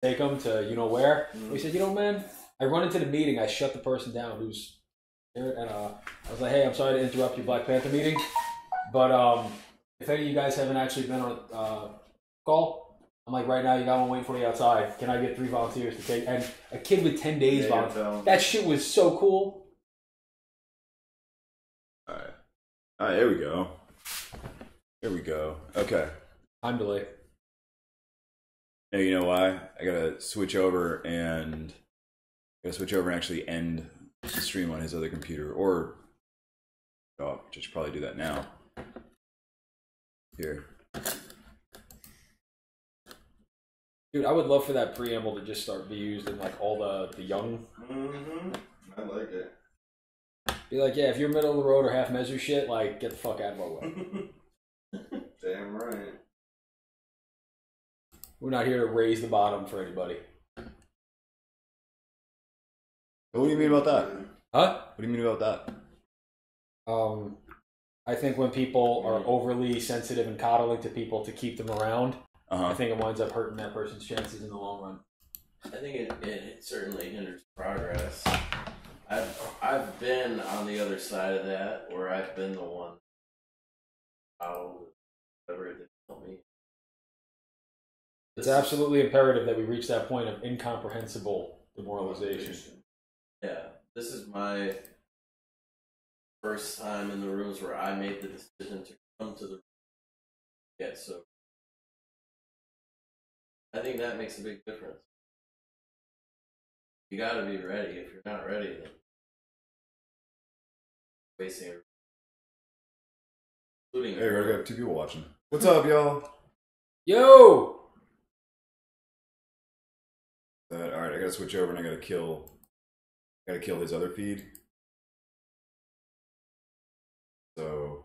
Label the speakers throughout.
Speaker 1: take them to you know where. We said, you know, man, I run into the meeting, I shut the person down who's there, and I was like, hey, I'm sorry to interrupt your Black Panther meeting, but if any of you guys haven't actually been on a call, I'm like, right now you got one waiting for you outside. Can I get 3 volunteers to take? And a kid with 10 days volunteer. That shit was so cool.
Speaker 2: All right, here we go. Here we go. Okay.
Speaker 1: Time delay.
Speaker 2: Now you know why? I gotta switch over and actually end the stream on his other computer, or I should probably do that now. Here.
Speaker 1: Dude, I would love for that preamble to just start be used in like all the young.
Speaker 3: I like it.
Speaker 1: Be like, yeah, if you're middle of the road or half measure shit, like get the fuck out of our way.
Speaker 3: Damn right.
Speaker 1: We're not here to raise the bottom for anybody.
Speaker 2: What do you mean about that?
Speaker 1: Huh?
Speaker 2: What do you mean about that?
Speaker 1: I think when people are overly sensitive and coddling to people to keep them around, I think it winds up hurting that person's chances in the long run.
Speaker 4: I think it certainly hinders progress. I've been on the other side of that, where I've been the one whatever they tell me.
Speaker 1: It's absolutely imperative that we reach that point of incomprehensible demoralization.
Speaker 4: Yeah, this is my first time in the rooms where I made the decision to come to the room. Yeah, so I think that makes a big difference. You gotta be ready. If you're not ready, then wasting your including.
Speaker 2: Hey, we got 2 people watching. What's up, y'all?
Speaker 1: Yo!
Speaker 2: Alright, I gotta switch over and I gotta kill his other feed. So,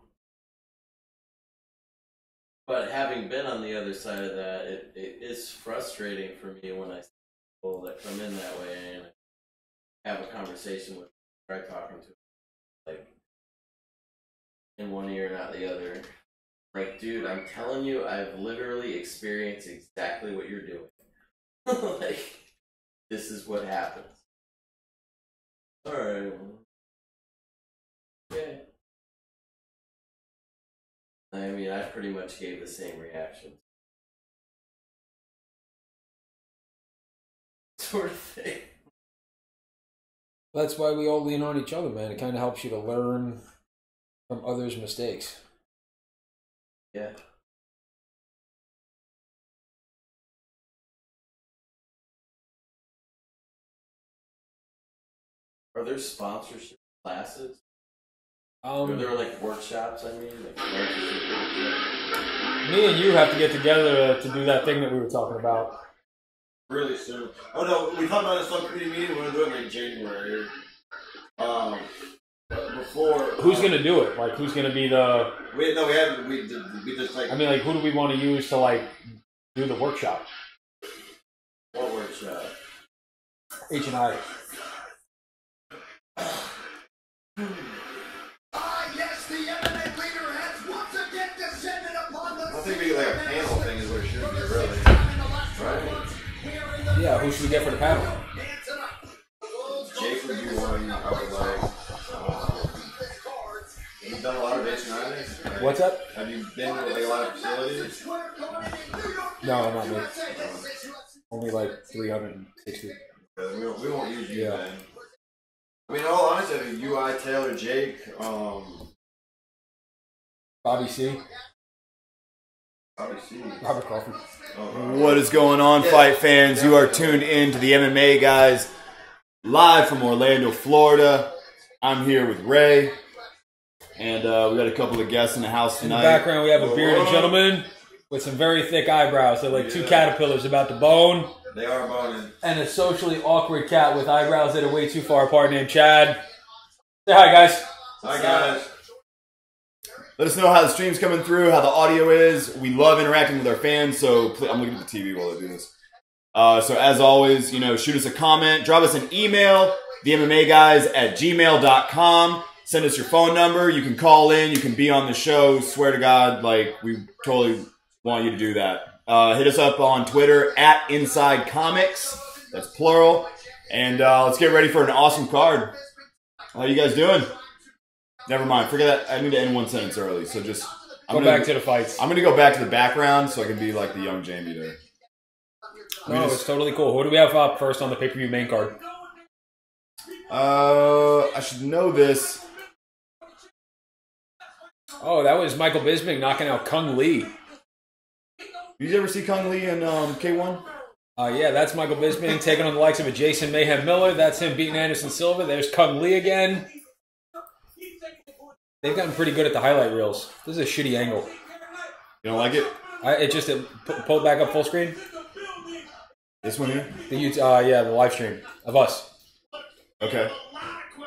Speaker 4: but having been on the other side of that, it is frustrating for me when I see people that come in that way and have a conversation with, try talking to them, like in one ear, not the other. Like, dude, I'm telling you, I've literally experienced exactly what you're doing. Like, this is what happens. Alright. Okay. I mean, I pretty much gave the same reaction. Sort of thing.
Speaker 1: That's why we all lean on each other, man. It kind of helps you to learn from others' mistakes.
Speaker 4: Yeah. Are there sponsorship classes? Are there like workshops? I mean, like
Speaker 1: me and you have to get together to do that thing that we were talking about.
Speaker 3: Really soon. Oh no, we talked about a subcommittee meeting. We're gonna do it in like January. Before.
Speaker 1: Who's gonna do it? Like, who's gonna be the?
Speaker 3: We just like.
Speaker 1: I mean, like, who do we want to use to like do the workshop?
Speaker 4: What workshop?
Speaker 1: H&I.
Speaker 5: Yes, the MMA leader has once again descended upon the.
Speaker 3: I think we like a panel thing is what it should be, really. Right?
Speaker 1: Yeah, who should we get for the panel?
Speaker 3: Jake would be one I would like. You've done a lot of H&Is?
Speaker 1: What's up?
Speaker 3: Have you been to like a lot of facilities?
Speaker 1: No, not me. Only like 360.
Speaker 3: We won't use you then. I mean, in all honesty, I think UI, Taylor, Jake,
Speaker 1: Bobby C.
Speaker 3: Bobby C.
Speaker 1: Robert Crawford.
Speaker 2: what is going on, fight fans? You are tuned in to the MMA Guys, live from Orlando, Florida. I'm here with Ray, and we got a couple of guests in the house tonight.
Speaker 1: In the background, we have a bearded gentleman with some very thick eyebrows. They're like 2 caterpillars about to bone.
Speaker 3: They are boning.
Speaker 1: And a socially awkward cat with eyebrows that are way too far apart named Chad. Say hi, guys.
Speaker 3: Hi, guys.
Speaker 2: Let us know how the stream's coming through, how the audio is. We love interacting with our fans, so I'm looking at the TV while I do this. So as always, you know, shoot us a comment, drop us an email, themmaguys@gmail.com. Send us your phone number. You can call in. You can be on the show. Swear to God, like, we totally want you to do that. hit us up on Twitter at Inside Comics. That's plural. And let's get ready for an awesome card. How you guys doing? Never mind. Forget that. I need to end one sentence early. So just
Speaker 1: Go back to the fights.
Speaker 2: I'm gonna go back to the background so I can be like the young Jamie there.
Speaker 1: No, it's totally cool. Who do we have up first on the pay-per-view main card?
Speaker 2: I should know this.
Speaker 1: Oh, that was Michael Bisping knocking out Kung Lee.
Speaker 2: Did you ever see Kung Lee in K1?
Speaker 1: Yeah, that's Michael Bisping taking on the likes of a Jason Mayhem Miller. That's him beating Anderson Silva. There's Kung Lee again. They've gotten pretty good at the highlight reels. This is a shitty angle.
Speaker 2: You don't like it?
Speaker 1: It pulled back up full screen.
Speaker 2: This one here?
Speaker 1: Yeah, the live stream of us.
Speaker 2: Okay.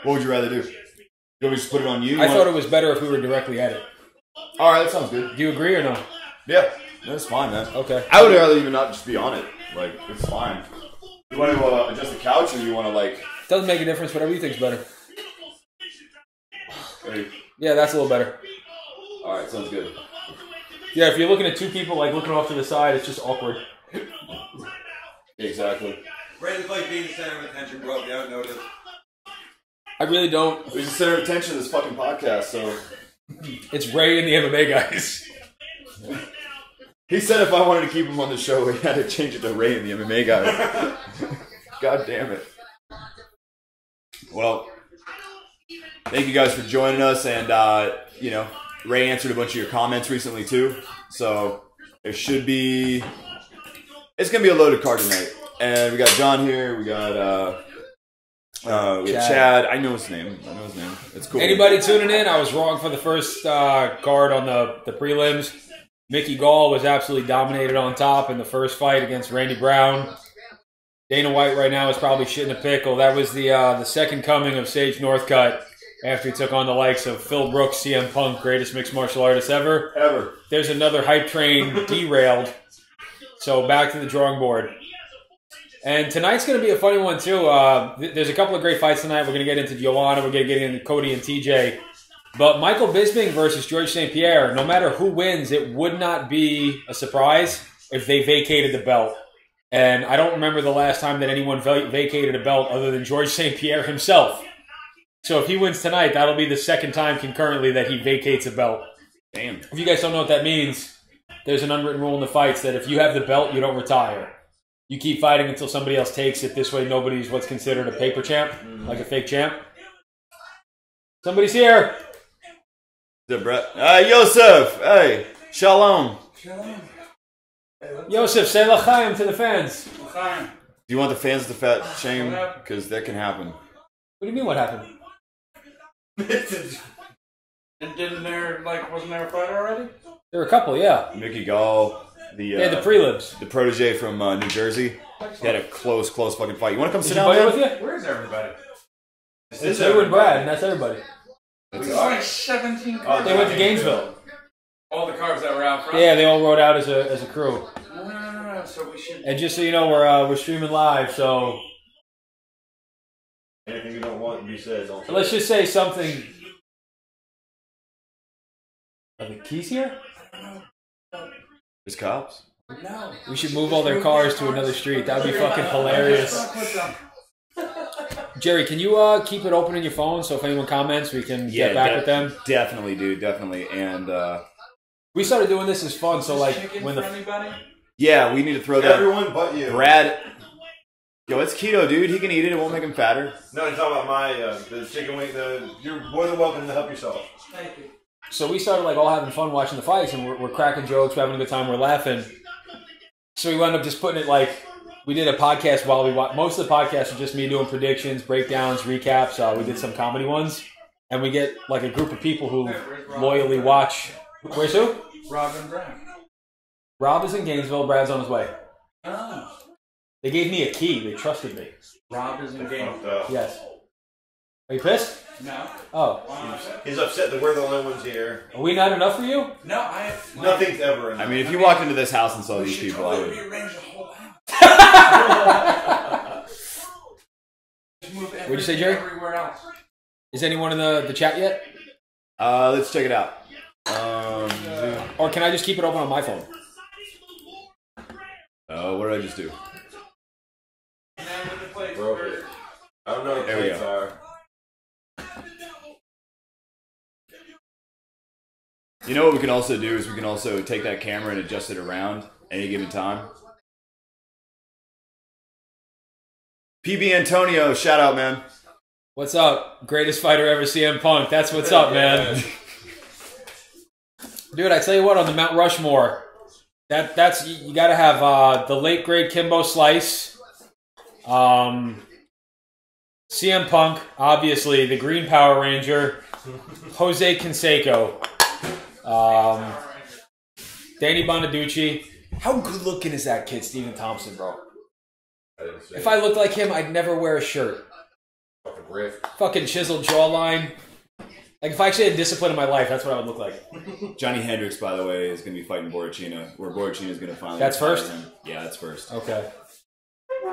Speaker 2: What would you rather do? You want me to just put it on you?
Speaker 1: I thought it was better if we were directly at it.
Speaker 2: All right, that sounds good.
Speaker 1: Do you agree or no?
Speaker 2: Yeah, that's fine, man.
Speaker 1: Okay.
Speaker 2: I would rather even not just be on it. Like, it's fine. You want to adjust the couch, or you want to like?
Speaker 1: Doesn't make a difference. Whatever you think's better.
Speaker 2: Okay.
Speaker 1: Yeah, that's a little better.
Speaker 2: All right, sounds good.
Speaker 1: Yeah, if you're looking at two people like looking off to the side, it's just awkward.
Speaker 2: Exactly.
Speaker 3: Ray looks like being the center of attention, bro. If you haven't noticed.
Speaker 1: I really don't.
Speaker 2: There's the center of attention of this fucking podcast, so.
Speaker 1: It's Ray and the MMA Guys.
Speaker 2: He said if I wanted to keep him on the show, he had to change it to Ray and the MMA Guys. God damn it. Well, thank you guys for joining us, and you know, Ray answered a bunch of your comments recently too, so it should be. It's gonna be a loaded card tonight, and we got John here. We got Chad. I know his name. It's cool.
Speaker 1: Anybody tuning in? I was wrong for the first card on the prelims. Mickey Gall was absolutely dominated on top in the first fight against Randy Brown. Dana White right now is probably shitting a pickle. That was the second coming of Sage Northcutt after he took on the likes of Phil Brooks, CM Punk, greatest mixed martial artist ever. There's another hype train derailed. So back to the drawing board. And tonight's going to be a funny one, too. There's a couple of great fights tonight. We're going to get into Joanna. We're going to get into Cody and TJ. But Michael Bisping versus George St. Pierre, no matter who wins, it would not be a surprise if they vacated the belt. And I don't remember the last time that anyone vacated a belt other than George St. Pierre himself. So if he wins tonight, that'll be the second time concurrently that he vacates a belt.
Speaker 2: Damn.
Speaker 1: If you guys don't know what that means, there's an unwritten rule in the fights that if you have the belt, you don't retire. You keep fighting until somebody else takes it. This way, nobody's what's considered a paper champ, like a fake champ. Somebody's here.
Speaker 2: What's up, Brett? Yosef. Hey, shalom.
Speaker 1: Yosef, say l'chaim to the fans.
Speaker 2: Do you want the fans to fat shame? Because that can happen.
Speaker 1: What do you mean, what happened?
Speaker 6: And wasn't there a fight already?
Speaker 1: There were a couple, yeah.
Speaker 2: Mickey Gall, the
Speaker 1: prelims.
Speaker 2: the protege from New Jersey. He had a close fucking fight. You want to come sit
Speaker 1: Did
Speaker 2: down
Speaker 1: you
Speaker 2: there?
Speaker 1: with you?
Speaker 6: Where's everybody?
Speaker 1: It's you and Brad, and that's everybody.
Speaker 6: There's like 17 cars.
Speaker 1: They went to Gainesville.
Speaker 6: All the cars that were out front?
Speaker 1: Yeah, they all rode out as a crew.
Speaker 6: No. So we should...
Speaker 1: And just so you know, we're streaming live, so...
Speaker 3: Anything you don't want to be said, don't say.
Speaker 1: Let's just say something... Are the keys here?
Speaker 2: There's cops.
Speaker 6: No.
Speaker 1: We should move all their cars to another street. That would be fucking hilarious. Jerry, can you keep it open in your phone so if anyone comments, we can get back with them?
Speaker 2: Definitely, dude. Definitely. And
Speaker 1: we started doing this as fun, so like when the
Speaker 2: yeah, we need to throw that.
Speaker 3: Everyone but you.
Speaker 2: Brad. Yo, it's keto, dude. He can eat it. It won't make him fatter.
Speaker 3: No, you're talking about my the chicken wing. You're more than welcome to help yourself.
Speaker 6: Thank you.
Speaker 1: So we started like all having fun watching the fights, and we're cracking jokes, we're having a good time, we're laughing. So we wound up just putting it like we did a podcast while we watched. Most of the podcasts are just me doing predictions, breakdowns, recaps. We did some comedy ones, and we get like a group of people who loyally watch. Where's who?
Speaker 6: Rob and Brad.
Speaker 1: Rob is in Gainesville. Brad's on his way.
Speaker 6: Oh.
Speaker 1: They gave me a key. They trusted me.
Speaker 6: Rob is in game.
Speaker 1: Yes. Are you pissed?
Speaker 6: No.
Speaker 1: Oh.
Speaker 3: He's upset that we're the only ones here.
Speaker 1: Are we not enough for you?
Speaker 6: No, I...
Speaker 3: Nothing's ever enough.
Speaker 2: I mean, if you walked into this house and saw these people, I would.
Speaker 6: rearrange the whole house.
Speaker 1: What'd you say, Jerry?
Speaker 6: Everywhere else.
Speaker 1: Is anyone in the chat yet?
Speaker 2: Let's check it out.
Speaker 1: Or can I just keep it open on my phone?
Speaker 2: What did I just do?
Speaker 3: Broke it. I don't know what
Speaker 2: There we
Speaker 3: plates
Speaker 2: go.
Speaker 3: are.
Speaker 2: You know what we can also do is we can also take that camera and adjust it around any given time. PB Antonio, shout out, man.
Speaker 1: What's up? Greatest fighter ever, CM Punk. That's what's up, man. Dude, I tell you what, on the Mount Rushmore, that's you got to have the late great Kimbo Slice, CM Punk, obviously the Green Power Ranger, Jose Canseco, Danny Bonaducci. How good looking is that kid, Stephen Thompson, bro? If I looked like him, I'd never wear a shirt.
Speaker 3: Fucking riff.
Speaker 1: Fucking chiseled jawline. Like, if I actually had discipline in my life, that's what I would look like.
Speaker 2: Johnny Hendricks, by the way, is going to be fighting Borrachina, where Borrachina is going to finally...
Speaker 1: That's first?
Speaker 2: Him. Yeah, that's first.
Speaker 1: Okay.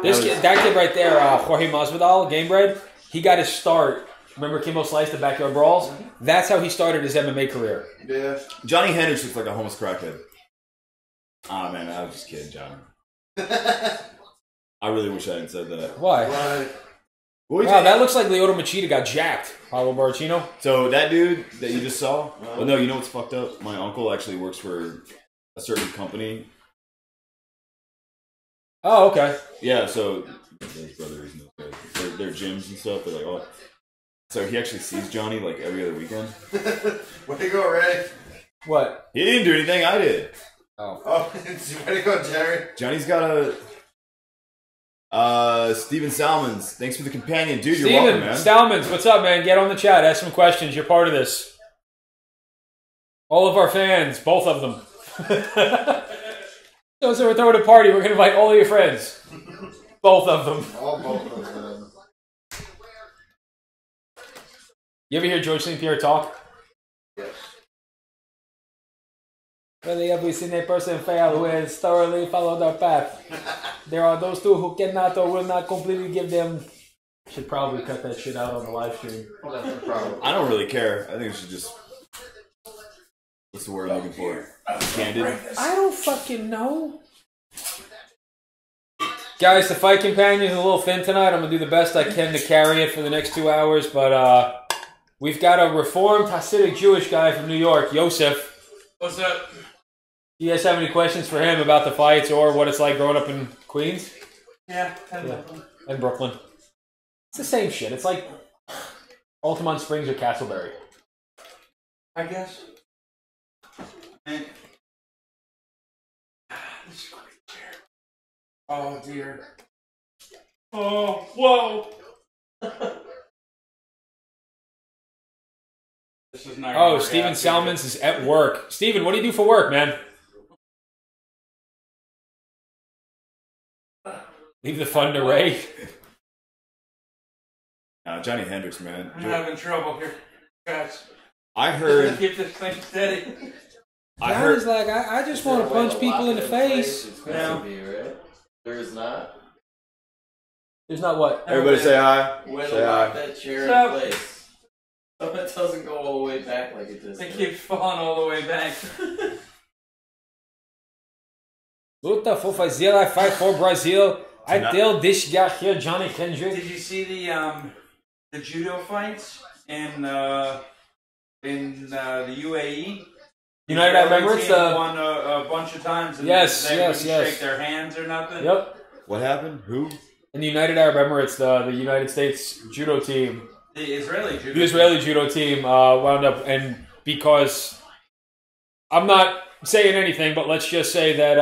Speaker 1: That kid right there, Jorge Masvidal, Gamebred, he got his start. Remember Kimbo Slice, the Backyard Brawls? That's how he started his MMA career.
Speaker 3: Yeah.
Speaker 2: Johnny Hendricks looks like a homeless crackhead. Ah, man, I was just kidding, Johnny. I really wish I hadn't said that.
Speaker 1: Why?
Speaker 2: What
Speaker 1: Wow, that looks like Lyoto Machida got jacked. Pablo Borrachino.
Speaker 2: So that dude that you just saw, well, no, you know what's fucked up? My uncle actually works for a certain company.
Speaker 1: Oh, okay.
Speaker 2: Yeah, so his brother is no good. They're gyms and stuff. They're like, oh. So he actually sees Johnny like every other weekend.
Speaker 3: Way to go, Ray.
Speaker 1: What?
Speaker 2: He didn't do anything. I did.
Speaker 3: Oh, way to go, Jerry.
Speaker 2: Johnny's got a... Steven Salmons, thanks for the companion. Dude, you're
Speaker 1: Steven
Speaker 2: welcome, man.
Speaker 1: Salmons, what's up, man? Get on the chat. Ask some questions. You're part of this. All of our fans, both of them. So we're throwing a party. We're going to invite all of your friends. Both of them.
Speaker 3: All both of them.
Speaker 1: You ever hear George St. Pierre talk?
Speaker 3: Yes.
Speaker 1: Whether every single person fail who has thoroughly followed our path. There are those two who cannot or will not completely give them... Should probably cut that shit out on the live stream.
Speaker 3: Well, that's the problem.
Speaker 2: I don't really care. I think we should just... What's the word I'm looking for? Candid?
Speaker 1: I don't fucking know. Guys, the fight companion is a little thin tonight. I'm going to do the best I can to carry it for the next 2 hours. But we've got a reformed Hasidic Jewish guy from New York, Yosef.
Speaker 6: What's up?
Speaker 1: You guys have any questions for him about the fights or what it's like growing up in Queens?
Speaker 6: Yeah.
Speaker 1: And Brooklyn. It's the same shit. It's like Altamont Springs or Castleberry.
Speaker 6: I guess. Man. This is going to be terrible. Oh, dear. Oh, whoa. This is not
Speaker 1: Oh, Steven Salmons is at work. Steven, what do you do for work, man? Leave the fun to Ray.
Speaker 2: Johnny Hendricks, man.
Speaker 6: I'm having trouble here, guys.
Speaker 2: I heard...
Speaker 6: Keep this thing steady.
Speaker 2: I heard...
Speaker 1: like, I just want to punch people in the face.
Speaker 4: It's going to be, right? There is not.
Speaker 1: There's not what?
Speaker 2: Everybody say hi.
Speaker 4: When
Speaker 2: Say
Speaker 4: to
Speaker 2: hi.
Speaker 4: lock that chair
Speaker 6: Stop.
Speaker 4: in place. So it doesn't go all the way back like it does.
Speaker 6: It keeps falling all the way back.
Speaker 1: Luta for fazer, I fight for Brazil. I
Speaker 2: Tonight-
Speaker 1: tell this guy here, Johnny Kendrick.
Speaker 6: Did you see the judo fights in the UAE?
Speaker 1: United Arab Emirates?
Speaker 6: Won a bunch of times. And
Speaker 1: Yes,
Speaker 6: they
Speaker 1: yes,
Speaker 6: wouldn't
Speaker 1: yes.
Speaker 6: shake their hands or nothing.
Speaker 1: Yep.
Speaker 2: What happened? Who?
Speaker 1: In the United Arab Emirates, the United States judo team,
Speaker 6: The Israeli judo.
Speaker 1: the Israeli judo team wound up, and because I'm not saying anything, but let's just say that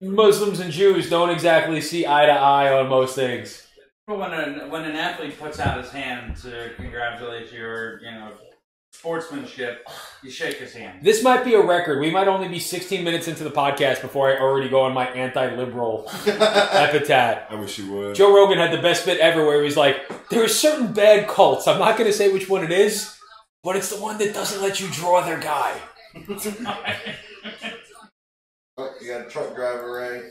Speaker 1: Muslims and Jews don't exactly see eye to eye on most things.
Speaker 6: But when an athlete puts out his hand to congratulate you or sportsmanship, you shake his hand.
Speaker 1: This might be a record. We might only be 16 minutes into the podcast before I already go on my anti-liberal epithet.
Speaker 2: I wish you would.
Speaker 1: Joe Rogan had the best bit ever where he's like, there are certain bad cults. I'm not going to say which one it is, but it's the one that doesn't let you draw their guy.
Speaker 3: Oh, you got a truck driver, Ray.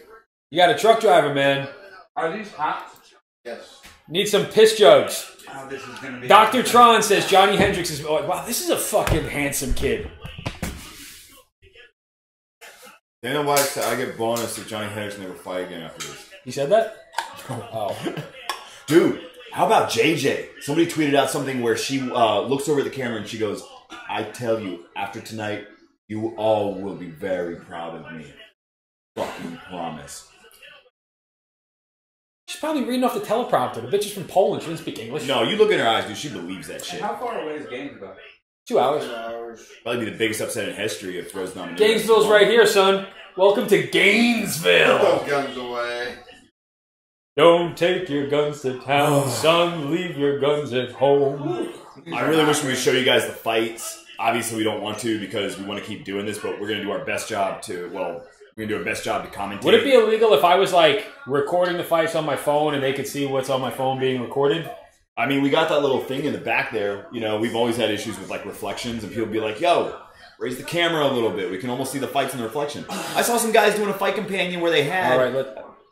Speaker 1: You got a truck driver, man.
Speaker 6: Are these hot?
Speaker 3: Yes.
Speaker 1: Need some piss jugs.
Speaker 6: Oh, this is gonna be.
Speaker 1: Dr. Tron says Johnny Hendricks is... Wow, this is a fucking handsome kid.
Speaker 2: Dana White said I get bonus if Johnny Hendricks never fight again after this.
Speaker 1: He said that? Oh.
Speaker 2: Dude, how about JJ? Somebody tweeted out something where she looks over at the camera and she goes, I tell you, after tonight, you all will be very proud of me. Fucking promise.
Speaker 1: She's probably reading off the teleprompter. The bitch is from Poland. She doesn't speak English.
Speaker 2: No, you look in her eyes, dude. She believes that shit.
Speaker 6: How far away is Gainesville?
Speaker 1: 2 hours.
Speaker 2: Probably be the biggest upset in history if Rose nominated.
Speaker 1: Gainesville's right here, son. Welcome to Gainesville.
Speaker 3: Put those guns away.
Speaker 1: Don't take your guns to town, son. Leave your guns at home.
Speaker 2: I really wish we would show you guys the fights. Obviously, we don't want to because we want to keep doing this, but we're going to do our best job to, well, we're going to do our best job to commentate.
Speaker 1: Would it be illegal if I was, like, recording the fights on my phone and they could see what's on my phone being recorded?
Speaker 2: I mean, we got that little thing in the back there. You know, we've always had issues with, like, reflections, and people be like, yo, raise the camera a little bit. We can almost see the fights in the reflection. I saw some guys doing a fight companion where they had...
Speaker 1: All right,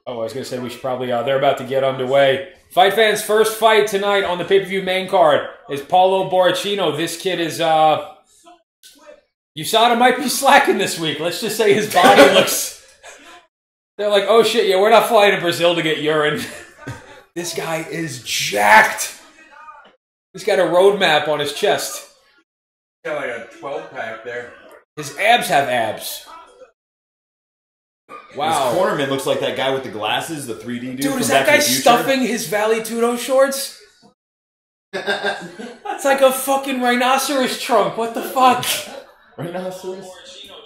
Speaker 1: I was going to say we should probably... they're about to get underway. Fight fans, first fight tonight on the pay-per-view main card is Paulo Borrachino. This kid is... USADA might be slacking this week. Let's just say his body looks... They're like, oh shit, yeah, we're not flying to Brazil to get urine. This guy is jacked. He's got a roadmap on his chest.
Speaker 6: Got like a 12-pack there.
Speaker 1: His abs have abs. Wow.
Speaker 2: His cornerman looks like that guy with the glasses, the 3D dude.
Speaker 1: Dude,
Speaker 2: from
Speaker 1: is that
Speaker 2: Back to
Speaker 1: guy
Speaker 2: the Future.
Speaker 1: stuffing his Valley Tudo shorts? It's like a fucking rhinoceros trunk. What the fuck?
Speaker 2: Rhinoceros?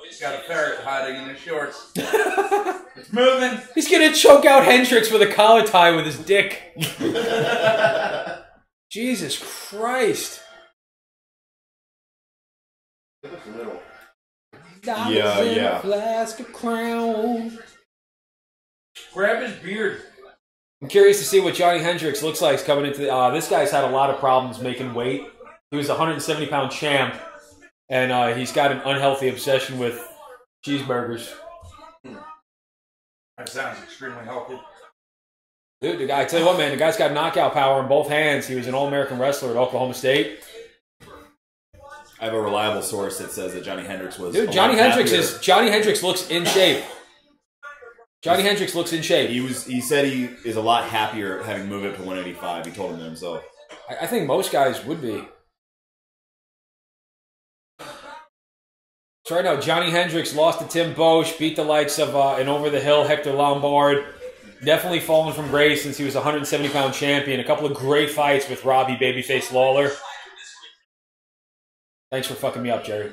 Speaker 6: He's got a ferret hiding in his shorts. It's moving.
Speaker 1: He's gonna choke out Hendricks with a collar tie with his dick. Jesus Christ.
Speaker 2: Yeah.
Speaker 1: Flask of Crown.
Speaker 6: Grab his beard.
Speaker 1: I'm curious to see what Johnny Hendricks looks like coming into the... this guy's had a lot of problems making weight. He was a 170-pound champ, and he's got an unhealthy obsession with cheeseburgers.
Speaker 6: That sounds extremely healthy.
Speaker 1: Dude, the guy, I tell you what, man, the guy's got knockout power in both hands. He was an All-American wrestler at Oklahoma State.
Speaker 2: I have a reliable source that says that Johnny Hendricks was...
Speaker 1: Dude, Johnny Hendricks looks in shape. Johnny Hendricks looks in shape.
Speaker 2: He said he is a lot happier having moved up to 185. He told him that himself.
Speaker 1: I think most guys would be. So right now, Johnny Hendricks lost to Tim Bosch, beat the likes of an over-the-hill Hector Lombard. Definitely fallen from grace since he was a 170-pound champion. A couple of great fights with Robbie Babyface Lawler. Thanks for fucking me up, Jerry.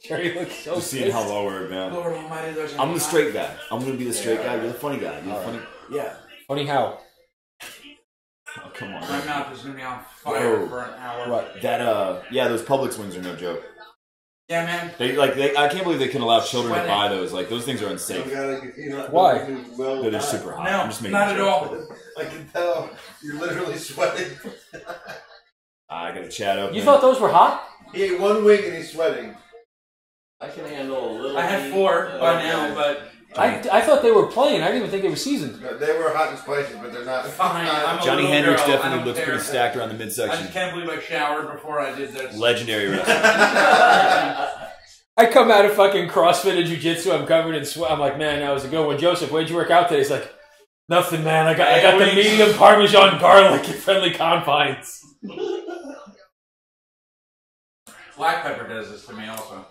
Speaker 1: Jerry looks so
Speaker 2: Just seeing how low we're down.
Speaker 6: Lord Almighty, there's
Speaker 2: I'm the straight guy. I'm going to be the straight guy. You're the funny guy. You're the funny... Yeah.
Speaker 1: Funny how?
Speaker 2: Oh, come on.
Speaker 6: My mouth is going to be on fire
Speaker 2: Whoa.
Speaker 6: for an hour.
Speaker 1: What?
Speaker 2: That, yeah, those Publix wings are no joke.
Speaker 6: Yeah, man.
Speaker 2: I can't believe they can allow children to buy those. Like, those things are unsafe.
Speaker 1: Why?
Speaker 2: They're just super hot.
Speaker 6: No,
Speaker 2: I'm just making
Speaker 6: not
Speaker 2: a
Speaker 6: at
Speaker 2: joke.
Speaker 6: all.
Speaker 3: I can tell. You're literally sweating.
Speaker 2: I got to chat up.
Speaker 1: You thought those were hot?
Speaker 3: He ate one wing and he's sweating.
Speaker 4: I can handle a little.
Speaker 6: I had
Speaker 4: heat.
Speaker 6: 4 by now, but
Speaker 1: I thought they were plain. I didn't even think they were seasoned.
Speaker 3: No, they were hot and spicy, but they're not.
Speaker 6: fine. I'm a
Speaker 2: Johnny
Speaker 6: little
Speaker 2: Hendricks
Speaker 6: girl. I
Speaker 2: definitely
Speaker 6: don't
Speaker 2: looks
Speaker 6: care.
Speaker 2: pretty stacked around the
Speaker 6: I
Speaker 2: midsection.
Speaker 6: just can't believe I showered before I did this.
Speaker 2: Legendary wrestler.
Speaker 1: I come out of fucking CrossFit and Jiu-Jitsu. I'm covered in sweat. I'm like, man, that was a good one. Joseph, where'd you work out today? He's like, nothing, man. I got the medium Parmesan garlic at Friendly Confines.
Speaker 6: Black pepper does this to me also.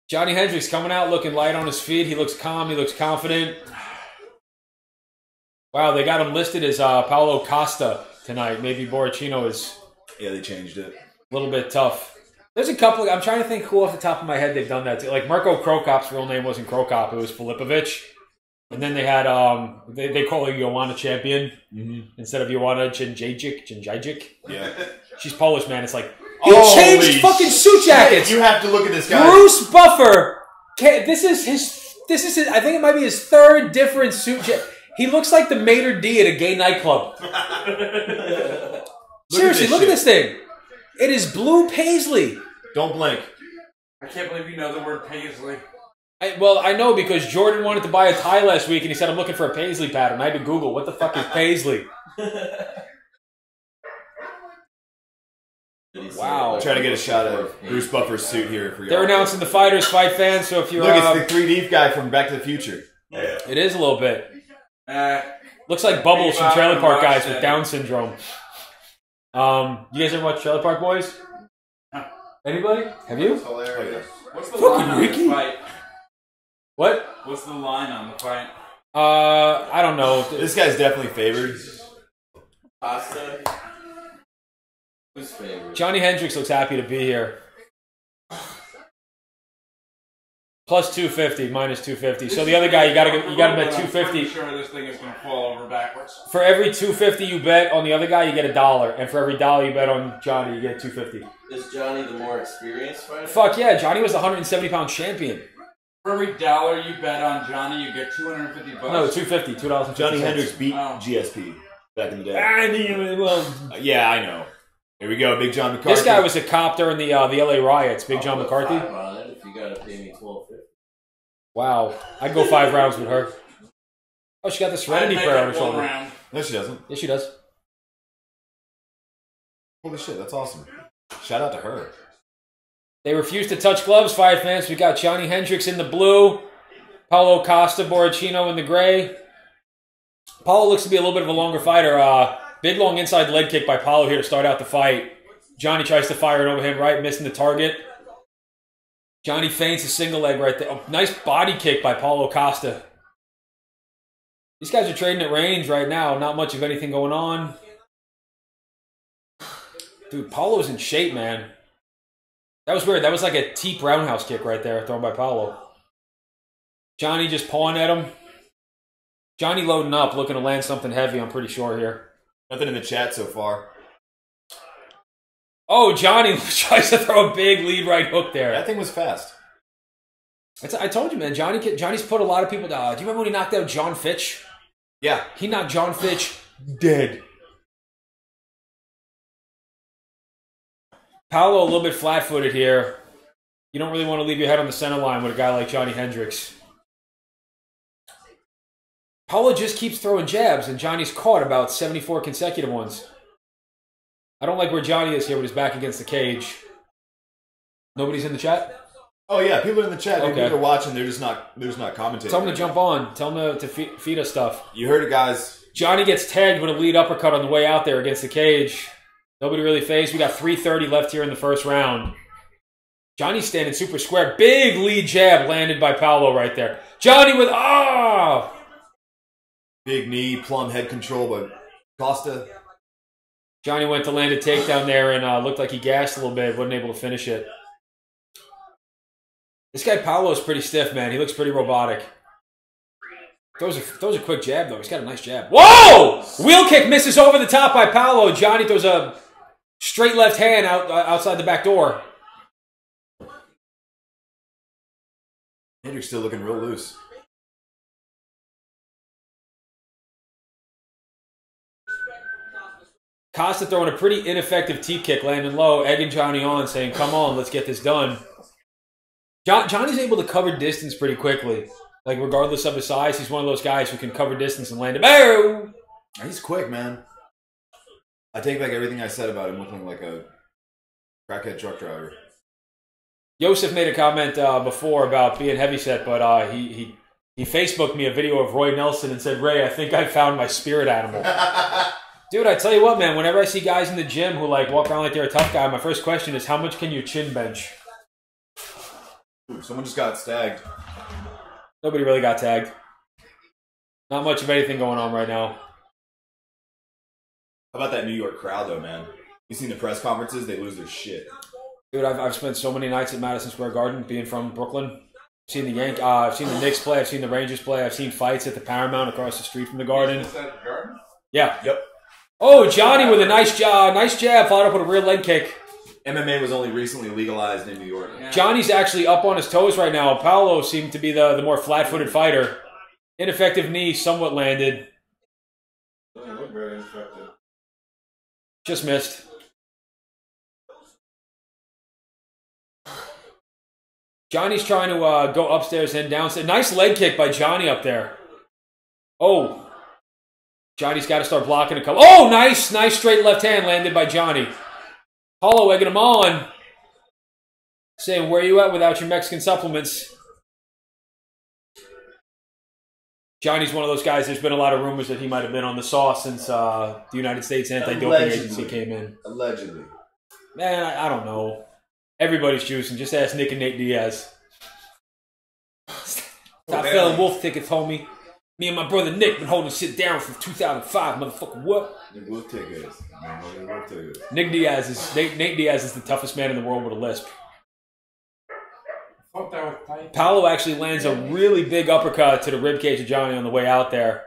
Speaker 1: Johnny Hendricks coming out looking light on his feet. He looks calm. He looks confident. Wow, they got him listed as Paulo Costa tonight. Maybe Borrachino is
Speaker 2: Yeah, they changed it.
Speaker 1: a little bit tough. There's a couple. I'm trying to think who off the top of my head they've done that to. Like Marco Krokop's real name wasn't Krokop. It was Filipovic. And then they had, they call her Joanna Champion instead of Joanna Jedrzejczyk.
Speaker 2: Yeah.
Speaker 1: She's Polish, man. It's like, he changed fucking suit jackets.
Speaker 2: You have to look at this guy.
Speaker 1: Bruce Buffer. This is his, I think it might be his 3rd different suit jacket. He looks like the maitre d' at a gay nightclub. Seriously, look at this thing. It is blue paisley.
Speaker 2: Don't blink.
Speaker 6: I can't believe you know the word paisley.
Speaker 1: Well, I know because Jordan wanted to buy a tie last week and he said, I'm looking for a paisley pattern. I had to Google, what the fuck is paisley? Wow.
Speaker 2: Try to get a shot of Bruce Buffer's suit here for you.
Speaker 1: They're announcing the fighters, fight fans. So if you're
Speaker 2: look, it's the 3D guy from Back to the Future.
Speaker 1: It is a little bit. Looks like Bubbles from Trailer Park Guys with Down syndrome. You guys ever watch Trailer Park Boys? Anybody? Have you?
Speaker 3: Hilarious.
Speaker 6: What's the line on the fight?
Speaker 1: What?
Speaker 6: What's the line on the fight?
Speaker 1: I don't know.
Speaker 2: This guy's definitely favored.
Speaker 4: Costa. Who's favorite?
Speaker 1: Johnny Hendricks looks happy to be here. Plus 250, minus 250. So the other guy, you gotta bet 250.
Speaker 6: I'm pretty sure this thing is gonna fall over backwards.
Speaker 1: For every 250 you bet on the other guy, you get $1, and for every $1 you bet on Johnny, you get 250.
Speaker 4: Is Johnny the more experienced fighter?
Speaker 1: Fuck yeah, Johnny was the 170-pound champion.
Speaker 6: For every $1 you bet on Johnny, you get $250.
Speaker 1: No, 250, $2.50.
Speaker 2: Johnny Hendricks beat GSP back in the day. Yeah, I know. Here we go, Big John McCarthy.
Speaker 1: This guy was a cop during the LA riots, Big John McCarthy.
Speaker 4: On it if you gotta pay me $12.50.
Speaker 1: Wow, I'd go 5 rounds with her. Oh, she got the Serenity Prayer on her shoulder.
Speaker 6: Round.
Speaker 2: No, she doesn't.
Speaker 1: Yes, she does.
Speaker 2: Holy shit, that's awesome. Shout out to her.
Speaker 1: They refuse to touch gloves, fight fans. We got Johnny Hendricks in the blue, Paulo Costa Borrachino in the gray. Paulo looks to be a little bit of a longer fighter. Big long inside leg kick by Paulo here to start out the fight. Johnny tries to fire it over him, right, missing the target. Johnny feints a single leg right there. Oh, nice body kick by Paulo Costa. These guys are trading at range right now. Not much of anything going on. Dude, Paulo's in shape, man. That was weird. That was like a teep roundhouse kick right there thrown by Paulo. Johnny just pawing at him. Johnny loading up, looking to land something heavy, I'm pretty sure here.
Speaker 2: Nothing in the chat so far.
Speaker 1: Oh, Johnny tries to throw a big lead right hook there.
Speaker 2: That thing was fast.
Speaker 1: I told you, man. Johnny's put a lot of people down. Do you remember when he knocked out John Fitch?
Speaker 2: Yeah.
Speaker 1: He knocked John Fitch dead. Paulo a little bit flat-footed here. You don't really want to leave your head on the center line with a guy like Johnny Hendricks. Paulo just keeps throwing jabs, and Johnny's caught about 74 consecutive ones. I don't like where Johnny is here with his back against the cage. Nobody's in the chat?
Speaker 2: Oh yeah, people are in the chat.
Speaker 1: Okay.
Speaker 2: People are watching. They're just not commentating.
Speaker 1: Tell them to jump on. Tell them to feed us stuff.
Speaker 2: You heard it, guys.
Speaker 1: Johnny gets tagged with a lead uppercut on the way out there against the cage. Nobody really phased. We got 3:30 left here in the first round. Johnny's standing super square. Big lead jab landed by Paulo right there. Johnny with
Speaker 2: big knee, plumb head control by Costa.
Speaker 1: Johnny went to land a takedown there and looked like he gassed a little bit. Wasn't able to finish it. This guy Paulo's pretty stiff, man. He looks pretty robotic. Throws a quick jab, though. He's got a nice jab. Whoa! Wheel kick misses over the top by Paulo. Johnny throws a straight left hand outside the back door.
Speaker 2: Hendricks still looking real loose.
Speaker 1: Costa throwing a pretty ineffective teep kick, landing low, egging Johnny on, saying, come on, let's get this done. Johnny's able to cover distance pretty quickly. Like, regardless of his size, he's one of those guys who can cover distance and land it. Oh!
Speaker 2: He's quick, man. I take back everything I said about him looking like a crackhead truck driver.
Speaker 1: Joseph made a comment before about being heavyset, but he Facebooked me a video of Roy Nelson and said, Ray, I think I found my spirit animal. Dude, I tell you what, man, whenever I see guys in the gym who like walk around like they're a tough guy, my first question is, how much can you chin bench?
Speaker 2: Ooh, someone just got stagged.
Speaker 1: Nobody really got tagged. Not much of anything going on right now.
Speaker 2: How about that New York crowd, though, man? You seen the press conferences? They lose their shit.
Speaker 1: Dude, I've spent so many nights at Madison Square Garden, being from Brooklyn. I've seen I've seen the Knicks play. I've seen the Rangers play. I've seen fights at the Paramount across the street from the Garden.
Speaker 6: Is that Garden?
Speaker 1: Yeah.
Speaker 2: Yep.
Speaker 1: Oh, Johnny with a nice jab, followed up with a rear leg kick.
Speaker 2: MMA was only recently legalized in New York.
Speaker 6: Yeah.
Speaker 1: Johnny's actually up on his toes right now. Paulo seemed to be the more flat-footed fighter. Ineffective knee, somewhat landed.
Speaker 3: Doesn't look very effective.
Speaker 1: Just missed. Johnny's trying to go upstairs and downstairs. Nice leg kick by Johnny up there. Oh. Johnny's got to start blocking a couple. Oh, nice straight left hand landed by Johnny. Paulo egging him on. Saying, where you at without your Mexican supplements? Johnny's one of those guys, there's been a lot of rumors that he might have been on the sauce since the United States Anti-Doping Agency came in.
Speaker 3: Allegedly.
Speaker 1: Man, I don't know. Everybody's juicing. Just ask Nick and Nate Diaz. Stop selling wolf tickets, homie. Me and my brother Nick been holding shit down from 2005, motherfucker. What?
Speaker 3: Wolf tickets.
Speaker 1: Nate Diaz is the toughest man in the world with a lisp. Paulo actually lands a really big uppercut to the ribcage of Johnny on the way out there.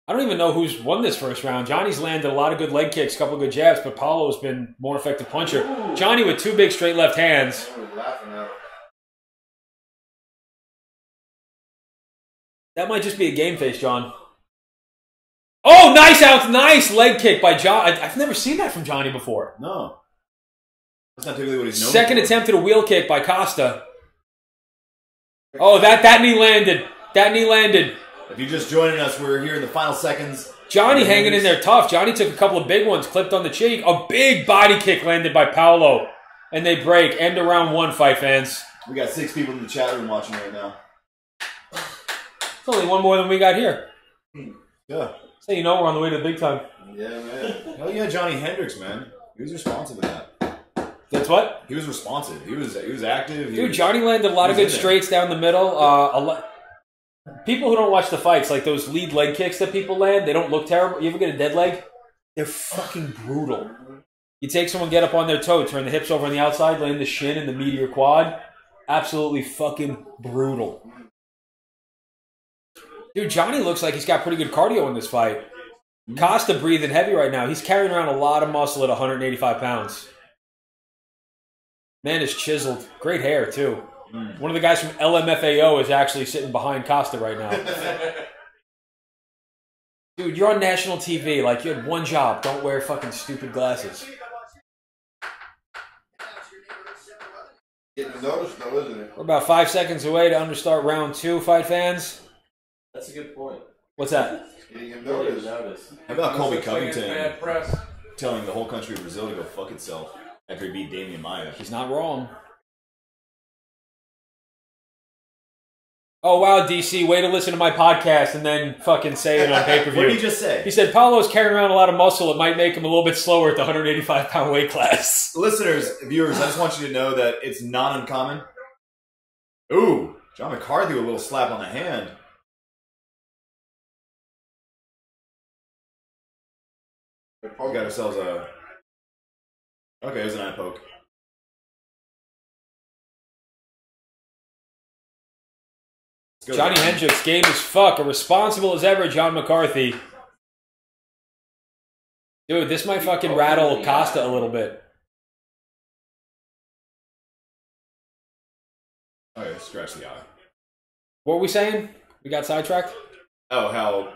Speaker 1: I don't even know who's won this first round. Johnny's landed a lot of good leg kicks, a couple of good jabs, but Paulo's been more effective puncher. Johnny with 2 big straight left hands. That might just be a game face, John. Oh, nice leg kick by John. I've never seen that from Johnny before.
Speaker 2: No. That's not typically what he's known
Speaker 1: Second
Speaker 2: for.
Speaker 1: attempt at a wheel kick by Costa. Oh, that knee landed. That knee landed.
Speaker 2: If you're just joining us, we're here in the final seconds.
Speaker 1: Johnny hanging in there tough. Johnny took a couple of big ones, clipped on the cheek. A big body kick landed by Paulo. And they break. End of round 1, fight fans.
Speaker 2: We got 6 people in the chat room watching right now.
Speaker 1: It's only one more than we got here.
Speaker 2: Yeah.
Speaker 1: So you know we're on the way to the big time.
Speaker 3: Yeah, man.
Speaker 2: Hell yeah, Johnny Hendricks, man. He was responsive to that.
Speaker 1: That's what?
Speaker 2: He was responsive. He was active.
Speaker 1: Dude, Johnny landed a lot of good straights down the middle. People who don't watch the fights, like those lead leg kicks that people land, they don't look terrible. You ever get a dead leg? They're fucking brutal. You take someone, get up on their toe, turn the hips over on the outside, land the shin and the medial quad. Absolutely fucking brutal. Dude, Johnny looks like he's got pretty good cardio in this fight. Costa breathing heavy right now. He's carrying around a lot of muscle at 185 pounds. Man is chiseled. Great hair, too. One of the guys from LMFAO is actually sitting behind Costa right now. Dude, you're on national TV. Like, you had one job. Don't wear fucking stupid glasses.
Speaker 3: Getting noticed though, isn't it?
Speaker 1: We're about 5 seconds away to understart round 2, fight fans.
Speaker 4: That's a good point.
Speaker 1: What's that?
Speaker 3: Getting him
Speaker 4: Notice.
Speaker 3: noticed.
Speaker 2: How about Colby
Speaker 6: Bad
Speaker 2: Covington
Speaker 6: press.
Speaker 2: telling the whole country of Brazil to go fuck itself after he beat Damian Maia?
Speaker 1: He's not wrong. Oh, wow, DC, way to listen to my podcast and then fucking say it on pay-per-view.
Speaker 2: What did he just say?
Speaker 1: He said Paulo's carrying around a lot of muscle. It might make him a little bit slower at the 185-pound weight class.
Speaker 2: Listeners, viewers, I just want you to know that it's not uncommon. Ooh, John McCarthy with a little slap on the hand. We got ourselves a... Okay, it was an eye poke.
Speaker 1: Johnny Hendricks, game as fuck. Irresponsible as ever, John McCarthy. Dude, this might fucking rattle Costa a little bit.
Speaker 2: Oh, yeah, scratch the eye.
Speaker 1: What were we saying? We got sidetracked?
Speaker 2: Oh, how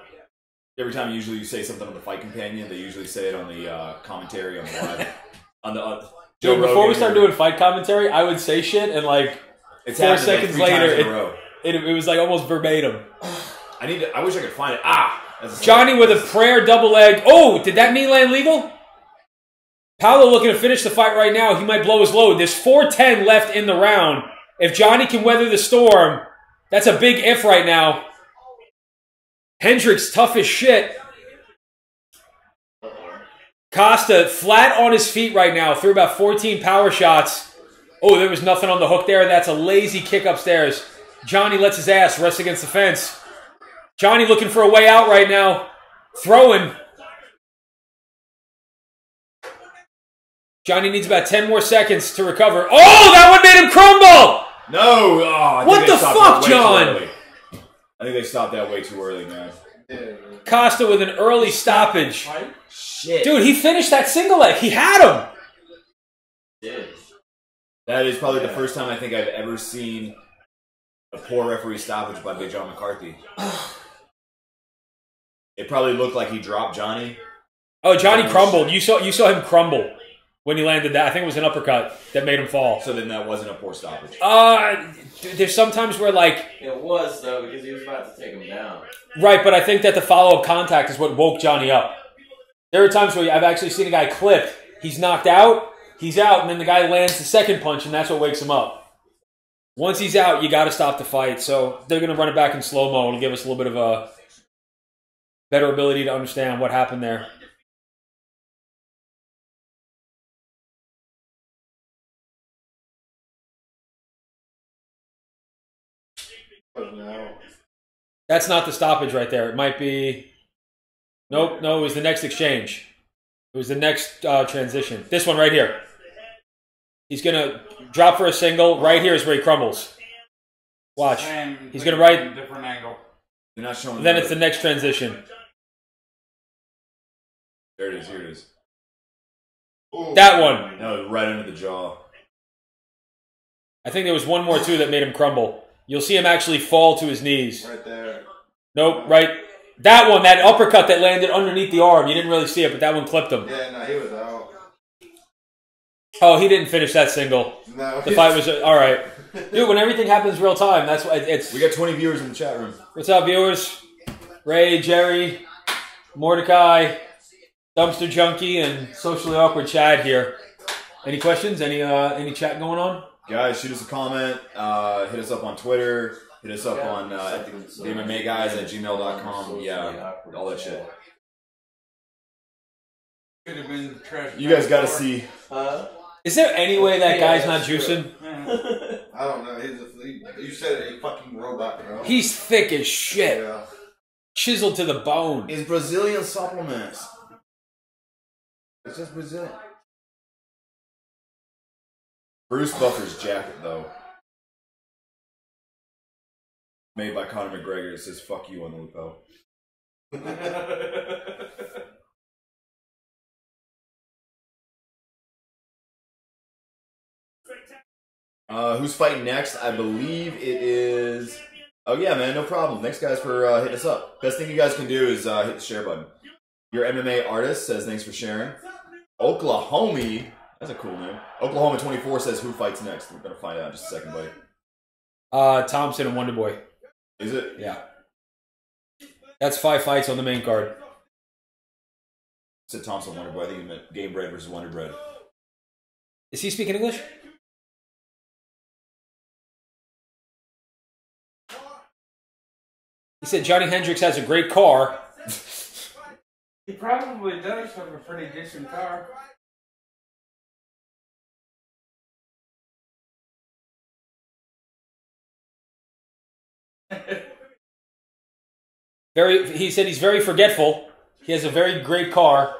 Speaker 2: every time usually you say something on the Fight Companion, they usually say it on the commentary on the live. on the Joe
Speaker 1: Dude, before we
Speaker 2: Rogan
Speaker 1: start doing fight commentary, I would say shit and like
Speaker 2: it's
Speaker 1: 4
Speaker 2: happened,
Speaker 1: seconds
Speaker 2: like 3
Speaker 1: later,
Speaker 2: times in a row.
Speaker 1: it was like almost verbatim.
Speaker 2: I wish I could find it. That's a
Speaker 1: Johnny with a prayer double leg. Oh, did that knee land legal? Paulo looking to finish the fight right now. He might blow his load. There's 4:10 left in the round. If Johnny can weather the storm, that's a big if right now. Hendricks, tough as shit. Costa, flat on his feet right now. Threw about 14 power shots. Oh, there was nothing on the hook there. That's a lazy kick upstairs. Johnny lets his ass rest against the fence. Johnny looking for a way out right now. Throwing. Johnny needs about 10 more seconds to recover. Oh, that one made him crumble!
Speaker 2: No! Oh,
Speaker 1: What the fuck, John?
Speaker 2: I think they stopped that way too early, man.
Speaker 1: Costa with an early stoppage.
Speaker 2: Shit.
Speaker 1: Dude, he finished that single leg. He had him.
Speaker 4: Yeah.
Speaker 2: That is probably the first time I think I've ever seen a poor referee stoppage by Big John McCarthy. It probably looked like he dropped Johnny.
Speaker 1: Oh, Johnny crumbled. You saw him crumble when he landed that. I think it was an uppercut that made him fall.
Speaker 2: So then that wasn't a poor stoppage.
Speaker 1: There's sometimes where like...
Speaker 4: It was, though, because he was about to take him down.
Speaker 1: Right, but I think that the follow-up contact is what woke Johnny up. There are times where I've actually seen a guy clip, he's knocked out, he's out, and then the guy lands the second punch, and that's what wakes him up. Once he's out, you got to stop the fight. So they're going to run it back in slow-mo. It'll give us a little bit of a better ability to understand what happened there. That's not the stoppage right there. It might be... Nope, no, it was the next exchange. It was the next transition. This one right here. He's going to drop for a single. Right here is where he crumbles. Watch. He's going to right...
Speaker 6: Different angle.
Speaker 2: You're not showing.
Speaker 1: Then it's the next transition.
Speaker 2: There it is. Here it is.
Speaker 3: Ooh.
Speaker 1: That one.
Speaker 2: No, right under the jaw.
Speaker 1: I think there was one more, too, that made him crumble. You'll see him actually fall to his knees.
Speaker 3: Right there.
Speaker 1: Nope, right. That one, that uppercut that landed underneath the arm. You didn't really see it, but that one clipped him.
Speaker 3: Yeah, no, he was out.
Speaker 1: Oh, he didn't finish that single.
Speaker 3: No.
Speaker 1: The fight was... All right. Dude, when everything happens real time, that's why it's...
Speaker 2: We got 20 viewers in the chat room.
Speaker 1: What's up, viewers? Ray, Jerry, Mordecai, Dumpster Junkie, and Socially Awkward Chad here. Any questions? Any chat going on?
Speaker 2: Guys, shoot us a comment. Hit us up on Twitter. Hit us up on the MMA Guys at gmail.com. Yeah, all that shit.
Speaker 6: Could have been trash.
Speaker 2: You guys got to see.
Speaker 1: Is there any way that guy's not juicing?
Speaker 3: I don't know. You said a fucking robot, bro.
Speaker 1: He's thick as shit.
Speaker 3: Yeah.
Speaker 1: Chiseled to the bone.
Speaker 2: It's Brazilian supplements. It's just Brazilian. Bruce Buffer's jacket, though. Made by Conor McGregor. It says, fuck you on the lapel. Who's fighting next? I believe it is... Oh, yeah, man. No problem. Thanks, guys, for hitting us up. Best thing you guys can do is hit the share button. Your MMA artist says, thanks for sharing. Oklahoma... That's a cool name. Oklahoma 24 says, who fights next? We're going to find out in just a second, buddy.
Speaker 1: Thompson and Wonder Boy.
Speaker 2: Is it?
Speaker 1: Yeah. That's 5 fights on the main card.
Speaker 2: I said Thompson Wonder Boy. I think he meant Game Bread versus Wonder Bread.
Speaker 1: Is he speaking English? He said Johnny Hendricks has a great car.
Speaker 6: He probably does have a pretty decent car.
Speaker 1: He said he's very forgetful. He has a very great car.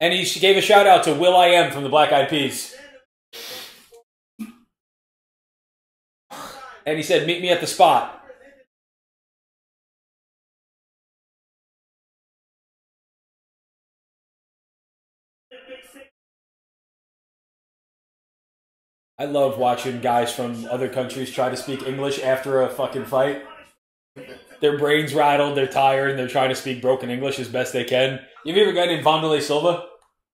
Speaker 1: And he gave a shout out to Will I Am from the Black Eyed Peas. And he said, meet me at the spot. I love watching guys from other countries try to speak English after a fucking fight. Their brains rattled, they're tired, and they're trying to speak broken English as best they can. You ever got in Wanderlei Silva?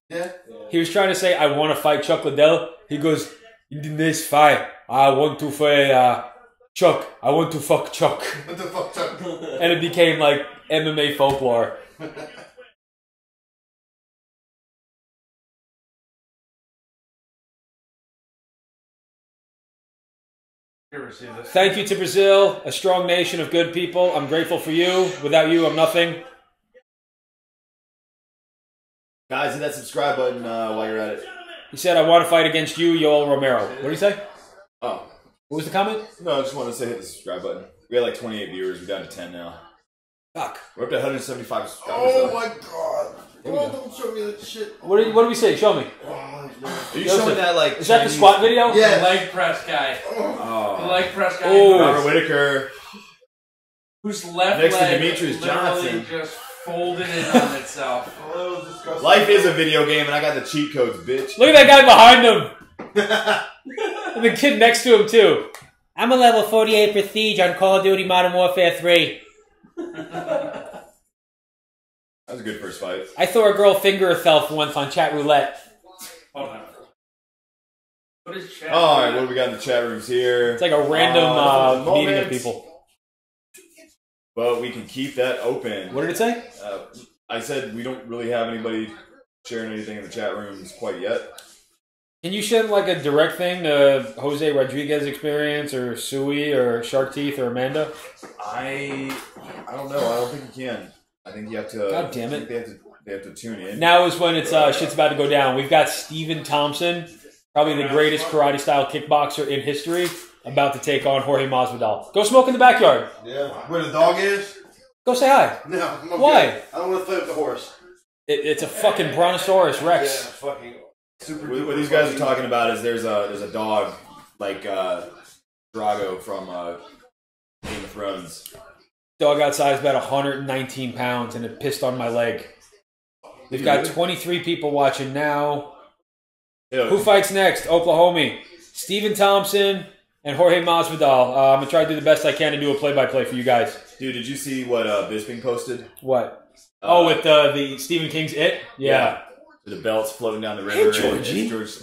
Speaker 3: Yeah.
Speaker 1: He was trying to say, I want to fight Chuck Liddell. He goes, in this fight, I want to fight Chuck. I want to fuck Chuck.
Speaker 3: What the fuck, Chuck?
Speaker 1: And it became like MMA folklore. Thank you to Brazil, a strong nation of good people. I'm grateful for you. Without you, I'm nothing.
Speaker 2: Guys, hit that subscribe button while you're at it.
Speaker 1: He said, I want to fight against you, Yoel Romero. What did he say?
Speaker 2: Oh.
Speaker 1: What was the comment?
Speaker 2: No, I just wanted to say hit the subscribe button. We had like 28 viewers. We're down to 10 now.
Speaker 1: Fuck.
Speaker 2: We're up to 175 subscribers.
Speaker 3: Oh my god. Oh, don't show me that shit.
Speaker 1: What did we say? Show me.
Speaker 2: Are you showing that like
Speaker 1: Is that the squat video?
Speaker 3: Yeah.
Speaker 6: The leg press guy.
Speaker 2: Oh.
Speaker 6: The leg press guy.
Speaker 1: Oh.
Speaker 2: Robert Whitaker.
Speaker 6: Whose left
Speaker 2: Next to
Speaker 6: leg
Speaker 2: Demetrius
Speaker 6: literally
Speaker 2: Johnson.
Speaker 6: just folded in on itself.
Speaker 3: Oh, that was disgusting.
Speaker 2: Life is a video game, and I got the cheat codes, bitch.
Speaker 1: Look at that guy behind him. And the kid next to him, too. I'm a level 48 prestige on Call of Duty Modern Warfare 3.
Speaker 2: That was a good first fight.
Speaker 1: I saw a girl finger herself once on chat roulette.
Speaker 6: Hold on. What is chat?
Speaker 2: All right, what do we got in the chat rooms here?
Speaker 1: It's like a random meeting of
Speaker 2: moments.
Speaker 1: people.
Speaker 2: But we can keep that open.
Speaker 1: What did it say?
Speaker 2: I said we don't really have anybody sharing anything in the chat rooms quite yet.
Speaker 1: Can you send like a direct thing to Jose Rodriguez Experience or Sui or Shark Teeth or Amanda?
Speaker 2: I don't know. I don't think you can. I think you have to.
Speaker 1: God damn it!
Speaker 2: They have to tune in.
Speaker 1: Now is when it's shit's about to go down. We've got Stephen Thompson, probably the greatest karate style kickboxer in history, about to take on Jorge Masvidal. Go smoke in the backyard.
Speaker 3: Yeah. Where the dog is?
Speaker 1: Go say hi.
Speaker 3: No.
Speaker 1: Why?
Speaker 3: Good. I don't want to fight with the horse.
Speaker 1: It's a fucking Brontosaurus Rex.
Speaker 3: Yeah, fucking super.
Speaker 2: What these guys are talking about is there's a dog like Drago from Game of Thrones.
Speaker 1: Dog outside is about 119 pounds, and it pissed on my leg. We've got 23 people watching now.
Speaker 2: Yeah.
Speaker 1: Who fights next? Oklahoma. Stephen Thompson and Jorge Masvidal. I'm going to try to do the best I can to do a play-by-play for you guys.
Speaker 2: Dude, did you see what Bisping posted?
Speaker 1: What? With the Stephen King's It? Yeah.
Speaker 2: The belt's floating down the river.
Speaker 1: Hey, Georgie.
Speaker 2: George...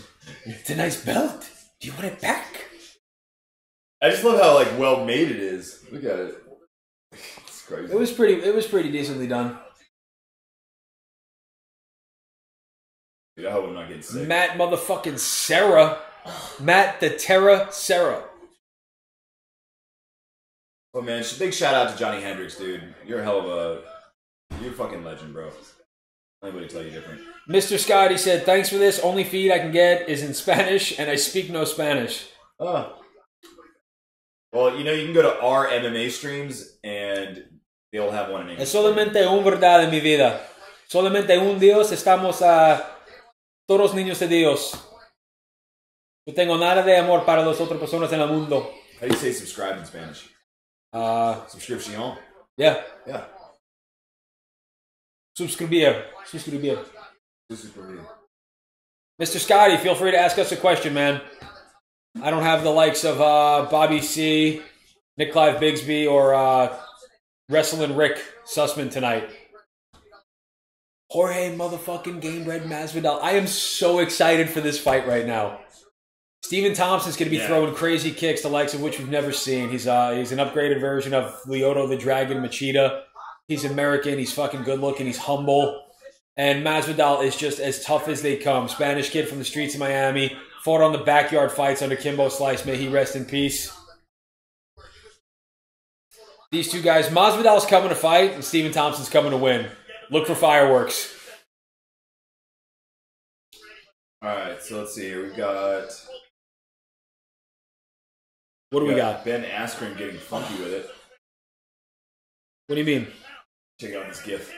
Speaker 1: It's a nice belt. Do you want it back?
Speaker 2: I just love how like well made it is. Look at it. It's crazy.
Speaker 1: It was pretty decently done.
Speaker 2: Dude, I hope I'm not getting sick.
Speaker 1: Matt motherfucking Sarah. Matt the Terra Sarah.
Speaker 2: Oh man, big shout out to Johnny Hendricks, dude. You're a hell of a... You're a fucking legend, bro. Anybody tell you different.
Speaker 1: Mr. Scotty said, thanks for this. Only feed I can get is in Spanish, and I speak no Spanish.
Speaker 2: Oh. Well, you know, you can go to our MMA streams, and they'll have one in English.
Speaker 1: Es solamente un verdad en mi vida. Solamente un Dios. Estamos todos niños de Dios. No tengo nada de amor para las otras personas en el mundo.
Speaker 2: How do you say subscribe in Spanish? Subscription?
Speaker 1: Yeah.
Speaker 2: Yeah.
Speaker 1: Suscribir. Mr. Scotty, feel free to ask us a question, man. I don't have the likes of Bobby C, Nick Clive Bigsby, or Wrestling Rick Sussman tonight. Jorge motherfucking Gamebred Masvidal. I am so excited for this fight right now. Stephen Thompson's going to be throwing crazy kicks, the likes of which we've never seen. He's an upgraded version of Lyoto the Dragon Machida. He's American. He's fucking good looking. He's humble. And Masvidal is just as tough as they come. Spanish kid from the streets of Miami. Fought on the backyard fights under Kimbo Slice. May he rest in peace. These two guys. Masvidal's coming to fight, and Stephen Thompson's coming to win. Look for fireworks.
Speaker 2: Alright, so let's see here. We've got...
Speaker 1: What do we got?
Speaker 2: Ben Askren getting funky with it.
Speaker 1: What do you mean?
Speaker 2: Check out this GIF.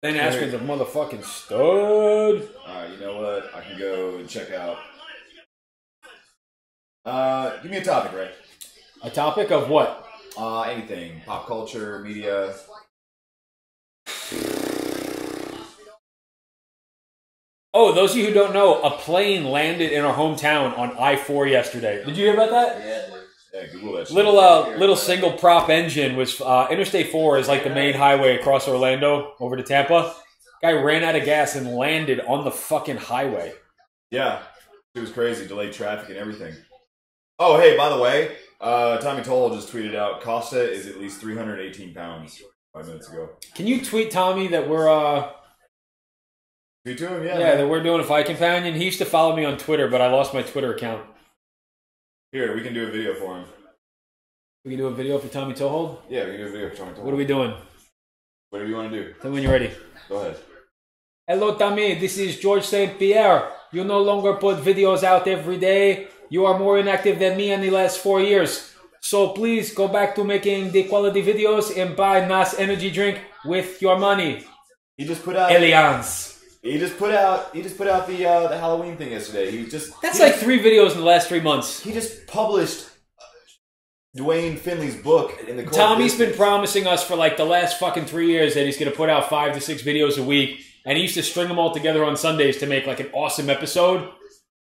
Speaker 1: Ben Askren's a motherfucking stud.
Speaker 2: Alright, you know what? I can go and check out. Give me a topic, Ray.
Speaker 1: A topic of what?
Speaker 2: Anything. Pop culture, media.
Speaker 1: Oh, those of you who don't know, a plane landed in our hometown on I-4 yesterday. Did you hear about that?
Speaker 2: Yeah, Google that shit.
Speaker 1: Little single prop engine was Interstate 4 is like the main highway across Orlando over to Tampa. Guy ran out of gas and landed on the fucking highway.
Speaker 2: Yeah, it was crazy. Delayed traffic and everything. Oh, hey, by the way, Tommy Toll just tweeted out Costa is at least 318 pounds 5 minutes ago.
Speaker 1: Can you tweet Tommy that we're
Speaker 2: Tweet to him, yeah.
Speaker 1: Yeah, that we're doing a fight companion. He used to follow me on Twitter, but I lost my Twitter account.
Speaker 2: Here, we can do a video for him.
Speaker 1: We can do a video for Tommy Toehold?
Speaker 2: Yeah, we can do a video for Tommy Toll.
Speaker 1: What are we doing?
Speaker 2: Whatever you want to do.
Speaker 1: Tell me when you're ready.
Speaker 2: Go ahead.
Speaker 1: Hello, Tommy. This is George St. Pierre. You no longer put videos out every day. You are more inactive than me in the last 4 years. So please go back to making the quality videos and buy NAS energy drink with your money.
Speaker 2: He just put out
Speaker 1: Allianz.
Speaker 2: He just put out the Halloween thing yesterday.
Speaker 1: That's like 3 videos in the last 3 months.
Speaker 2: He just published Dwayne Finley's book in the
Speaker 1: Tommy's been promising us for like the last fucking 3 years that he's going to put out 5 to 6 videos a week. And he used to string them all together on Sundays to make like an awesome episode.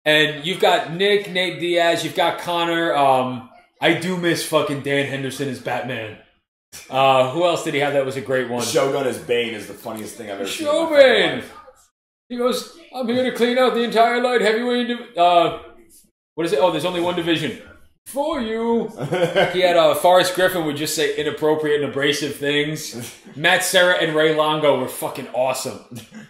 Speaker 1: And you've got Nick, Nate Diaz, you've got Connor. I do miss fucking Dan Henderson as Batman. Who else did he have that was a great one?
Speaker 2: Shogun as Bane is the funniest thing I've ever seen.
Speaker 1: Shogun! He goes, I'm here to clean out the entire light heavyweight. What is it? Oh, there's only one division. For you. He had Forrest Griffin would just say inappropriate and abrasive things. Matt Serra and Ray Longo were fucking awesome.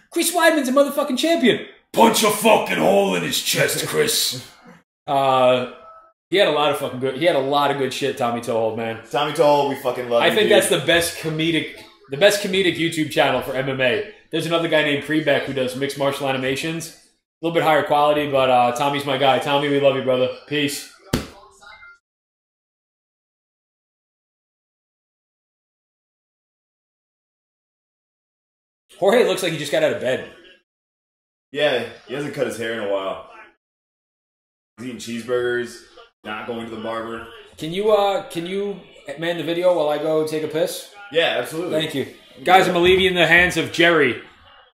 Speaker 1: Chris Weidman's a motherfucking champion. Punch a fucking hole in his chest, Chris. He had a lot of fucking good. He had a lot of good shit. Tommy Toehold, man.
Speaker 2: Tommy Toehold, we fucking love.
Speaker 1: I think that's the best comedic YouTube channel for MMA. There's another guy named Prebeck who does mixed martial animations. A little bit higher quality, but Tommy's my guy. Tommy, we love you, brother. Peace. Jorge looks like he just got out of bed.
Speaker 2: Yeah, he hasn't cut his hair in a while. He's eating cheeseburgers, not going to the barber. Can you man the video while I go take a piss? Yeah, absolutely.
Speaker 1: Thank you. Guys, I'm going to leave you in the hands of Jerry.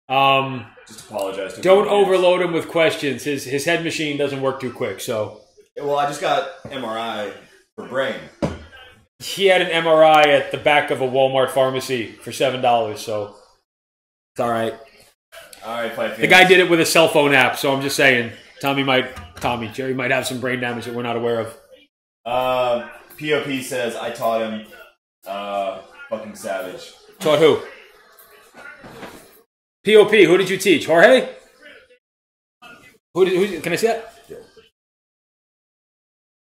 Speaker 2: Just apologize to him.
Speaker 1: Don't overload him with questions. His head machine doesn't work too quick, so.
Speaker 2: Well, I just got MRI for brain.
Speaker 1: He had an MRI at the back of a Walmart pharmacy for $7, so. It's all right.
Speaker 2: All right, fight fans.
Speaker 1: The guy did it with a cell phone app, so I'm just saying, Jerry might have some brain damage that we're not aware of.
Speaker 2: POP says, I taught him, fucking savage.
Speaker 1: Taught who? POP, who did you teach? Jorge? Who can I see that?
Speaker 2: Yeah.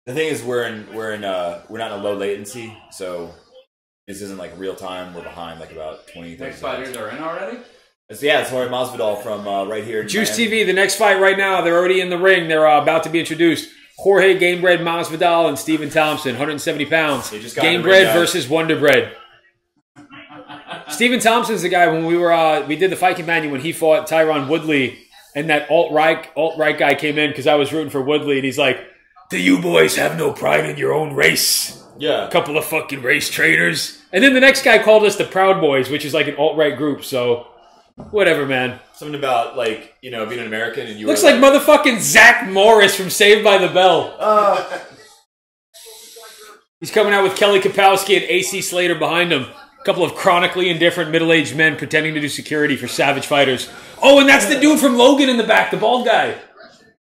Speaker 2: The thing is, we're not in a low latency, so this isn't like real time. We're behind like about 20, 30
Speaker 6: Next fighters are in already?
Speaker 2: It's Jorge Masvidal from right here.
Speaker 1: Juice TV, the next fight right now, they're already in the ring. They're about to be introduced. Jorge Gamebred Masvidal and Stephen Thompson, 170 pounds. Gamebred versus Wonder Bread. Stephen Thompson's the guy when we did the fight companion when he fought Tyron Woodley, and that alt-right guy came in because I was rooting for Woodley, and he's like, do you boys have no pride in your own race?
Speaker 2: Yeah.
Speaker 1: A couple of fucking race traitors. And then the next guy called us the Proud Boys, which is like an alt-right group, so whatever, man.
Speaker 2: Something about, like, being an American and you
Speaker 1: looks like motherfucking Zach Morris from Saved by the Bell. He's coming out with Kelly Kapowski and AC Slater behind him. A couple of chronically indifferent middle-aged men pretending to do security for Savage Fighters. Oh, and that's the dude from Logan in the back, the bald guy.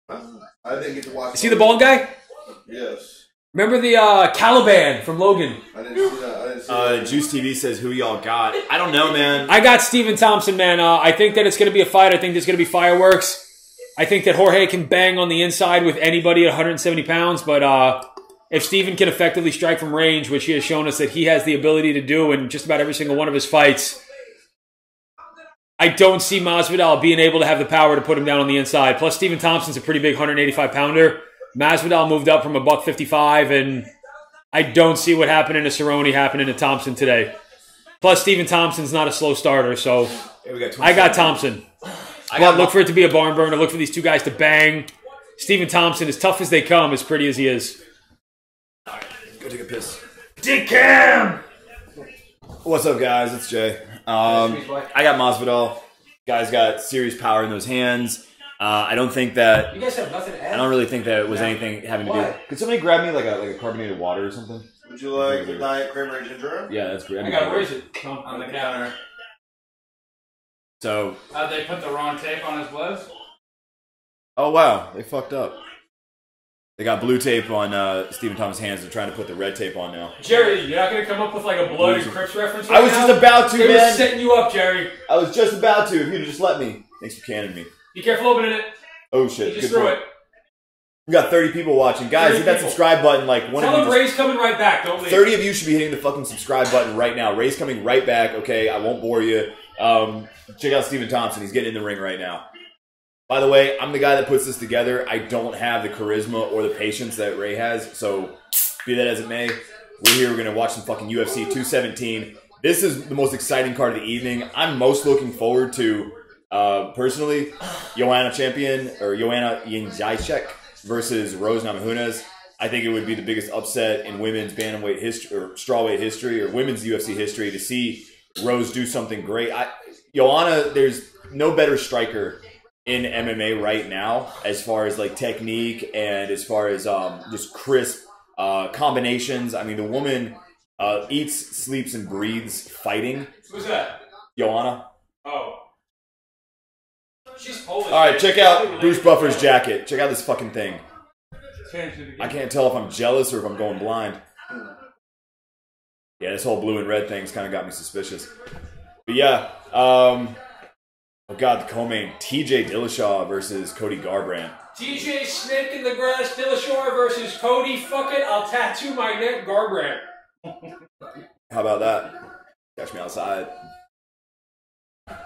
Speaker 3: I didn't get to watch.
Speaker 1: Is he the bald guy?
Speaker 3: Yes.
Speaker 1: Remember the Caliban from Logan?
Speaker 3: I didn't see that.
Speaker 2: Juice TV says, who y'all got? I don't know, man.
Speaker 1: I got Stephen Thompson, man. I think that it's going to be a fight. I think there's going to be fireworks. I think that Jorge can bang on the inside with anybody at 170 pounds, but if Stephen can effectively strike from range, which he has shown us that he has the ability to do in just about every single one of his fights, I don't see Masvidal being able to have the power to put him down on the inside. Plus, Stephen Thompson's a pretty big 185-pounder. Masvidal moved up from $155, and I don't see what happened in a Cerrone happening to Thompson today. Plus, Stephen Thompson's not a slow starter, so I got Thompson. Look for it to be a barn burner. Look for these two guys to bang. Stephen Thompson, as tough as they come, as pretty as he is.
Speaker 2: All right, go take a piss.
Speaker 1: Dick Cam!
Speaker 2: What's up, guys? It's Jay. I got Masvidal. Guy's got serious power in those hands. I don't think that.
Speaker 1: You guys have nothing to add?
Speaker 2: I don't really think that it was anything having to do. Could somebody grab me like a carbonated water or something?
Speaker 3: Would you like the Diet Creamery ginger ale?
Speaker 2: Yeah, that's great.
Speaker 1: Where is it?
Speaker 6: On the counter.
Speaker 2: So.
Speaker 6: They put the wrong tape on his gloves?
Speaker 2: Oh, wow. They fucked up. They got blue tape on Stephen Thomas' hands. They're trying to put the red tape on now.
Speaker 1: Jerry, you're not going to come up with like a Blood and Crips reference right
Speaker 2: I was
Speaker 1: now?
Speaker 2: just about to,
Speaker 1: They
Speaker 2: man.
Speaker 1: were setting you up, Jerry.
Speaker 2: I was just about to. If you'd just let me. Thanks for canning me.
Speaker 1: Be careful opening it.
Speaker 2: Oh, shit.
Speaker 1: You just threw it.
Speaker 2: We got 30 people watching. Guys, hit that subscribe button like one
Speaker 1: Tell
Speaker 2: of you.
Speaker 1: them Ray's coming right back. Don't leave.
Speaker 2: 30 of you should be hitting the fucking subscribe button right now. Ray's coming right back. Okay, I won't bore you. Check out Stephen Thompson. He's getting in the ring right now. By the way, I'm the guy that puts this together. I don't have the charisma or the patience that Ray has. So, be that as it may, we're here. We're going to watch some fucking UFC 217. This is the most exciting card of the evening. I'm most looking forward to, personally, Joanna Jedrzejczyk versus Rose Namajunas. I think it would be the biggest upset in women's bantamweight history or strawweight history or women's UFC history to see Rose do something great. Joanna, there's no better striker in MMA right now as far as like technique and as far as just crisp combinations. I mean, the woman eats, sleeps, and breathes fighting.
Speaker 1: Who's that?
Speaker 2: Joanna.
Speaker 1: Oh. She's Polish.
Speaker 2: All right, check out Bruce Buffer's jacket. Check out this fucking thing. I can't tell if I'm jealous or if I'm going blind. Yeah, this whole blue and red thing's kind of got me suspicious. But yeah, oh god, the co-main, TJ Dillashaw versus Cody Garbrandt.
Speaker 1: TJ Snake in the grass, Dillashaw versus Cody. Fuck it, I'll tattoo my neck, Garbrandt.
Speaker 2: How about that? Catch me outside.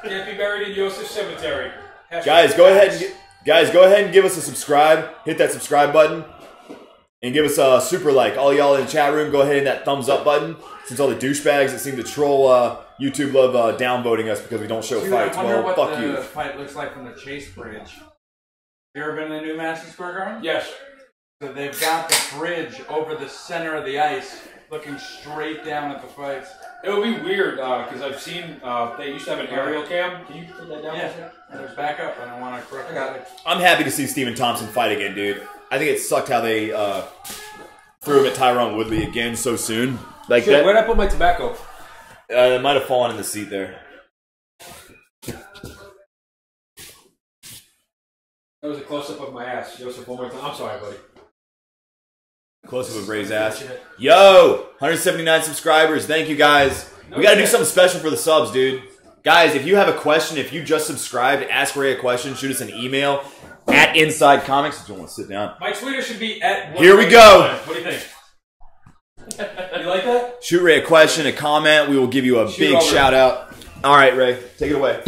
Speaker 1: Can't be buried in Yosef Cemetery.
Speaker 2: Guys, go ahead and give us a subscribe. Hit that subscribe button. And give us a super like. All y'all in the chat room, go ahead and hit that thumbs up button. Since all the douchebags that seem to troll YouTube love downvoting us because we don't show fights.
Speaker 6: I wonder
Speaker 2: Well,
Speaker 6: what
Speaker 2: fuck
Speaker 6: the
Speaker 2: you.
Speaker 6: fight looks like from the Chase Bridge. You ever been to the new Madison Square Garden?
Speaker 1: Yes.
Speaker 6: So they've got the bridge over the center of the ice, looking straight down at the fights.
Speaker 1: It would be weird because I've seen they used to have an aerial cam. Can you put that down?
Speaker 6: Yeah, there's backup. I don't want to correct it.
Speaker 2: I'm happy to see Stephen Thompson fight again, dude. I think it sucked how they threw him at Tyron Woodley again so soon. Like
Speaker 1: Shit,
Speaker 2: that.
Speaker 1: where'd I put my tobacco?
Speaker 2: It might have fallen in the seat there.
Speaker 1: That was a close-up of my ass. Joseph, one more time. I'm sorry, buddy.
Speaker 2: Close up of Ray's ass. Yo! 179 subscribers. Thank you, guys. We gotta do something special for the subs, dude. Guys, if you have a question, if you just subscribed, ask Ray a question, shoot us an email at Inside Comics. If you want to sit down.
Speaker 1: My Twitter should be at...
Speaker 2: Here we go.
Speaker 1: What do you think? You like that?
Speaker 2: Shoot Ray a question, a comment. We will give you a big shout out. All right, Ray. Take it away.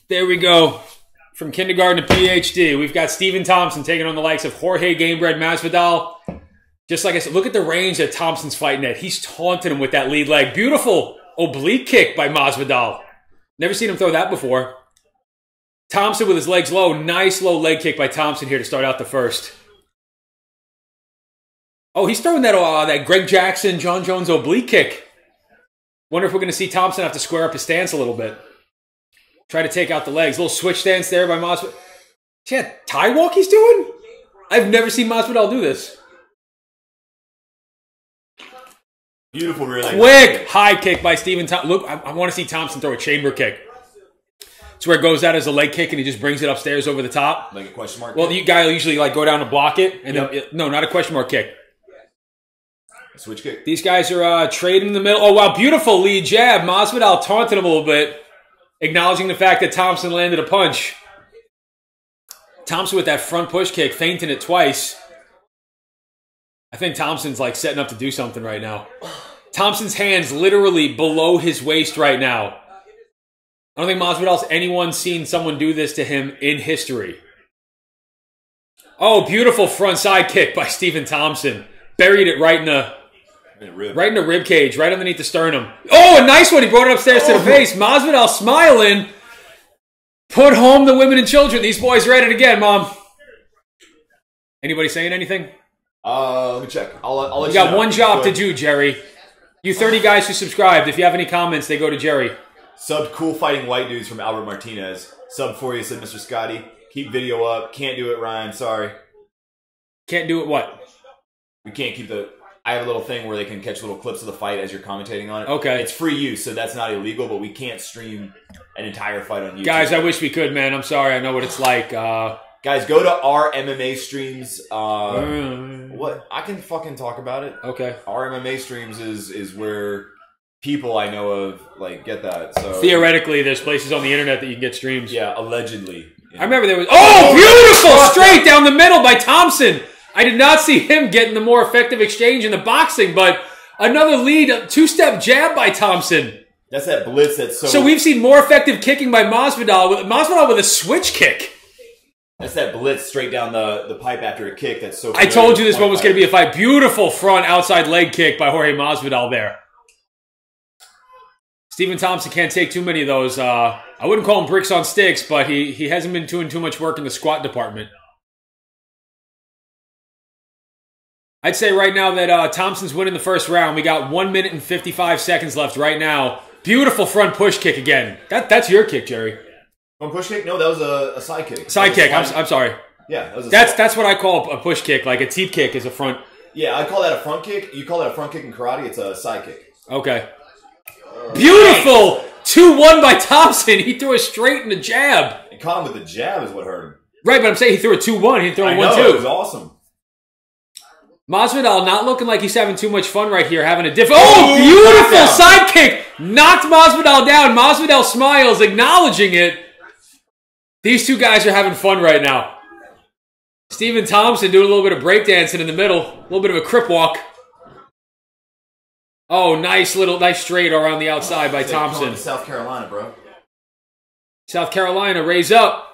Speaker 1: There we go. From kindergarten to PhD, we've got Stephen Thompson taking on the likes of Jorge Gamebred Masvidal. Just like I said, look at the range that Thompson's fighting at. He's taunting him with that lead leg. Beautiful oblique kick by Masvidal. Never seen him throw that before. Thompson with his legs low. Nice low leg kick by Thompson here to start out the first. Oh, he's throwing that Greg Jackson, John Jones oblique kick. Wonder if we're going to see Thompson have to square up his stance a little bit. Try to take out the legs. Little switch stance there by Masvidal. See that tie walk he's doing? I've never seen Masvidal do this.
Speaker 2: Beautiful, really.
Speaker 1: Quick high kick by Stephen Thompson. Look, I want to see Thompson throw a chamber kick. It's where it goes out as a leg kick and he just brings it upstairs over the top.
Speaker 2: Like a question mark?
Speaker 1: Well, the guy will usually like go down to block it. And then, no, not a question mark kick.
Speaker 2: Switch kick.
Speaker 1: These guys are trading in the middle. Oh, wow, beautiful lead jab. Masvidal taunted him a little bit, acknowledging the fact that Thompson landed a punch. Thompson with that front push kick, feinting it twice. I think Thompson's like setting up to do something right now. Thompson's hands literally below his waist right now. I don't think Masvidal's anyone seen someone do this to him in history. Oh, beautiful front side kick by Stephen Thompson. Buried it right in the rib cage, right underneath the sternum. Oh, a nice one. He brought it upstairs to the face. Masvidal smiling. Put home the women and children. These boys are at it again, Mom. Anybody saying anything?
Speaker 2: Let me check. I'll let
Speaker 1: You
Speaker 2: you
Speaker 1: got
Speaker 2: know.
Speaker 1: one job to do, Jerry. You 30 guys who subscribed, if you have any comments, they go to Jerry.
Speaker 2: Subbed cool fighting white dudes from Albert Martinez. Sub for you, said Mr. Scotty. Keep video up. Can't do it, Ryan. Sorry.
Speaker 1: Can't do it what?
Speaker 2: We can't keep the... I have a little thing where they can catch little clips of the fight as you're commentating on it.
Speaker 1: Okay.
Speaker 2: It's free use, so that's not illegal, but we can't stream an entire fight on YouTube.
Speaker 1: Guys, I wish we could, man. I'm sorry. I know what it's like.
Speaker 2: Guys, go to our MMA streams. What? I can fucking talk about it.
Speaker 1: Okay.
Speaker 2: Our MMA streams is where people I know of like get that. So
Speaker 1: Theoretically, there's places on the internet that you can get streams.
Speaker 2: yeah, allegedly.
Speaker 1: I remember there was... Oh, beautiful! Straight down the middle by Thompson. I did not see him getting the more effective exchange in the boxing, but another lead, two-step jab by Thompson.
Speaker 2: That's that blitz that's so...
Speaker 1: So we've seen more effective kicking by Masvidal with a switch kick.
Speaker 2: That's that blitz straight down the pipe after a kick that's so...
Speaker 1: I told you this one was going to be a fight. Beautiful front outside leg kick by Jorge Masvidal there. Stephen Thompson can't take too many of those. I wouldn't call him bricks on sticks, but he hasn't been doing too much work in the squat department. I'd say right now that Thompson's winning the first round. We got 1 minute and 55 seconds left right now. Beautiful front push kick again. That's your kick, Jerry.
Speaker 2: Front push kick? No, that was a side kick.
Speaker 1: Side kick. I'm sorry.
Speaker 2: Yeah, that was
Speaker 1: that's what I call a push kick. Like a teep kick is a front.
Speaker 2: Yeah, I call that a front kick. You call that a front kick in karate. It's a side kick.
Speaker 1: Okay. Beautiful 2-1 by Thompson. He threw it straight in the jab.
Speaker 2: And caught him with the jab is what hurt him.
Speaker 1: Right, but I'm saying he threw a 2-1. He threw a 1-2.
Speaker 2: It was awesome.
Speaker 1: Masvidal not looking like he's having too much fun right here, having a Oh, beautiful side kick! Knocked Masvidal down. Masvidal smiles, acknowledging it. These two guys are having fun right now. Stephen Thompson doing a little bit of breakdancing in the middle. A little bit of a crip walk. Oh, nice straight around the outside by Thompson.
Speaker 2: Going to South Carolina, bro.
Speaker 1: South Carolina, raise up.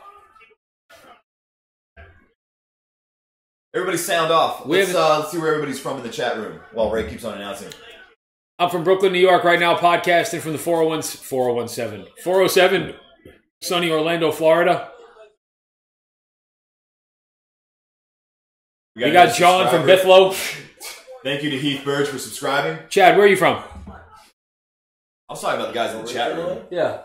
Speaker 2: Everybody sound off. Let's see where everybody's from in the chat room while Ray keeps on announcing.
Speaker 1: I'm from Brooklyn, New York right now, podcasting from the 407, sunny Orlando, Florida. We got John from Bithlo.
Speaker 2: Thank you to Heath Burge for subscribing.
Speaker 1: Chad, where are you from?
Speaker 2: I was talking about the guys in the chat room.
Speaker 1: Yeah.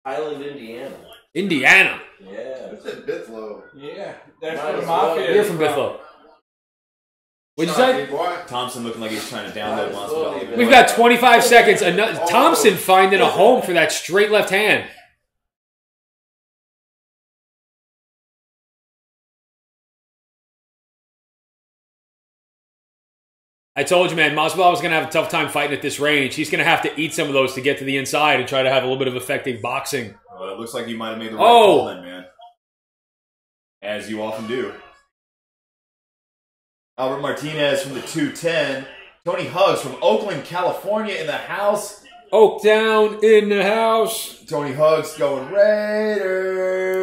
Speaker 4: Highland, Indiana.
Speaker 1: Indiana.
Speaker 4: Yeah.
Speaker 3: It's in Bithlo.
Speaker 6: Yeah, that's
Speaker 4: Might
Speaker 6: where
Speaker 4: as
Speaker 6: Mafia
Speaker 4: well.
Speaker 6: is
Speaker 1: You're from Bithlo. What'd you say?
Speaker 2: Thompson looking like he's trying to download Masvidal.
Speaker 1: We've got 25 seconds. Thompson finding a home for that straight left hand. I told you, man, Masvidal was going to have a tough time fighting at this range. He's going to have to eat some of those to get to the inside and try to have a little bit of effective boxing.
Speaker 2: Well, it looks like you might have made the right call then, man. As you often do. Albert Martinez from the 210. Tony Huggs from Oakland, California in the house.
Speaker 1: Oak down in the house.
Speaker 2: Tony Huggs going Raiders.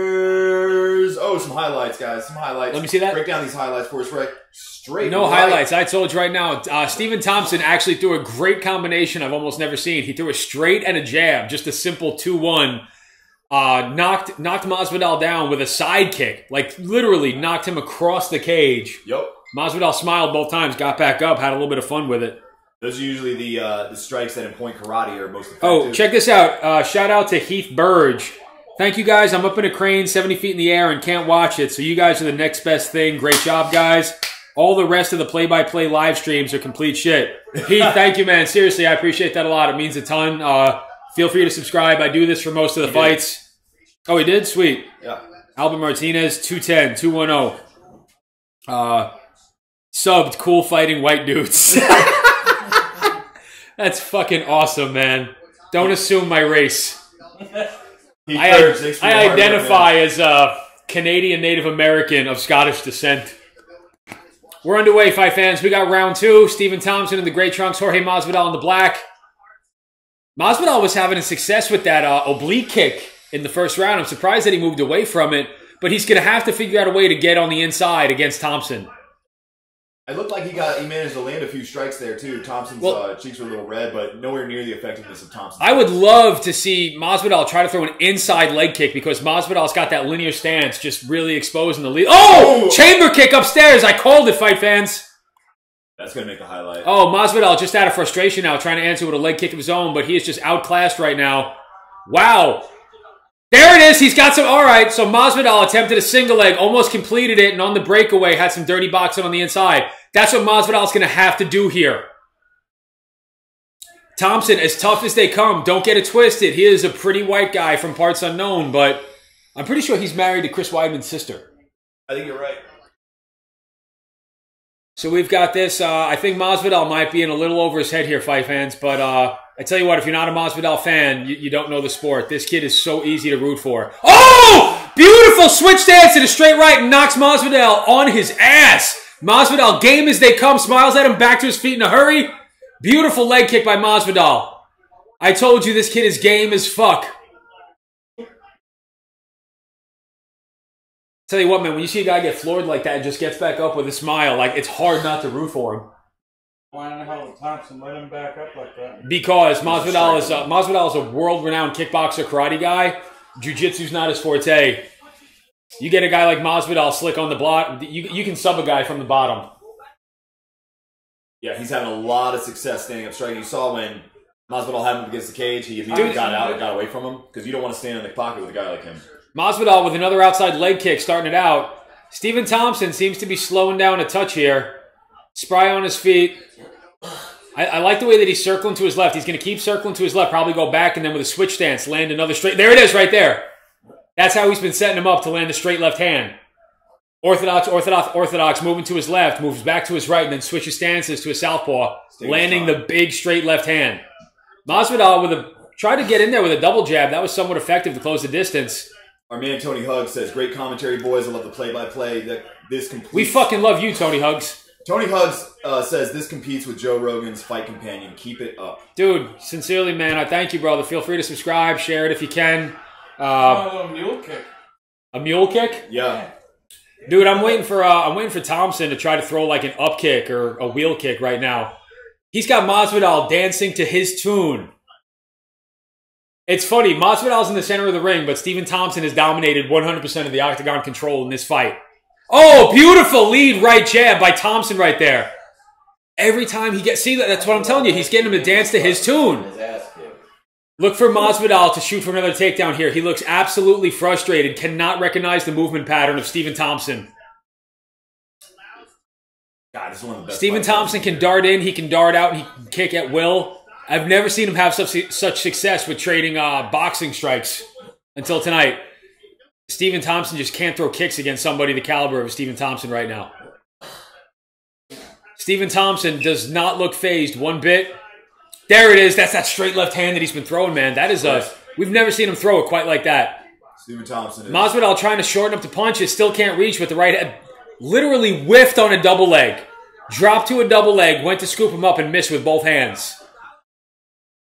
Speaker 2: Oh, some highlights, guys. Some highlights.
Speaker 1: Let me see that.
Speaker 2: Break down these highlights for us, Ray. Straight
Speaker 1: No
Speaker 2: right.
Speaker 1: highlights. I told you right now. Stephen Thompson actually threw a great combination I've almost never seen. He threw a straight and a jab. Just a simple 2-1. Knocked Masvidal down with a side kick. Like, literally knocked him across the cage.
Speaker 2: Yep.
Speaker 1: Masvidal smiled both times, got back up, had a little bit of fun with it.
Speaker 2: Those are usually the strikes that in point karate are most effective.
Speaker 1: Oh, check this out. Shout out to Heath Burge. Thank you, guys. I'm up in a crane 70 feet in the air and can't watch it, so you guys are the next best thing. Great job, guys. All the rest of the play-by-play live streams are complete shit. Heath, thank you, man. Seriously, I appreciate that a lot. It means a ton. Feel free to subscribe. I do this for most of the fights. Oh, he did? Sweet.
Speaker 2: Yeah.
Speaker 1: Albert Martinez, 210, 210. Subbed cool fighting white dudes. That's fucking awesome, man. Don't assume my race. I identify as a Canadian Native American of Scottish descent. We're underway, fight fans. We got round 2. Stephen Thompson in the gray trunks. Jorge Masvidal in the black. Masvidal was having a success with that oblique kick in the first round. I'm surprised that he moved away from it. But he's going to have to figure out a way to get on the inside against Thompson.
Speaker 2: It looked like he managed to land a few strikes there, too. Thompson's cheeks were a little red, but nowhere near the effectiveness of Thompson.
Speaker 1: I would love to see Masvidal try to throw an inside leg kick because Masvidal's got that linear stance, just really exposing the lead. Oh! Chamber kick upstairs! I called it, fight fans.
Speaker 2: That's going to make the highlight.
Speaker 1: Oh, Masvidal just out of frustration now, trying to answer with a leg kick of his own, but he is just outclassed right now. Wow. There it is. He's got some... All right, so Masvidal attempted a single leg, almost completed it, and on the breakaway had some dirty boxing on the inside. That's what Masvidal's going to have to do here. Thompson, as tough as they come, don't get it twisted. He is a pretty white guy from parts unknown, but I'm pretty sure he's married to Chris Weidman's sister.
Speaker 2: I think you're right.
Speaker 1: So we've got this. I think Masvidal might be in a little over his head here, fight fans, but I tell you what, if you're not a Masvidal fan, you don't know the sport. This kid is so easy to root for. Oh! Beautiful switch dance to the straight right and knocks Masvidal on his ass. Masvidal, game as they come, smiles at him, back to his feet in a hurry. Beautiful leg kick by Masvidal. I told you this kid is game as fuck. Tell you what, man, when you see a guy get floored like that and just gets back up with a smile, like, it's hard not to root for him.
Speaker 6: Why the hell did Thompson let him back up like that?
Speaker 1: Because Masvidal is a world-renowned kickboxer, karate guy. Jiu-jitsu's not his forte. You get a guy like Masvidal slick on the block, you can sub a guy from the bottom.
Speaker 2: Yeah, he's having a lot of success standing up striking. You saw when Masvidal had him against the cage, he immediately got out and got away from him because you don't want to stand in the pocket with a guy like him.
Speaker 1: Masvidal with another outside leg kick starting it out. Stephen Thompson seems to be slowing down a touch here. Spry on his feet. I like the way that he's circling to his left. He's going to keep circling to his left, probably go back, and then with a switch stance, land another straight. There it is right there. That's how he's been setting him up to land a straight left hand. Orthodox, moving to his left, moves back to his right, and then switches stances to a southpaw, landing the big straight left hand. Masvidal tried to get in there with a double jab. That was somewhat effective to close the distance.
Speaker 2: Our man Tony Huggs says, "Great commentary, boys. I love the play-by-play.
Speaker 1: We fucking love you, Tony Huggs."
Speaker 2: Tony Huggs says this competes with Joe Rogan's Fight Companion. Keep it up,
Speaker 1: dude. Sincerely, man. I thank you, brother. Feel free to subscribe, share it if you can.
Speaker 6: A mule kick.
Speaker 1: A mule kick?
Speaker 2: Yeah.
Speaker 1: Dude, I'm waiting for Thompson to try to throw like an up kick or a wheel kick right now. He's got Masvidal dancing to his tune. It's funny, Masvidal's in the center of the ring, but Stephen Thompson has dominated 100% of the octagon control in this fight. Oh, beautiful lead right jab by Thompson right there. Every time he gets... See, that's what I'm telling you. He's getting him to dance to his tune. Look for Masvidal to shoot for another takedown here. He looks absolutely frustrated. Cannot recognize the movement pattern of Stephen Thompson.
Speaker 2: God, this is one of the best
Speaker 1: Stephen Thompson can dart in. He can dart out. And he can kick at will. I've never seen him have such success with trading boxing strikes until tonight. Stephen Thompson just can't throw kicks against somebody the caliber of Stephen Thompson right now. Stephen Thompson does not look phased one bit. There it is. That's that straight left hand that he's been throwing, man. That is we've never seen him throw it quite like that.
Speaker 2: Stephen Thompson.
Speaker 1: Masvidal trying to shorten up the punches, still can't reach with the right hand. Literally whiffed on a double leg. Dropped to a double leg, went to scoop him up and missed with both hands.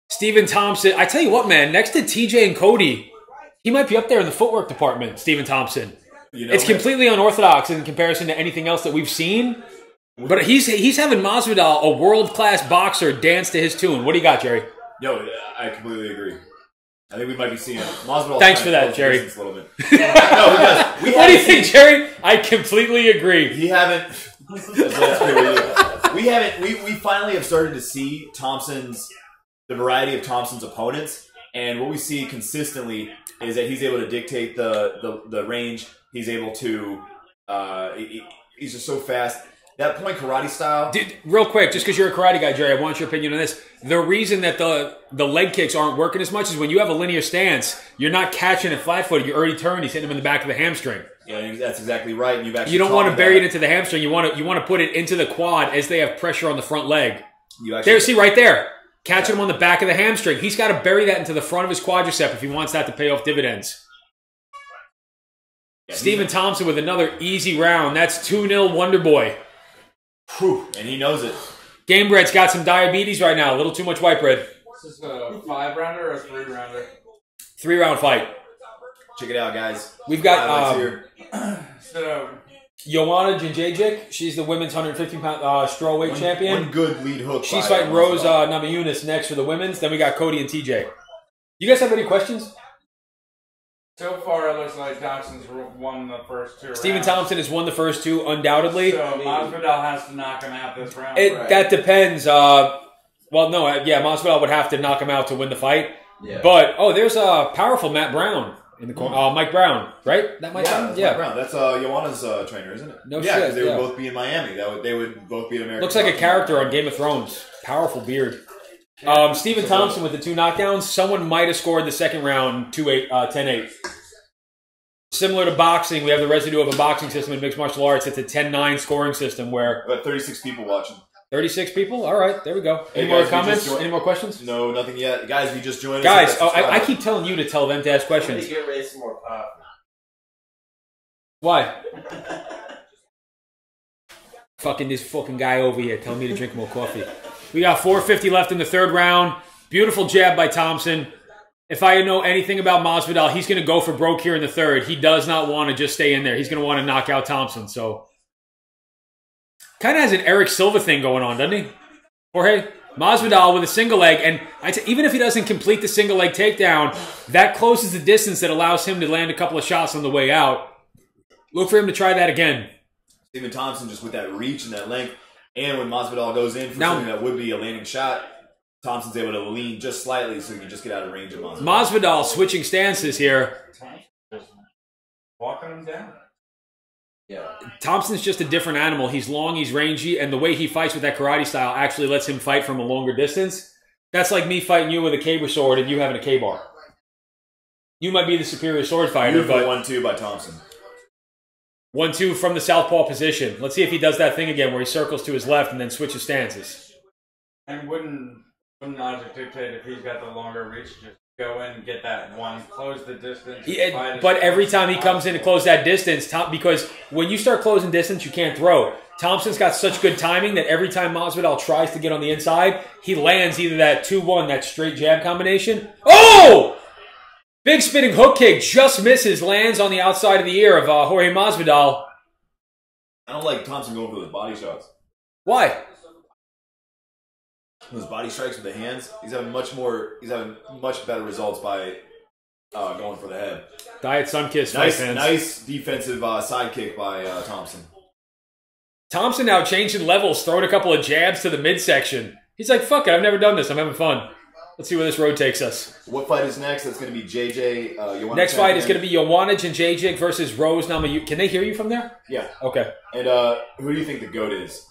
Speaker 1: Stephen Thompson, I tell you what, man, next to TJ and Cody, he might be up there in the footwork department, Stephen Thompson. You know, it's completely unorthodox in comparison to anything else that we've seen. But he's having Masvidal, a world-class boxer, dance to his tune. What do you got, Jerry?
Speaker 2: Yo, I completely agree. I think we might be seeing Masvidal.
Speaker 1: Thanks for that, Jerry.
Speaker 2: A little bit. No,
Speaker 1: what do you think, Jerry? I completely agree.
Speaker 2: We finally have started to see the variety of Thompson's opponents, and what we see consistently is that he's able to dictate the range. He's able to. He's just so fast. That point karate style.
Speaker 1: Dude, real quick, just because you're a karate guy, Jerry, I want your opinion on this. The reason that the leg kicks aren't working as much is when you have a linear stance, you're not catching it flat-footed. You already turned. He's hitting him in the back of the hamstring.
Speaker 2: Yeah, that's exactly right. And
Speaker 1: you don't want to bury it into the hamstring. You want to put it into the quad as they have pressure on the front leg. See right there. Catching him on the back of the hamstring. He's got to bury that into the front of his quadricep if he wants that to pay off dividends. Yeah, Stephen Thompson with another easy round. That's 2-0 Wonder Boy.
Speaker 2: Whew, and he knows it.
Speaker 1: Game Bread's got some diabetes right now. A little too much white bread.
Speaker 6: Is this a 5-rounder or a 3-rounder?
Speaker 1: 3-round fight.
Speaker 2: Check it out, guys.
Speaker 1: We've got
Speaker 2: here.
Speaker 1: Joanna Jedrzejczyk. She's the women's 150-pound strawweight champion.
Speaker 2: One good lead hook.
Speaker 1: She's fighting Rose Namajunas next for the women's. Then we got Cody and TJ. You guys have any questions?
Speaker 6: So far, it looks like Thompson's won the first two rounds.
Speaker 1: Stephen Thompson has won the first two, undoubtedly.
Speaker 6: So Masvidal has to knock him out this round.
Speaker 1: That depends. Well, no, Masvidal would have to knock him out to win the fight. Yeah. But, there's a powerful Matt Brown in the corner. Mike Brown, right? That Mike Brown?
Speaker 2: Yeah, Mike Brown. That's Joanna's trainer, isn't it?
Speaker 1: No shit.
Speaker 2: Yeah, because they would both be in Miami. They would both be in America.
Speaker 1: Looks like a character on Game of Thrones. Powerful beard. Stephen Thompson with the 2 knockdowns. Someone might have scored the second round 10-8. Similar to boxing, we have the residue of a boxing system in mixed martial arts. It's a 10-9 scoring system where...
Speaker 2: About 36 people watching.
Speaker 1: 36 people? All right, there we go. Any more comments? Any more questions?
Speaker 2: No, nothing yet. Guys, we just joined
Speaker 1: us. Guys, I keep telling you to tell them to ask questions.
Speaker 4: I'm get ready some more coffee.
Speaker 1: Why? Fucking this fucking guy over here telling me to drink more coffee. We got 4:50 left in the third round. Beautiful jab by Thompson. If I know anything about Masvidal, he's going to go for broke here in the third. He does not want to just stay in there. He's going to want to knock out Thompson. So, kind of has an Eric Silva thing going on, doesn't he? Jorge? Masvidal with a single leg. And even if he doesn't complete the single leg takedown, that closes the distance that allows him to land a couple of shots on the way out. Look for him to try that again.
Speaker 2: Stephen Thompson just with that reach and that length. And when Masvidal goes in for something that would be a landing shot, Thompson's able to lean just slightly so he can just get out of range of Masvidal.
Speaker 1: Masvidal switching stances here.
Speaker 6: Walking him down.
Speaker 4: Yeah.
Speaker 1: Thompson's just a different animal. He's long, he's rangy, and the way he fights with that karate style actually lets him fight from a longer distance. That's like me fighting you with a caber sword and you having a K-bar. You might be the superior sword fighter,
Speaker 2: but 1-2 by Thompson.
Speaker 1: 1-2 from the southpaw position. Let's see if he does that thing again where he circles to his left and then switches stances.
Speaker 6: And wouldn't logic dictate if he's got the longer reach, just go in and get that one, close the distance.
Speaker 1: But every time he comes in to close that distance, because when you start closing distance, you can't throw. Thompson's got such good timing that every time Masvidal tries to get on the inside, he lands either that 2-1, that straight jab combination. Oh! Big spinning hook kick, just misses, lands on the outside of the ear of Jorge Masvidal.
Speaker 2: I don't like Thompson going for those body shots.
Speaker 1: Why?
Speaker 2: Those body strikes with the hands, he's having much better results by going for the head.
Speaker 1: Diet Sunkiss,
Speaker 2: nice defensive side kick by Thompson.
Speaker 1: Thompson now changing levels, throwing a couple of jabs to the midsection. He's like, fuck it, I've never done this, I'm having fun. Let's see where this road takes us.
Speaker 2: What fight is next? That's going to be JJ.
Speaker 1: Next fight is going to be Joannic and Jedrzejczyk versus Rose Namajunas. Can they hear you from there?
Speaker 2: Yeah.
Speaker 1: Okay.
Speaker 2: And who do you think the GOAT is?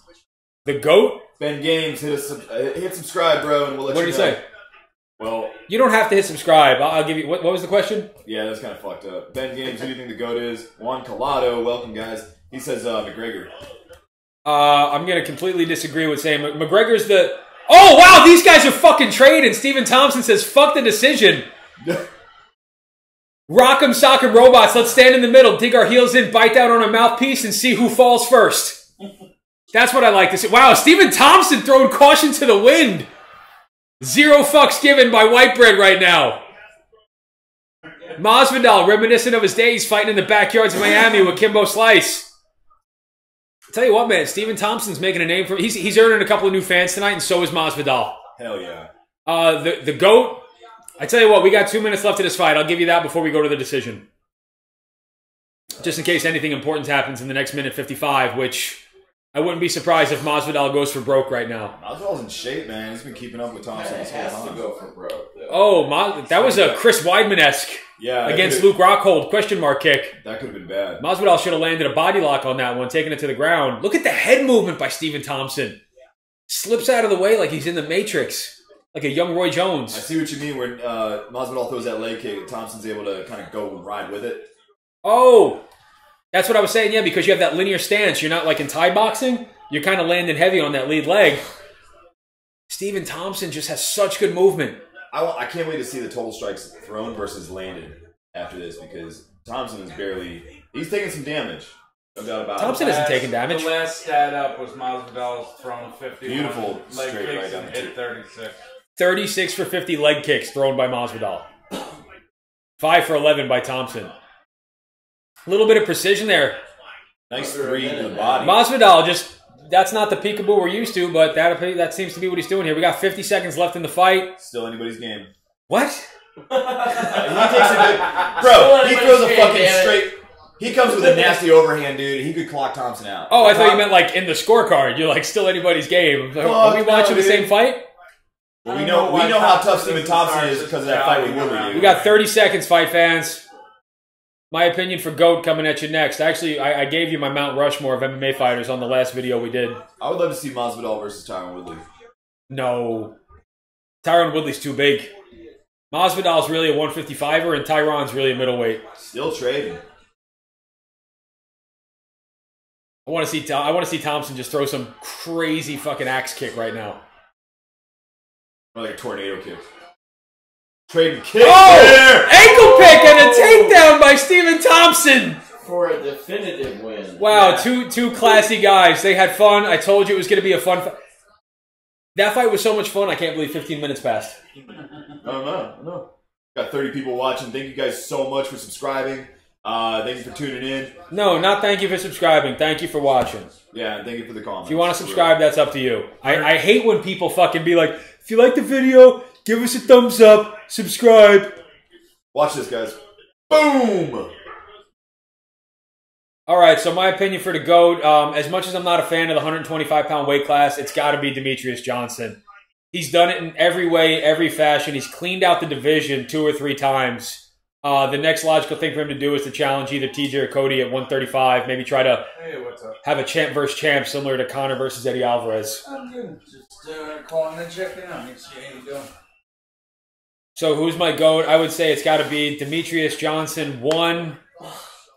Speaker 1: The GOAT?
Speaker 2: Ben Games, hit subscribe, bro, and we'll let you know.
Speaker 1: What did he say?
Speaker 2: Well,
Speaker 1: you don't have to hit subscribe. I'll give you. What was the question?
Speaker 2: Yeah, that's kind of fucked up. Ben Games, who do you think the GOAT is? Juan Collado, welcome guys. He says McGregor.
Speaker 1: I'm going to completely disagree with saying McGregor's the... Oh, wow, these guys are fucking trading. Steven Thompson says, fuck the decision. Rock'em, sock'em, robots. Let's stand in the middle, dig our heels in, bite down on a mouthpiece, and see who falls first. That's what I like to see. Wow, Steven Thompson throwing caution to the wind. 0 fucks given by White Bread right now. Masvidal, reminiscent of his days fighting in the backyards of Miami with Kimbo Slice. Tell you what, man, Steven Thompson's making a name for... He's earning a couple of new fans tonight, and so is Masvidal.
Speaker 2: Hell yeah.
Speaker 1: The GOAT, I tell you what, we got 2 minutes left of this fight. I'll give you that before we go to the decision. Just in case anything important happens in the next minute 55, which I wouldn't be surprised if Masvidal goes for broke right now.
Speaker 2: Masvidal's in shape, man. He's been keeping up with Thompson this whole time.
Speaker 4: To go for broke, though.
Speaker 1: Oh, that was a Chris Weidman-esque against Luke Rockhold question mark kick.
Speaker 2: That could have been bad.
Speaker 1: Masvidal should have landed a body lock on that one, taking it to the ground. Look at the head movement by Steven Thompson. Slips out of the way like he's in the Matrix. Like a young Roy Jones.
Speaker 2: I see what you mean when Masvidal throws that leg kick. Thompson's able to kind of go and ride with it.
Speaker 1: Oh, that's what I was saying, yeah, because you have that linear stance. You're not like in Thai boxing. You're kind of landing heavy on that lead leg. Steven Thompson just has such good movement.
Speaker 2: I can't wait to see the total strikes thrown versus landed after this because Thompson is barely... He's taking some damage. No doubt about it.
Speaker 1: Thompson isn't taking damage.
Speaker 6: The last stat up was Masvidal's thrown 50.
Speaker 2: Beautiful
Speaker 6: leg
Speaker 2: straight
Speaker 6: kicks
Speaker 2: right down
Speaker 6: and
Speaker 2: the
Speaker 6: hit 36.
Speaker 1: 36 for 50 leg kicks thrown by Masvidal. 5 for 11 by Thompson. A little bit of precision there.
Speaker 2: Nice 3 to the body.
Speaker 1: Masvidal just... That's not the peekaboo we're used to, but that seems to be what he's doing here. We got 50 seconds left in the fight.
Speaker 2: Still anybody's game.
Speaker 1: What?
Speaker 2: He takes a good... Bro, he throws a fucking straight... He comes with a nasty overhand, dude. He could clock Thompson out.
Speaker 1: Oh, I thought you meant like in the scorecard. You're like, still anybody's game. Are we watching the same fight?
Speaker 2: Well, we know how tough Steven Thompson is because of that fight with Woodley, dude.
Speaker 1: We got 30 seconds, fight fans. My opinion for GOAT coming at you next. Actually, I gave you my Mount Rushmore of MMA fighters on the last video we did.
Speaker 2: I would love to see Masvidal versus Tyron Woodley.
Speaker 1: No. Tyron Woodley's too big. Masvidal's really a 155er, and Tyron's really a middleweight.
Speaker 2: Still trading.
Speaker 1: I want to see Thompson just throw some crazy fucking axe kick right now.
Speaker 2: Or like a tornado kick. Trading kick.
Speaker 1: Oh! Ankle pick and a takedown by Steven Thompson!
Speaker 4: For a definitive win.
Speaker 1: Wow, two classy guys. They had fun. I told you it was going to be a fun fight. That fight was so much fun, I can't believe 15 minutes passed.
Speaker 2: No. Got 30 people watching. Thank you guys so much for subscribing. Thank you for tuning in.
Speaker 1: No, not thank you for subscribing. Thank you for watching.
Speaker 2: Yeah, and thank you for the comments.
Speaker 1: If you want to subscribe, that's up to you. I hate when people fucking be like, if you like the video, give us a thumbs up, subscribe.
Speaker 2: Watch this, guys. Boom!
Speaker 1: All right, so my opinion for the GOAT, as much as I'm not a fan of the 125-pound weight class, it's got to be Demetrius Johnson. He's done it in every way, every fashion. He's cleaned out the division 2 or 3 times. The next logical thing for him to do is to challenge either TJ or Cody at 135. Maybe try to have a champ versus champ similar to Conor versus Eddie Alvarez.
Speaker 6: I'm good. Just calling and checking out. See how you doing.
Speaker 1: So who's my GOAT? I would say it's got to be Demetrius Johnson 1.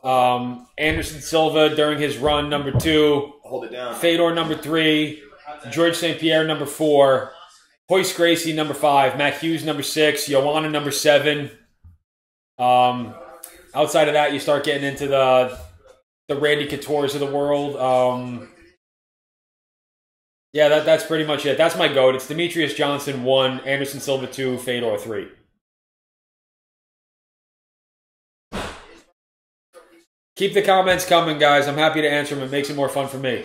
Speaker 1: Anderson Silva during his run, number 2.
Speaker 2: Hold it down.
Speaker 1: Fedor, number 3. George St. Pierre, number 4. Royce Gracie, number 5. Matt Hughes, number 6. Joanna, number 7. Outside of that, you start getting into the Randy Couture's of the world. Yeah, that's pretty much it. That's my GOAT. It's Demetrius Johnson 1, Anderson Silva 2, Fedor 3. Keep the comments coming, guys. I'm happy to answer them. It makes it more fun for me.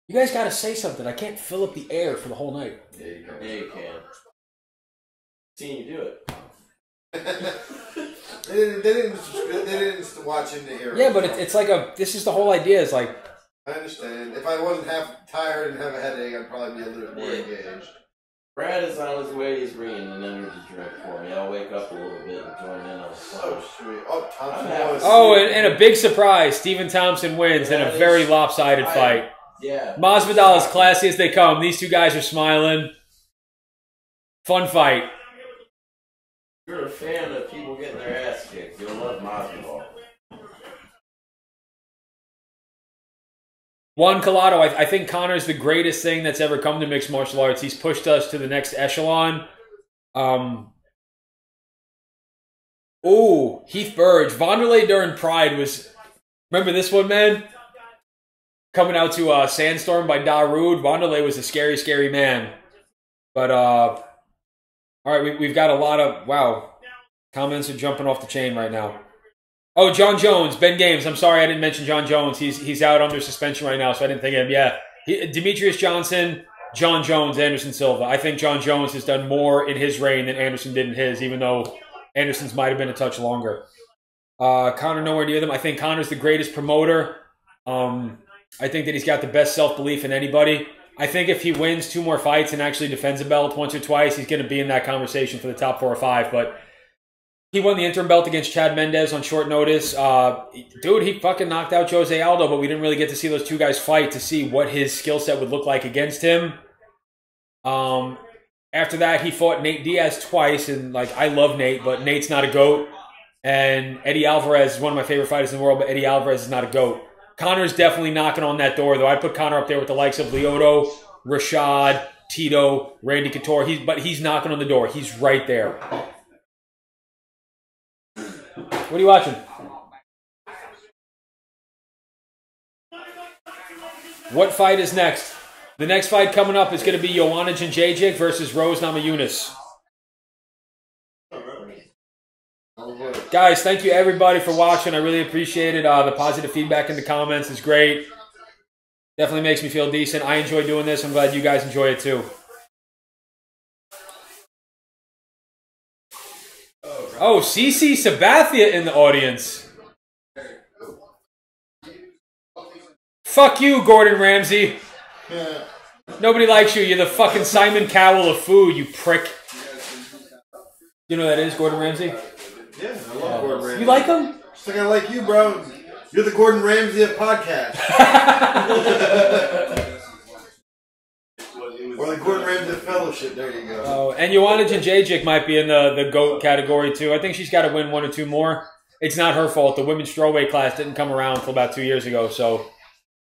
Speaker 1: You guys got to say something. I can't fill up the air for the whole night.
Speaker 4: Yeah, you can. Seen you do it.
Speaker 3: They didn't watch into here.
Speaker 1: Yeah, but it's like this is the whole idea. Is like,
Speaker 3: I understand. If I wasn't half tired and have a headache, I'd probably be a little bit more engaged.
Speaker 4: Brad is on his way. He's bringing an energy drink for me. I'll wake up a little bit and join in on the fun.
Speaker 3: Oh, sweet. Oh, Thompson was.
Speaker 1: oh, and a big surprise. Stephen Thompson wins in a very lopsided fight.
Speaker 4: Yeah.
Speaker 1: Masvidal as classy as they come. These two guys are smiling. Fun fight.
Speaker 4: If you're a fan of people getting their ass kicked, you'll love Masvidal.
Speaker 1: Juan Collado, I think Conor's the greatest thing that's ever come to mixed martial arts. He's pushed us to the next echelon. Heath Burge. Wanderlei during Pride was... Remember this one, man? Coming out to Sandstorm by Darude. Wanderlei was a scary, scary man. But, all right, we've got a lot of... Wow. Comments are jumping off the chain right now. Oh, John Jones, Ben Games. I'm sorry I didn't mention John Jones. He's out under suspension right now, so I didn't think of him. Yeah, Demetrius Johnson, John Jones, Anderson Silva. I think John Jones has done more in his reign than Anderson did in his, even though Anderson's might have been a touch longer. Conor nowhere near them. I think Conor's the greatest promoter. I think that he's got the best self-belief in anybody. I think if he wins 2 more fights and actually defends a belt once or twice, he's going to be in that conversation for the top 4 or 5, but... He won the interim belt against Chad Mendez on short notice. Dude, he fucking knocked out Jose Aldo, but we didn't really get to see those 2 guys fight to see what his skill set would look like against him. After that, he fought Nate Diaz twice, and like I love Nate, but Nate's not a GOAT. And Eddie Alvarez is one of my favorite fighters in the world, but Eddie Alvarez is not a GOAT. Conor's definitely knocking on that door, though. I'd put Conor up there with the likes of Lyoto, Rashad, Tito, Randy Couture. But he's knocking on the door. He's right there. What are you watching? What fight is next? The next fight coming up is going to be Joanna Jedrzejczyk versus Rose Namajunas. Guys, thank you everybody for watching. I really appreciate it. The positive feedback in the comments is great. Definitely makes me feel decent. I enjoy doing this. I'm glad you guys enjoy it too. Oh, CC Sabathia in the audience. Fuck you, Gordon Ramsay. Nobody likes you. You're the fucking Simon Cowell of food, you prick. You know who that is, Gordon Ramsay?
Speaker 3: Yeah, I love Gordon Ramsay.
Speaker 1: You like him?
Speaker 3: Just like I like you, bro. You're the Gordon Ramsay of podcasts. Or the Gordon Ramsay Fellowship. There you go.
Speaker 1: Oh, and Joanna Jedrzejczyk might be in the GOAT category too. I think she's got to win 1 or 2 more. It's not her fault. The women's strawweight class didn't come around until about 2 years ago. So,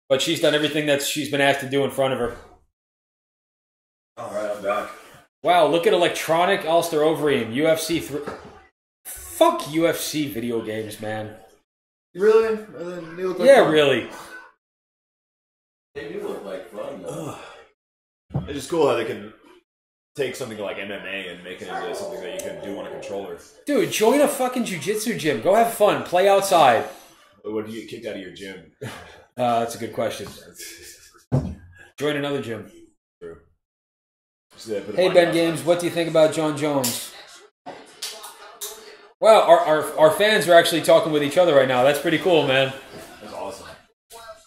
Speaker 1: but she's done everything that she's been asked to do in front of her.
Speaker 2: All right, I'm back.
Speaker 1: Wow, look at Electronic Ulster Ovarium, UFC 3. Fuck UFC video games, man.
Speaker 3: Really? They look like
Speaker 1: Yeah,
Speaker 3: fun.
Speaker 1: really.
Speaker 4: They do look like fun, though.
Speaker 2: It's just cool how they can take something like MMA and make it into something that you can do on a controller.
Speaker 1: Dude, join a fucking jiu-jitsu gym. Go have fun. Play outside.
Speaker 2: What do you get kicked out of your gym?
Speaker 1: That's a good question. Join another gym.
Speaker 2: True.
Speaker 1: Hey, Ben Games, what do you think about John Jones? Wow, our fans are actually talking with each other right now. That's pretty cool, man.
Speaker 2: That's awesome.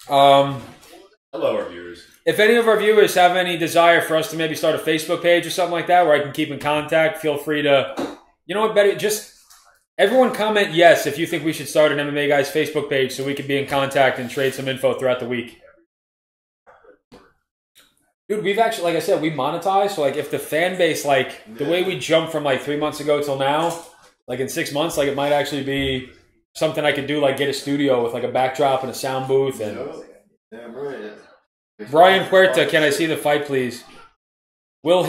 Speaker 1: Hello,
Speaker 2: our viewers.
Speaker 1: If any of our viewers have any desire for us to maybe start a Facebook page or something like that where I can keep in contact, feel free to, you know what, better, just everyone comment yes if you think we should start an MMA Guys Facebook page so we can be in contact and trade some info throughout the week. Dude, we've actually, like I said, we monetize, so like if the fan base, like the way we jumped from like 3 months ago till now, like in 6 months, like it might actually be something I could do, like get a studio with like a backdrop and a sound booth. And
Speaker 3: Damn right.
Speaker 1: Brian Puerta, can I see the fight, please? Will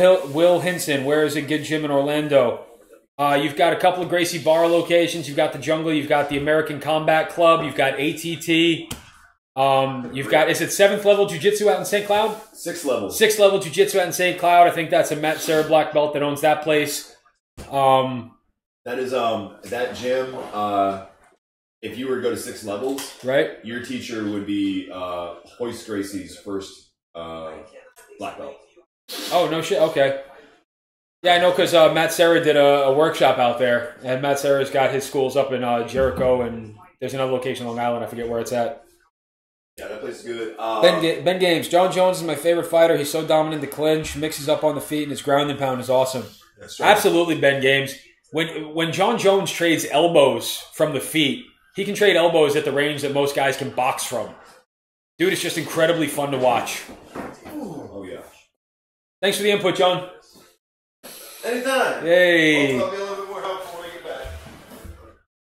Speaker 1: Hinson, where is a good gym in Orlando? You've got a couple of Gracie Barra locations. You've got the Jungle. You've got the American Combat Club. You've got ATT. You've got, is it 7th level Jiu-Jitsu out in St. Cloud?
Speaker 2: 6th level.
Speaker 1: 6th level Jiu-Jitsu out in St. Cloud. I think that's a Matt Serra black belt that owns that place.
Speaker 2: That is that gym. If you were to go to 6 levels,
Speaker 1: right?
Speaker 2: Your teacher would be Hoist Gracie's first black belt.
Speaker 1: Oh no shit. Okay. Yeah, I know because Matt Serra did a workshop out there, and Matt Serra's got his schools up in Jericho, and there's another location on Long Island. I forget where it's at.
Speaker 2: Yeah, that place is good.
Speaker 1: Ben Games. John Jones is my favorite fighter. He's so dominant in the clinch, mixes up on the feet, and his ground and pound is awesome.
Speaker 2: That's right.
Speaker 1: Absolutely, Ben Games. When John Jones trades elbows from the feet, he can trade elbows at the range that most guys can box from. Dude, it's just incredibly fun to watch.
Speaker 2: Oh yeah.
Speaker 1: Thanks for the input, John.
Speaker 3: Anytime.
Speaker 1: Yay.
Speaker 3: I'll be a little bit more helpful when I get back.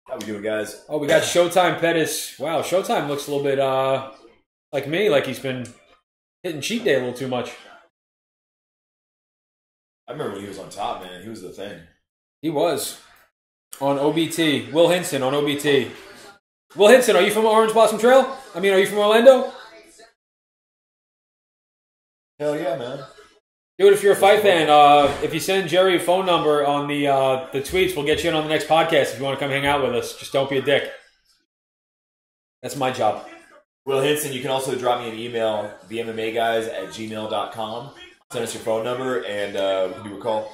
Speaker 2: How we doing, guys?
Speaker 1: Oh, we got Showtime Pettis. Wow, Showtime looks a little bit like me, like he's been hitting cheat day a little too much.
Speaker 2: I remember when he was on top, man. He was the thing.
Speaker 1: He was. On OBT. Will Hinson on OBT. Will Hinson, are you from Orange Blossom Trail? I mean, are you from Orlando?
Speaker 2: Hell yeah, man.
Speaker 1: Dude, if you're a fight fan, if you send Jerry a phone number on the tweets, we'll get you in on the next podcast if you want to come hang out with us. Just don't be a dick. That's my job.
Speaker 2: Will Hinson, you can also drop me an email, themmaguys@gmail.com. Send us your phone number, and we can do a call.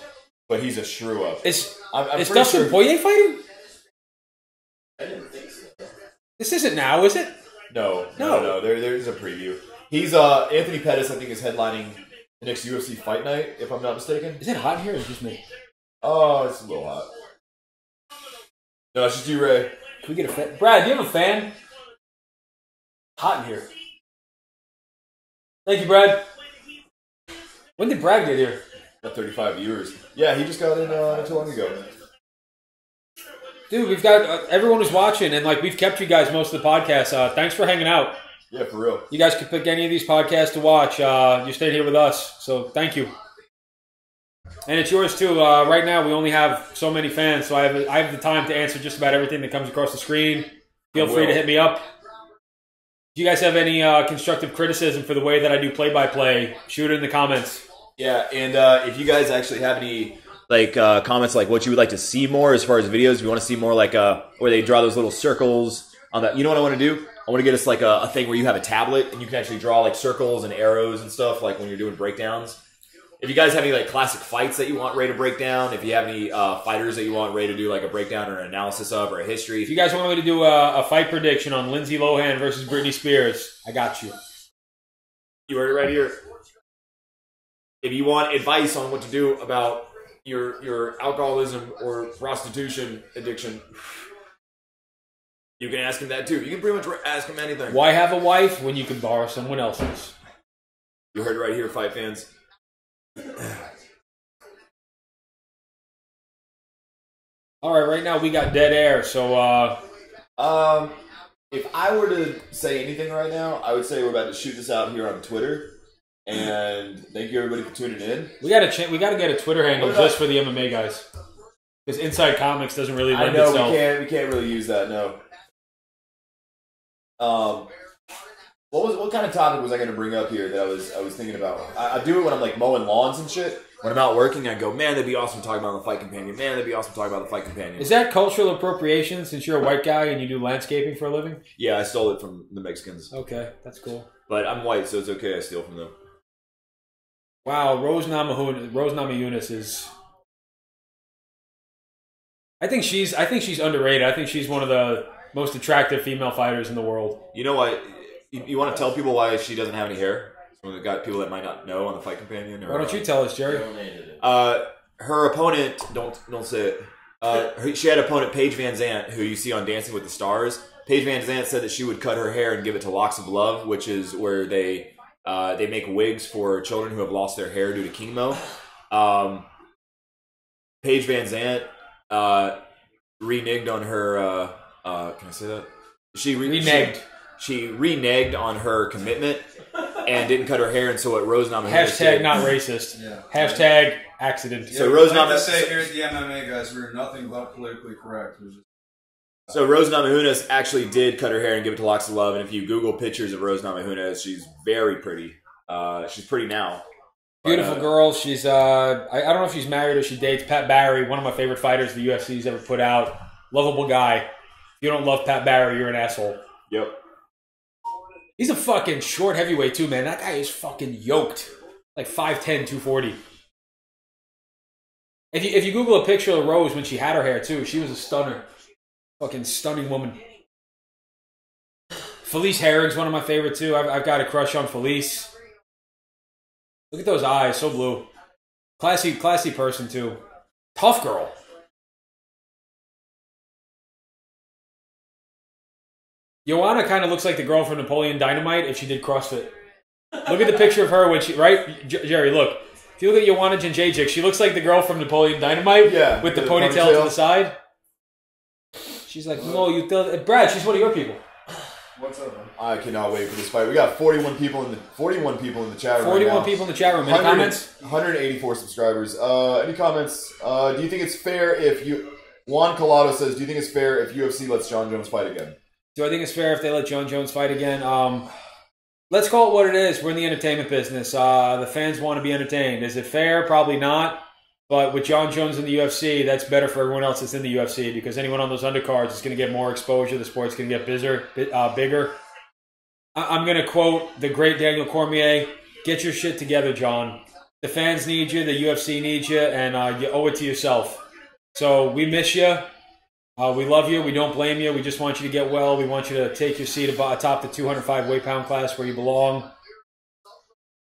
Speaker 2: But he's a shrew up.
Speaker 1: Is
Speaker 2: I'm
Speaker 1: Dustin Poirier fighting?
Speaker 4: I didn't think so.
Speaker 1: This isn't now, is it?
Speaker 2: No. There's a preview. He's Anthony Pettis, I think, is headlining the next UFC Fight Night, if I'm not mistaken.
Speaker 1: Is it hot in here or is it just me?
Speaker 2: Oh, it's a little hot. No, it's just you, Ray.
Speaker 1: Can we get a fan? Brad, do you have a fan? Hot in here. Thank you, Brad. When did Brad get here?
Speaker 2: Got 35 viewers. Yeah, he just got in not too long ago.
Speaker 1: Dude, we've got everyone who's watching, and like we've kept you guys most of the podcast. Thanks for hanging out.
Speaker 2: Yeah, for real.
Speaker 1: You guys could pick any of these podcasts to watch. You stayed here with us, so thank you. And it's yours too. Right now, we only have so many fans, so I have the time to answer just about everything that comes across the screen. Feel free to hit me up. Do you guys have any constructive criticism for the way that I do play-by-play? Shoot it in the comments.
Speaker 2: Yeah, and if you guys actually have any comments like what you would like to see more as far as videos, if you want to see more like where they draw those little circles on that, you know what I want to do? I want to get us like a thing where you have a tablet and you can actually draw like circles and arrows and stuff like when you're doing breakdowns. If you guys have any like classic fights that you want Ray to break down, if you have any fighters that you want Ray to do like a breakdown or an analysis of or a history.
Speaker 1: If you guys want me to do a fight prediction on Lindsay Lohan versus Britney Spears, I got you.
Speaker 2: You heard it right here. If you want advice on what to do about your alcoholism or prostitution addiction, you can ask him that too. You can pretty much ask him anything.
Speaker 1: Why have a wife when you can borrow someone else's?
Speaker 2: You heard it right here, fight fans.
Speaker 1: All right, right now we got dead air, so
Speaker 2: if I were to say anything right now, I would say we're about to shoot this out here on Twitter. And thank you everybody for tuning in.
Speaker 1: We got to get a Twitter handle just for the MMA guys, because Inside Comics doesn't really lend itself.
Speaker 2: We can't really use that. No. What kind of topic was I going to bring up here that I was thinking about? I do it when I'm like mowing lawns and shit. When I'm out working, I go, man, that'd be awesome talking about the Fight Companion. Man, that'd be awesome talking about the Fight Companion.
Speaker 1: Is that cultural appropriation since you're a white guy and you do landscaping for a living?
Speaker 2: Yeah, I stole it from the Mexicans.
Speaker 1: Okay, that's cool.
Speaker 2: But I'm white, so it's okay. I steal from them.
Speaker 1: Wow, Rose Namajunas is. I think she's underrated. I think she's one of the most attractive female fighters in the world.
Speaker 2: You know what? You want to tell people why she doesn't have any hair? We've got people that might not know on the Fight Companion. Or,
Speaker 1: why don't you tell us, Jerry?
Speaker 2: Her opponent, don't say it. She had opponent Paige Van Zant, who you see on Dancing with the Stars. Paige Van Zant said that she would cut her hair and give it to Locks of Love, which is where they make wigs for children who have lost their hair due to chemo. Paige Van Zant reneged on her Can I say that? She
Speaker 1: reneged.
Speaker 2: She reneged on her commitment and didn't cut her hair, and so what Rose Namajunas
Speaker 1: Hashtag
Speaker 2: did.
Speaker 1: not racist.
Speaker 7: Yeah.
Speaker 1: Hashtag accident.
Speaker 7: Yeah,
Speaker 2: So
Speaker 7: we
Speaker 2: Rose
Speaker 7: like to
Speaker 2: Namajunas
Speaker 7: say here at the MMA guys, we're nothing but politically correct. We're just
Speaker 2: So Rose Namajunas actually did cut her hair and give it to Locks of Love, and if you Google pictures of Rose Namajunas, she's very pretty. She's pretty now.
Speaker 1: Beautiful girl. She's I don't know if she's married or she dates Pat Barry, one of my favorite fighters the UFC's ever put out. Lovable guy. If you don't love Pat Barry, you're an asshole.
Speaker 2: Yep.
Speaker 1: He's a fucking short heavyweight too, man. That guy is fucking yoked. Like 5'10", 240. If you Google a picture of Rose when she had her hair too, she was a stunner. Fucking stunning woman. Felice Herring's one of my favorite too. I've got a crush on Felice. Look at those eyes, so blue. Classy person too. Tough girl. Joanna kind of looks like the girl from Napoleon Dynamite if she did CrossFit. Look at the picture of her when she, right? Jerry, look. If you look at Joanna Jedrzejczyk, she looks like the girl from Napoleon Dynamite.
Speaker 2: Yeah.
Speaker 1: With the ponytail to the side. She's like, no, you tell... Brad, she's one of your people.
Speaker 7: what's up, man?
Speaker 2: I cannot wait for this fight. We got 41 people in the chat room.
Speaker 1: 41 people in the chat room. Any comments?
Speaker 2: 184 subscribers. Any comments? Do you think it's fair if you... Juan Collado says, do you think it's fair if UFC lets John Jones fight again?
Speaker 1: Do I think it's fair if they let John Jones fight again? Let's call it what it is. We're in the entertainment business. The fans want to be entertained. Is it fair? Probably not. But with John Jones in the UFC, that's better for everyone else that's in the UFC because anyone on those undercards is going to get more exposure. The sport's going to get bigger. I'm going to quote the great Daniel Cormier, get your shit together, John. The fans need you. The UFC needs you. And you owe it to yourself. So we miss you. We love you. We don't blame you. We just want you to get well. We want you to take your seat atop the 205 weight pound class where you belong.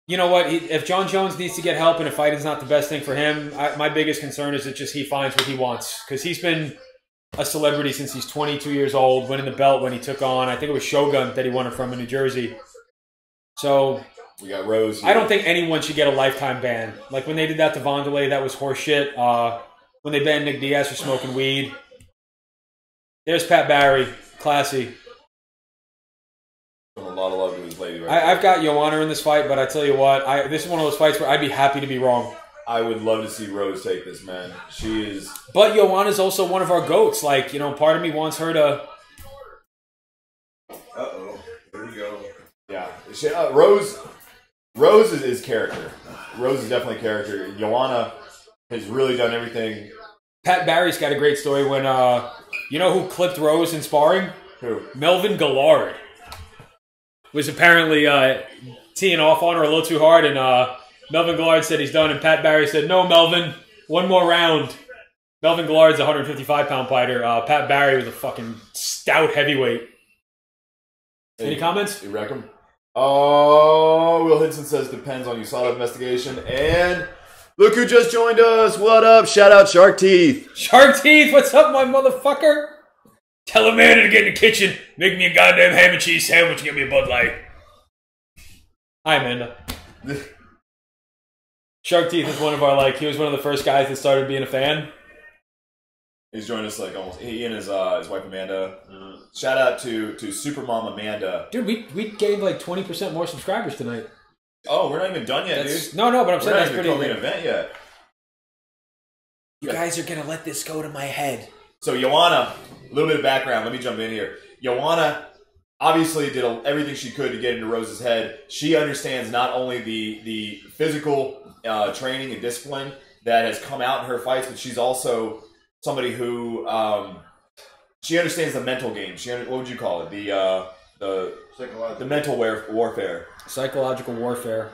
Speaker 1: You know what? If John Jones needs to get help and a fight is not the best thing for him, my biggest concern is that just he finds what he wants. Because he's been a celebrity since he's 22 years old, winning the belt when he took on, I think it was Shogun that he won it from in New Jersey. So
Speaker 2: we got Rose.
Speaker 1: I don't think anyone should get a lifetime ban. Like when they did that to Wanderlei, that was horseshit. When they banned Nick Diaz for smoking weed. There's Pat Barry. Classy.
Speaker 2: A lot of love to his lady right
Speaker 1: I've got Joanna in this fight, but I tell you what, this is one of those fights where I'd be happy to be wrong.
Speaker 2: I would love to see Rose take this, man. She is...
Speaker 1: But Joanna's also one of our GOATs. Like, part of me wants her to...
Speaker 7: Uh-oh. Here we go.
Speaker 2: Yeah. Rose is character. Rose is definitely character. Joanna has really done everything.
Speaker 1: Pat Barry's got a great story when, you know who clipped Rose in sparring?
Speaker 2: Who?
Speaker 1: Melvin Gillard. Was apparently teeing off on her a little too hard, and Melvin Gillard said he's done, and Pat Barry said, no, Melvin, one more round. Melvin Gillard's a 155-pound fighter. Pat Barry was a fucking stout heavyweight. Any comments?
Speaker 2: You reckon? Oh, Will Hinson says depends on you saw the investigation. And look who just joined us. What up? Shout out Shark Teeth.
Speaker 1: Shark Teeth, what's up, my motherfucker? Tell Amanda to get in the kitchen, make me a goddamn ham and cheese sandwich, and get me a Bud Light. Hi, Amanda. Shark Teeth is one of our, he was one of the first guys that started being a fan.
Speaker 2: He's joined us almost. He and his wife Amanda. Shout out to Supermom Amanda.
Speaker 1: Dude, we gained 20% more subscribers tonight.
Speaker 2: Oh, we're not even done yet, dude.
Speaker 1: No, but I'm saying that's pretty.
Speaker 2: We're not even an event yet.
Speaker 1: You guys are gonna let this go to my head.
Speaker 2: So Joanna, a little bit of background. Let me jump in here. Joanna obviously did everything she could to get into Rose's head. She understands not only the physical training and discipline that has come out in her fights, but she's also somebody who she understands the mental game. What would you call it? The mental warfare.
Speaker 1: Psychological warfare.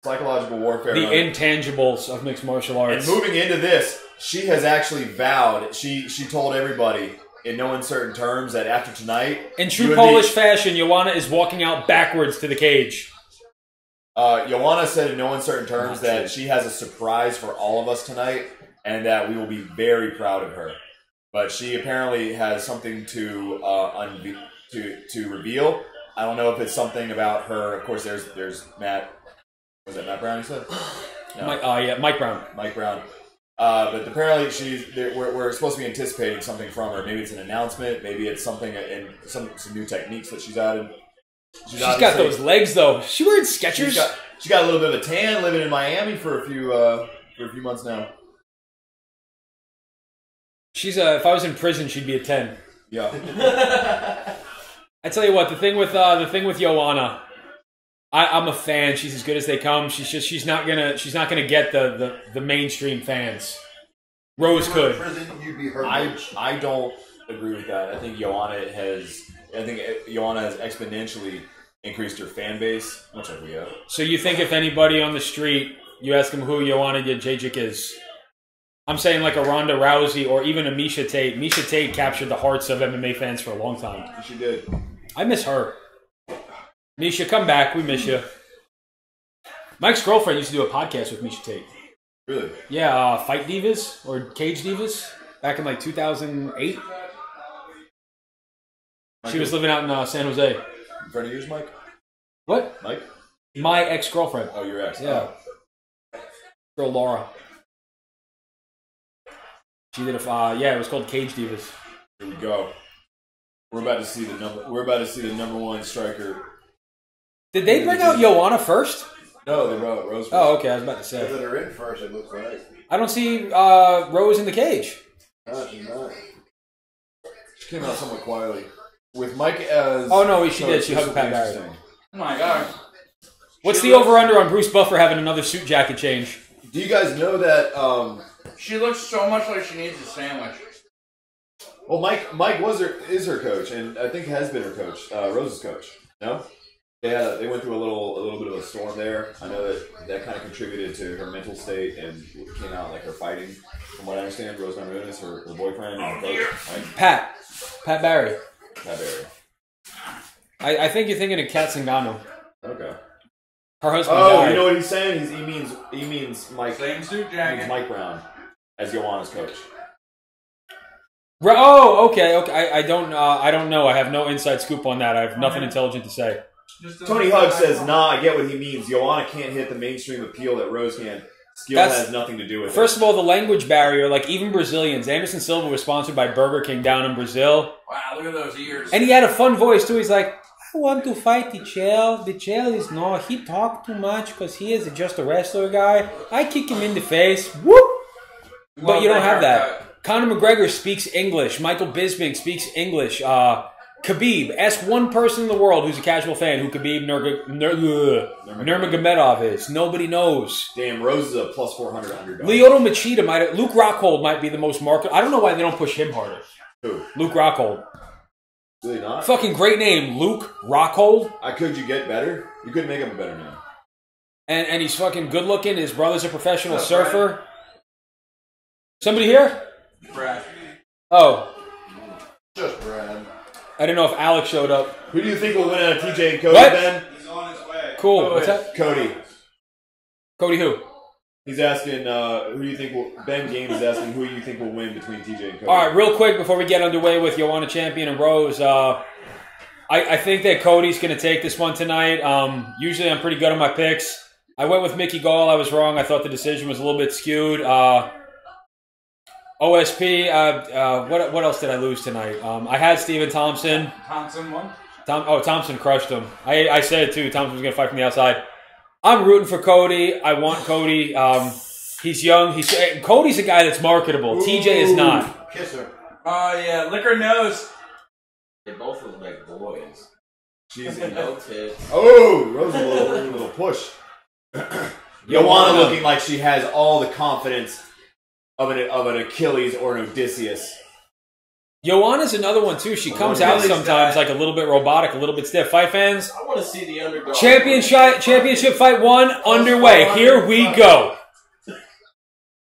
Speaker 2: Psychological warfare.
Speaker 1: The intangibles of mixed martial arts.
Speaker 2: And moving into this, she has actually vowed. She told everybody in no uncertain terms that after tonight,
Speaker 1: in true Polish fashion, Joanna is walking out backwards to the cage.
Speaker 2: Joanna said in no uncertain terms that she has a surprise for all of us tonight, and that we will be very proud of her. But she apparently has something to reveal. I don't know if it's something about her. Of course, there's Matt. Was that Matt Brown? You said? No.
Speaker 1: Mike Brown.
Speaker 2: Mike Brown. But apparently we're supposed to be anticipating something from her. Maybe it's an announcement. Maybe it's something in some new techniques that she's added.
Speaker 1: She's got those legs though. She wearing Skechers.
Speaker 2: She got a little bit of a tan, living in Miami for a few months now.
Speaker 1: She's if I was in prison, she'd be a 10.
Speaker 2: Yeah.
Speaker 1: I tell you what, the thing with Joanna, I'm a fan. She's as good as they come. She's not gonna get the mainstream fans. Rose could.
Speaker 3: You'd be her.
Speaker 2: I don't agree with that. I think Joanna has exponentially increased her fan base, much like we have.
Speaker 1: So you think if anybody on the street, you ask them who Joanna Jedrzejczyk is? I'm saying like a Ronda Rousey or even a Miesha Tate. Miesha Tate captured the hearts of MMA fans for a long time.
Speaker 2: She did.
Speaker 1: I miss her. Miesha, come back. We miss you. Mike's girlfriend used to do a podcast with Miesha Tate.
Speaker 2: Really?
Speaker 1: Yeah, Fight Divas or Cage Divas back in like 2008. She was living out in San Jose.
Speaker 2: In front of yours, Mike?
Speaker 1: What?
Speaker 2: Mike?
Speaker 1: My ex-girlfriend.
Speaker 2: Oh, your ex.
Speaker 1: Yeah. Girl Laura. She did it was called Cage Divas.
Speaker 2: Here we go. We're about to see the number one striker.
Speaker 1: Did they bring out Joanna first?
Speaker 2: No, they brought Rose first.
Speaker 1: Oh, okay. I was about to say.
Speaker 3: They let her in first, it looks like.
Speaker 1: I don't see Rose in the cage.
Speaker 3: No, she's not.
Speaker 2: She came out somewhat quietly. With Mike as...
Speaker 1: Oh, no, she did. She hugged Pat Barry.
Speaker 6: Oh, my God.
Speaker 1: What's the over-under on Bruce Buffer having another suit jacket change?
Speaker 2: Do you guys know that...
Speaker 6: She looks so much like she needs a sandwich.
Speaker 2: Well, Mike is her coach, and I think has been her coach, Rose's coach. No? Yeah, they went through a little bit of a storm there. I know that kind of contributed to her mental state and came out like her fighting. From what I understand, Rose Namajunas, her boyfriend, and her coach. Right?
Speaker 1: Pat Barry.
Speaker 2: Pat Barry.
Speaker 1: I think you're thinking of Kat Zingano.
Speaker 2: Okay.
Speaker 1: Her husband.
Speaker 2: Oh,
Speaker 1: died.
Speaker 2: you know what he's saying? He means Mike.
Speaker 6: Same suit
Speaker 2: He
Speaker 6: jacket.
Speaker 2: means Mike Brown as Joanna's coach.
Speaker 1: Oh, okay. I don't know. I have no inside scoop on that. I have nothing intelligent to say.
Speaker 2: Tony Hugg says, "Nah, I get what he means. Joanna can't hit the mainstream appeal that Rose can. Skill has nothing to do with it."
Speaker 1: First of all, the language barrier, like even Brazilians. Anderson Silva was sponsored by Burger King down in Brazil.
Speaker 6: Wow, look at those ears.
Speaker 1: And he had a fun voice too. He's like, I want to fight the Chell. The Chell is not. He talked too much because he is just a wrestler guy. I kick him in the face. Whoop! But you don't have that. Conor McGregor speaks English. Michael Bisping speaks English. Khabib. Ask one person in the world who's a casual fan who Khabib Nurmagomedov is. Nobody knows.
Speaker 2: Damn, Rose is a plus 400 underdog.
Speaker 1: Lyoto Machida Luke Rockhold might be the most marketable. I don't know why they don't push him harder.
Speaker 2: Who?
Speaker 1: Luke Rockhold.
Speaker 2: Really not?
Speaker 1: Fucking great name, Luke Rockhold.
Speaker 2: Could you get better? You could make him a better name.
Speaker 1: And he's fucking good looking. His brother's a professional surfer. Somebody here?
Speaker 6: Brad.
Speaker 1: Oh.
Speaker 3: Just Brad.
Speaker 1: I didn't know if Alex showed up.
Speaker 2: Who do you think will win out of TJ and Cody,
Speaker 1: What?
Speaker 2: Ben?
Speaker 7: He's on his way.
Speaker 1: Cool. What's that?
Speaker 2: Cody.
Speaker 1: Cody who?
Speaker 2: He's asking, who do you think will... Ben Games is asking who you think will win between TJ and Cody.
Speaker 1: All right, real quick before we get underway with Joanna Champion and Rose, I think that Cody's going to take this one tonight. Usually I'm pretty good on my picks. I went with Mickey Gall. I was wrong. I thought the decision was a little bit skewed. OSP, what else did I lose tonight? I had Stephen Thompson.
Speaker 6: Thompson won?
Speaker 1: Thompson crushed him. I said it too. Thompson was going to fight from the outside. I'm rooting for Cody. I want Cody. He's young. Cody's a guy that's marketable. Ooh. TJ is not.
Speaker 3: Kiss her.
Speaker 6: Oh, yeah. Lick her nose.
Speaker 4: They both look like boys.
Speaker 2: She's
Speaker 4: No tits.
Speaker 2: Oh, Rose a little push. Joanna looking like she has all the confidence of an Achilles or an Odysseus.
Speaker 1: Joanna's another one too. She comes out sometimes like a little bit robotic, a little bit stiff. Fight fans,
Speaker 4: I want to see the underdog.
Speaker 1: Championship fight 1 underway. Here we go.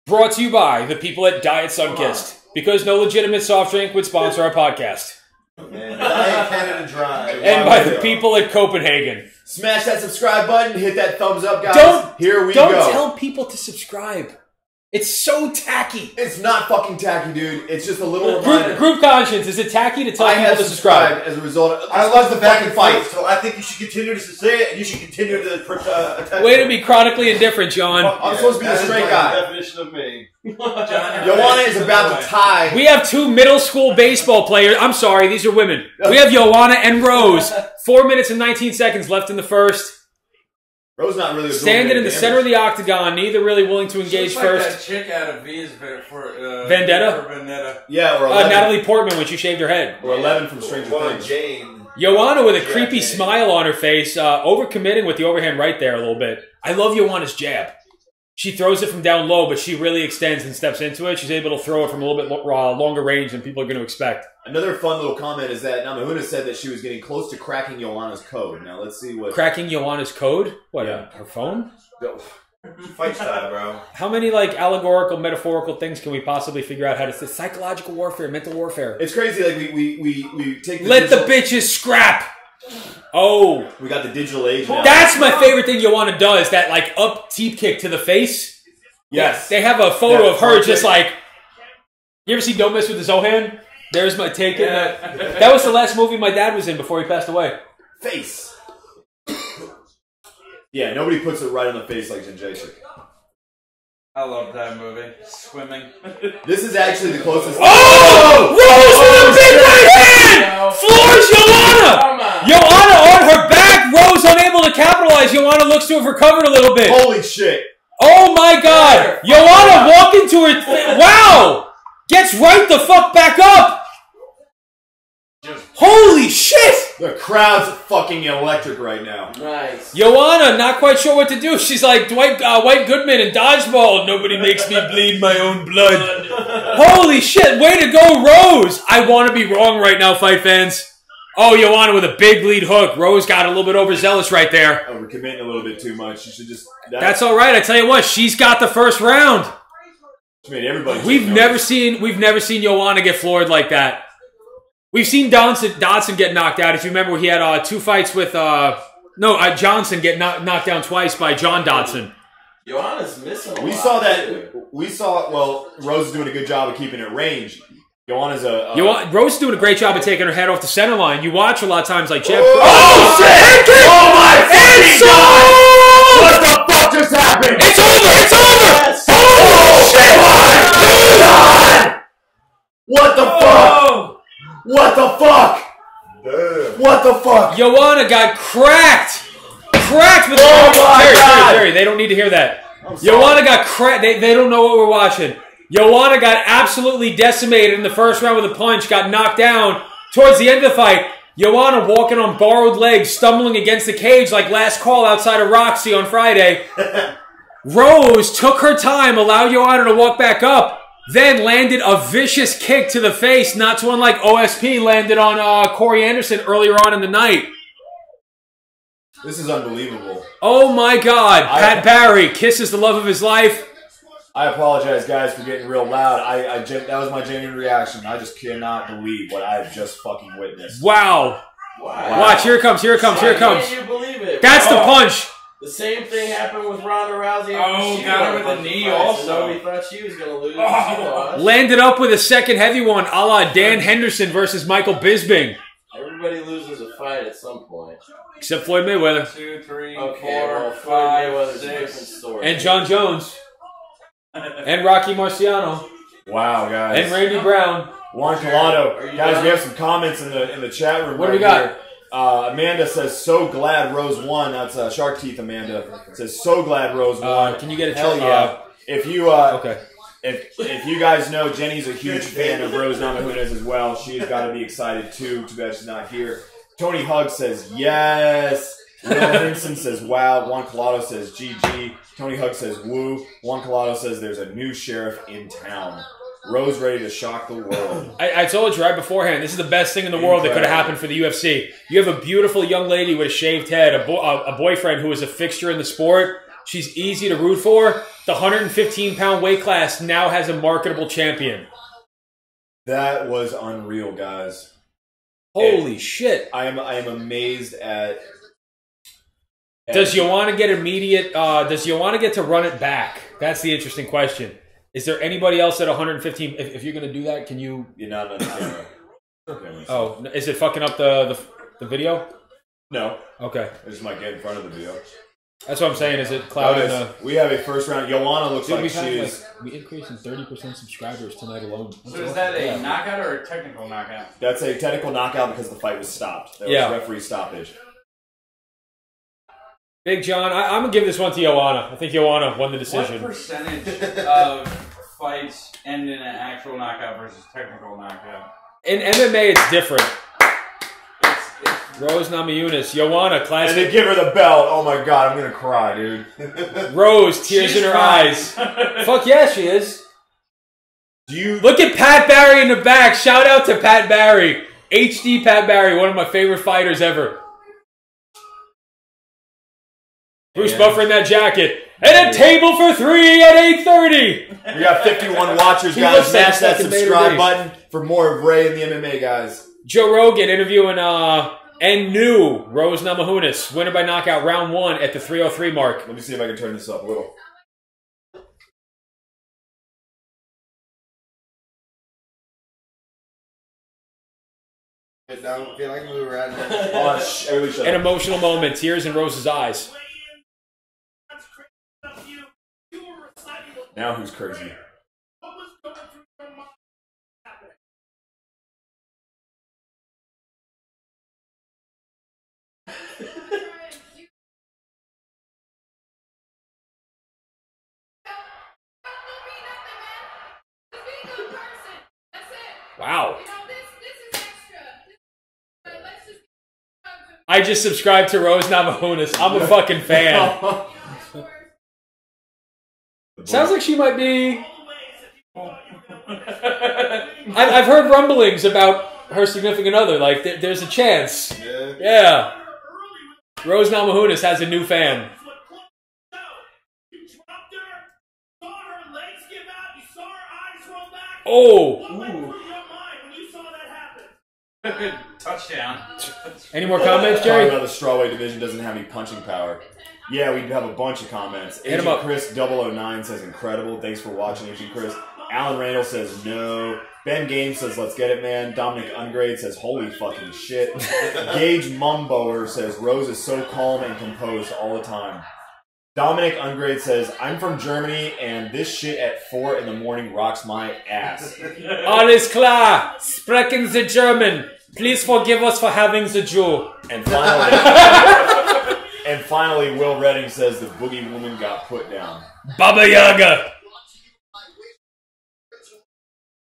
Speaker 1: Brought to you by the people at Diet Sunkist, because no legitimate soft drink would sponsor our podcast.
Speaker 3: And Diet Canada Dry.
Speaker 1: And by the people at Copenhagen.
Speaker 2: Smash that subscribe button. Hit that thumbs up, guys. Here we go.
Speaker 1: Don't tell people to subscribe. It's so tacky.
Speaker 2: It's not fucking tacky, dude. It's just a little reminder.
Speaker 1: Group conscience. Is it tacky to tell
Speaker 2: I
Speaker 1: people
Speaker 2: have
Speaker 1: to subscribe?
Speaker 2: subscribed as a result of...
Speaker 3: I love the back and fight, so I think you should continue to say it, and you should continue to attach
Speaker 1: Way to be chronically indifferent, John.
Speaker 2: I'm supposed to be the straight guy.
Speaker 3: Definition of me.
Speaker 2: Joanna is about to tie.
Speaker 1: We have 2 middle school baseball players. I'm sorry, these are women. We have Joanna and Rose. 4 minutes and 19 seconds left in the first.
Speaker 2: Rose not really
Speaker 1: standing in the center of the octagon, neither really willing to engage
Speaker 6: like
Speaker 1: first.
Speaker 6: That chick out of V's for
Speaker 1: Vendetta?
Speaker 6: For Vendetta.
Speaker 2: Yeah, or 11.
Speaker 1: Natalie Portman when she shaved her head.
Speaker 2: Or 11 from Stranger Things.
Speaker 3: Jane.
Speaker 1: Joanna with a creepy smile on her face, overcommitting with the overhand right there a little bit. I love Joanna's jab. She throws it from down low, but she really extends and steps into it. She's able to throw it from a little bit longer range than people are going to expect.
Speaker 2: Another fun little comment is that Namajunas said that she was getting close to cracking Joanna's code. Now let's see what...
Speaker 1: Cracking Joanna's code? What, her phone?
Speaker 3: Fight style, bro.
Speaker 1: How many like allegorical, metaphorical things can we possibly figure out how to say? Psychological warfare, mental warfare.
Speaker 2: It's crazy, like we take the
Speaker 1: Let the bitches scrap! Oh.
Speaker 2: We got the digital age now.
Speaker 1: That's my favorite thing Joanna does, that like up teep kick to the face.
Speaker 2: Yes.
Speaker 1: They have a photo of her just like... You ever see Don't Mess with the Zohan? There's my take. That was the last movie my dad was in before he passed away.
Speaker 2: Face. Yeah, nobody puts it right on the face like Jedrzejczyk.
Speaker 6: I love that movie. Swimming.
Speaker 2: This is actually the closest...
Speaker 1: Oh! Rose with a big right hand! Floors Joanna! Joanna on her back. Rose unable to capitalize. Joanna looks to have recovered a little bit.
Speaker 2: Holy shit.
Speaker 1: Oh my god! Joanna walking to her... Wow! Gets right the fuck back up! Holy shit!
Speaker 2: The crowd's fucking electric right now.
Speaker 4: Nice.
Speaker 1: Joanna, not quite sure what to do. She's like Dwight Goodman in Dodgeball. Nobody makes me bleed my own blood. Holy shit, way to go, Rose! I want to be wrong right now, fight fans. Oh, Joanna with a big lead hook. Rose got a little bit overzealous right there.
Speaker 2: Overcommitting a little bit too much. You should just...
Speaker 1: That's all right. I tell you what, she's got the first round.
Speaker 2: I mean, everybody...
Speaker 1: We've never seen Joanna get floored like that. We've seen Dodson get knocked out. If you remember, he had 2 fights with Johnson get knocked down twice by John Dodson.
Speaker 4: Joanna's missing a lot.
Speaker 2: We saw that. We saw. Well, Rose is doing a good job of keeping it range. Joanna's
Speaker 1: Rose is doing a great job of taking her head off the center line. You watch a lot of times like Jeff.
Speaker 2: Oh shit! Oh my fucking god! What the fuck just happened?
Speaker 1: It's over! It's over!
Speaker 2: Oh shit! God! What the fuck? What the fuck? Damn. What the fuck?
Speaker 1: Joanna got cracked! Cracked with Terry, they don't need to hear that. Joanna got cracked. They don't know what we're watching. Joanna got absolutely decimated in the first round with a punch, got knocked down. Towards the end of the fight, Joanna walking on borrowed legs, stumbling against the cage like last call outside of Roxy on Friday. Rose took her time, allowed Joanna to walk back up, then landed a vicious kick to the face, not to unlike OSP landed on Corey Anderson earlier on in the night.
Speaker 2: This is unbelievable.
Speaker 1: Oh my god. Pat Barry kisses the love of his life.
Speaker 2: I apologize, guys, for getting real loud. That was my genuine reaction. I just cannot believe what I've just fucking witnessed.
Speaker 1: Wow. Watch, here it comes, here it comes, here it comes.
Speaker 4: Can't you believe it?
Speaker 1: That's the punch.
Speaker 4: The same thing happened with Ronda Rousey.
Speaker 6: Oh, got her with the knee also.
Speaker 4: Nobody thought she was going to lose. She lost.
Speaker 1: Landed up with a second heavy one, a la Dan Henderson versus Michael Bisping.
Speaker 4: Everybody loses a fight at some point.
Speaker 1: Except Floyd Mayweather.
Speaker 6: 2, 3,
Speaker 4: Okay,
Speaker 6: 4,
Speaker 4: well,
Speaker 6: 5,
Speaker 4: Mayweather's a
Speaker 6: 6.
Speaker 4: different story.
Speaker 1: And John Jones. And Rocky Marciano.
Speaker 2: Wow, guys.
Speaker 1: And Randy Brown.
Speaker 2: Juan Collado. Guys, we have some comments in the chat room.
Speaker 1: What do we got?
Speaker 2: Amanda says, so glad Rose won. That's Shark Teeth Amanda. Says, so glad Rose won.
Speaker 1: Can you get a
Speaker 2: Hell yeah. If you
Speaker 1: okay.
Speaker 2: If you guys know, Jenny's a huge fan of Rose Namajunas as well. She's got to be excited too. Too bad she's not here. Tony Hugg says yes. Will Henson says wow. Juan Collado says GG. Tony Hugg says woo. Juan Collado says there's a new sheriff in town. Rose ready to shock the world.
Speaker 1: I told you right beforehand, this is the best thing in the world that could have happened for the UFC. You have a beautiful young lady with a shaved head, a boyfriend who is a fixture in the sport. She's easy to root for. The 115-pound weight class now has a marketable champion.
Speaker 2: That was unreal, guys.
Speaker 1: Holy shit.
Speaker 2: I am amazed at...
Speaker 1: Does Joanna get immediate... does Joanna get to run it back? That's the interesting question. Is there anybody else at 115? If you're gonna do that, can you?
Speaker 2: You're not on the camera. Okay,
Speaker 1: Oh, is it fucking up the video?
Speaker 2: no.
Speaker 1: Okay,
Speaker 2: I just might get in front of the video.
Speaker 1: that's what I'm saying. Is it clouding the?
Speaker 2: We have a first round. Joanna looks
Speaker 1: Dude,
Speaker 2: like
Speaker 1: we've had,
Speaker 2: she's.
Speaker 1: we increased in 30% subscribers tonight alone.
Speaker 6: So is that a knockout or a technical knockout?
Speaker 2: That's a technical knockout because the fight was stopped. There was referee stoppage.
Speaker 1: Big John, I'm gonna give this one to Joanna. I think Joanna won the decision.
Speaker 6: What percentage of fights end in an actual knockout versus technical knockout?
Speaker 1: In MMA, it's different. Rose Namajunas, Joanna, classic.
Speaker 2: And they give her the belt. Oh my god, I'm gonna cry, dude.
Speaker 1: Rose, tears in her eyes. Fuck yeah, she is.
Speaker 2: Do you
Speaker 1: Look at Pat Barry in the back. Shout out to Pat Barry. HD Pat Barry, one of my favorite fighters ever. Bruce Buffer in that jacket. And a table for 3 at 8:30.
Speaker 2: We got 51 watchers,
Speaker 1: He
Speaker 2: guys.
Speaker 1: looks like
Speaker 2: Smash that
Speaker 1: fucking
Speaker 2: subscribe
Speaker 1: Vader
Speaker 2: button for more of Ray and the MMA guys.
Speaker 1: Joe Rogan interviewing and new Rose Namajunas, winner by knockout round 1 at the 3:03 mark.
Speaker 2: Let me see if I can turn this up a little.
Speaker 3: Don't feel like we were at
Speaker 2: Oh, everybody shut
Speaker 1: An
Speaker 2: up.
Speaker 1: emotional moment, tears in Rose's eyes.
Speaker 2: Now who's crazy?
Speaker 1: Wow. I just subscribed to Rose Namajunas. I'm a fucking fan. Sounds like she might be... I've heard rumblings about her significant other. Like, there's a chance. Yeah. Rose Namajunas has a new fan. Oh!
Speaker 6: Touchdown.
Speaker 1: Any more comments,
Speaker 2: Talking
Speaker 1: Jerry?
Speaker 2: about the strawweight division doesn't have any punching power. Yeah, we have a bunch of comments.
Speaker 1: Hit 'em
Speaker 2: Agent
Speaker 1: up.
Speaker 2: Chris 009 says incredible. Thanks for watching, Agent Chris. Alan Randall says no. Ben Games says let's get it, man. Dominic Ungrade says holy fucking shit. Gage Mumboer says Rose is so calm and composed all the time. Dominic Ungrade says I'm from Germany and this shit at 4 in the morning rocks my ass.
Speaker 1: Alles klar. Sprechen Sie German. Please forgive us for having the Jew.
Speaker 2: And finally, Will Redding says the boogie woman got put down.
Speaker 1: Baba Yaga.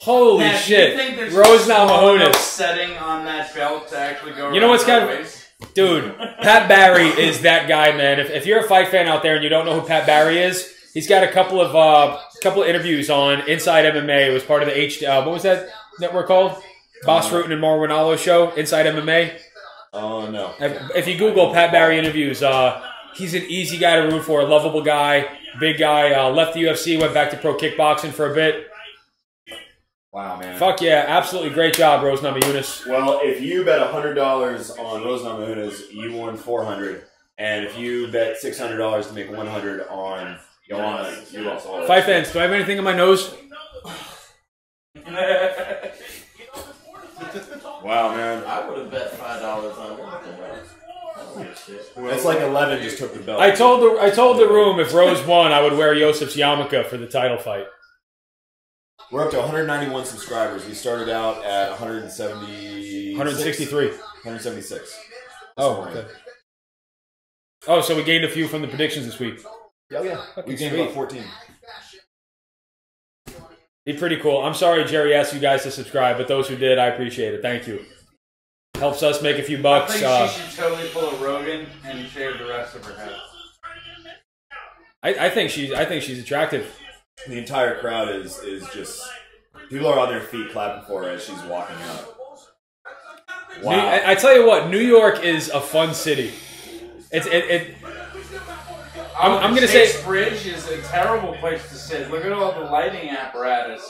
Speaker 1: Holy
Speaker 6: Matt,
Speaker 1: shit.
Speaker 6: Do you think there's
Speaker 1: Rose
Speaker 6: a small enough
Speaker 1: Namajunas.
Speaker 6: setting on that belt to actually go
Speaker 1: You know what's
Speaker 6: around
Speaker 1: kind of...
Speaker 6: both ways?
Speaker 1: Dude, Pat Barry is that guy, man. If you're a fight fan out there and you don't know who Pat Barry is, he's got a couple of interviews on Inside MMA. It was part of the what was that network called? Boss Rutan and Marwanalo show, Inside MMA.
Speaker 2: Oh, no.
Speaker 1: If you Google Pat Barry interviews, he's an easy guy to root for, a lovable guy, big guy. Left the UFC, went back to pro kickboxing for a bit.
Speaker 2: Wow, man.
Speaker 1: Fuck yeah, absolutely great job, Rose Namajunas.
Speaker 2: Well, if you bet $100 on Rose Namajunas, you won $400. And if you bet $600 to make $100 on Joanna, you lost all.
Speaker 1: Fight fans, do I have anything in my nose?
Speaker 2: Wow, man.
Speaker 4: I would have bet $5 on it. Oh, shit.
Speaker 2: It's like 11 just took the belt.
Speaker 1: I told the room if Rose won, I would wear Yosef's yarmulke for the title fight.
Speaker 2: We're up to 191 subscribers. We started out at 170...
Speaker 1: 163.
Speaker 2: 176.
Speaker 1: Oh, okay. Oh, so we gained a few from the predictions this week.
Speaker 2: Oh, yeah. We gained
Speaker 1: sweet.
Speaker 2: about 14.
Speaker 1: Be pretty cool. I'm sorry Jerry asked you guys to subscribe, but those who did, I appreciate it. Thank you. Helps us make a few bucks.
Speaker 6: I think she should totally pull a Rogan and shave the rest of her head.
Speaker 1: I think she's attractive.
Speaker 2: The entire crowd is just... People are on their feet clapping for her as she's walking out. Wow.
Speaker 1: I tell you what, New York is a fun city. I'm gonna say
Speaker 6: Bridge is a terrible place to sit. Look at all the lighting apparatus.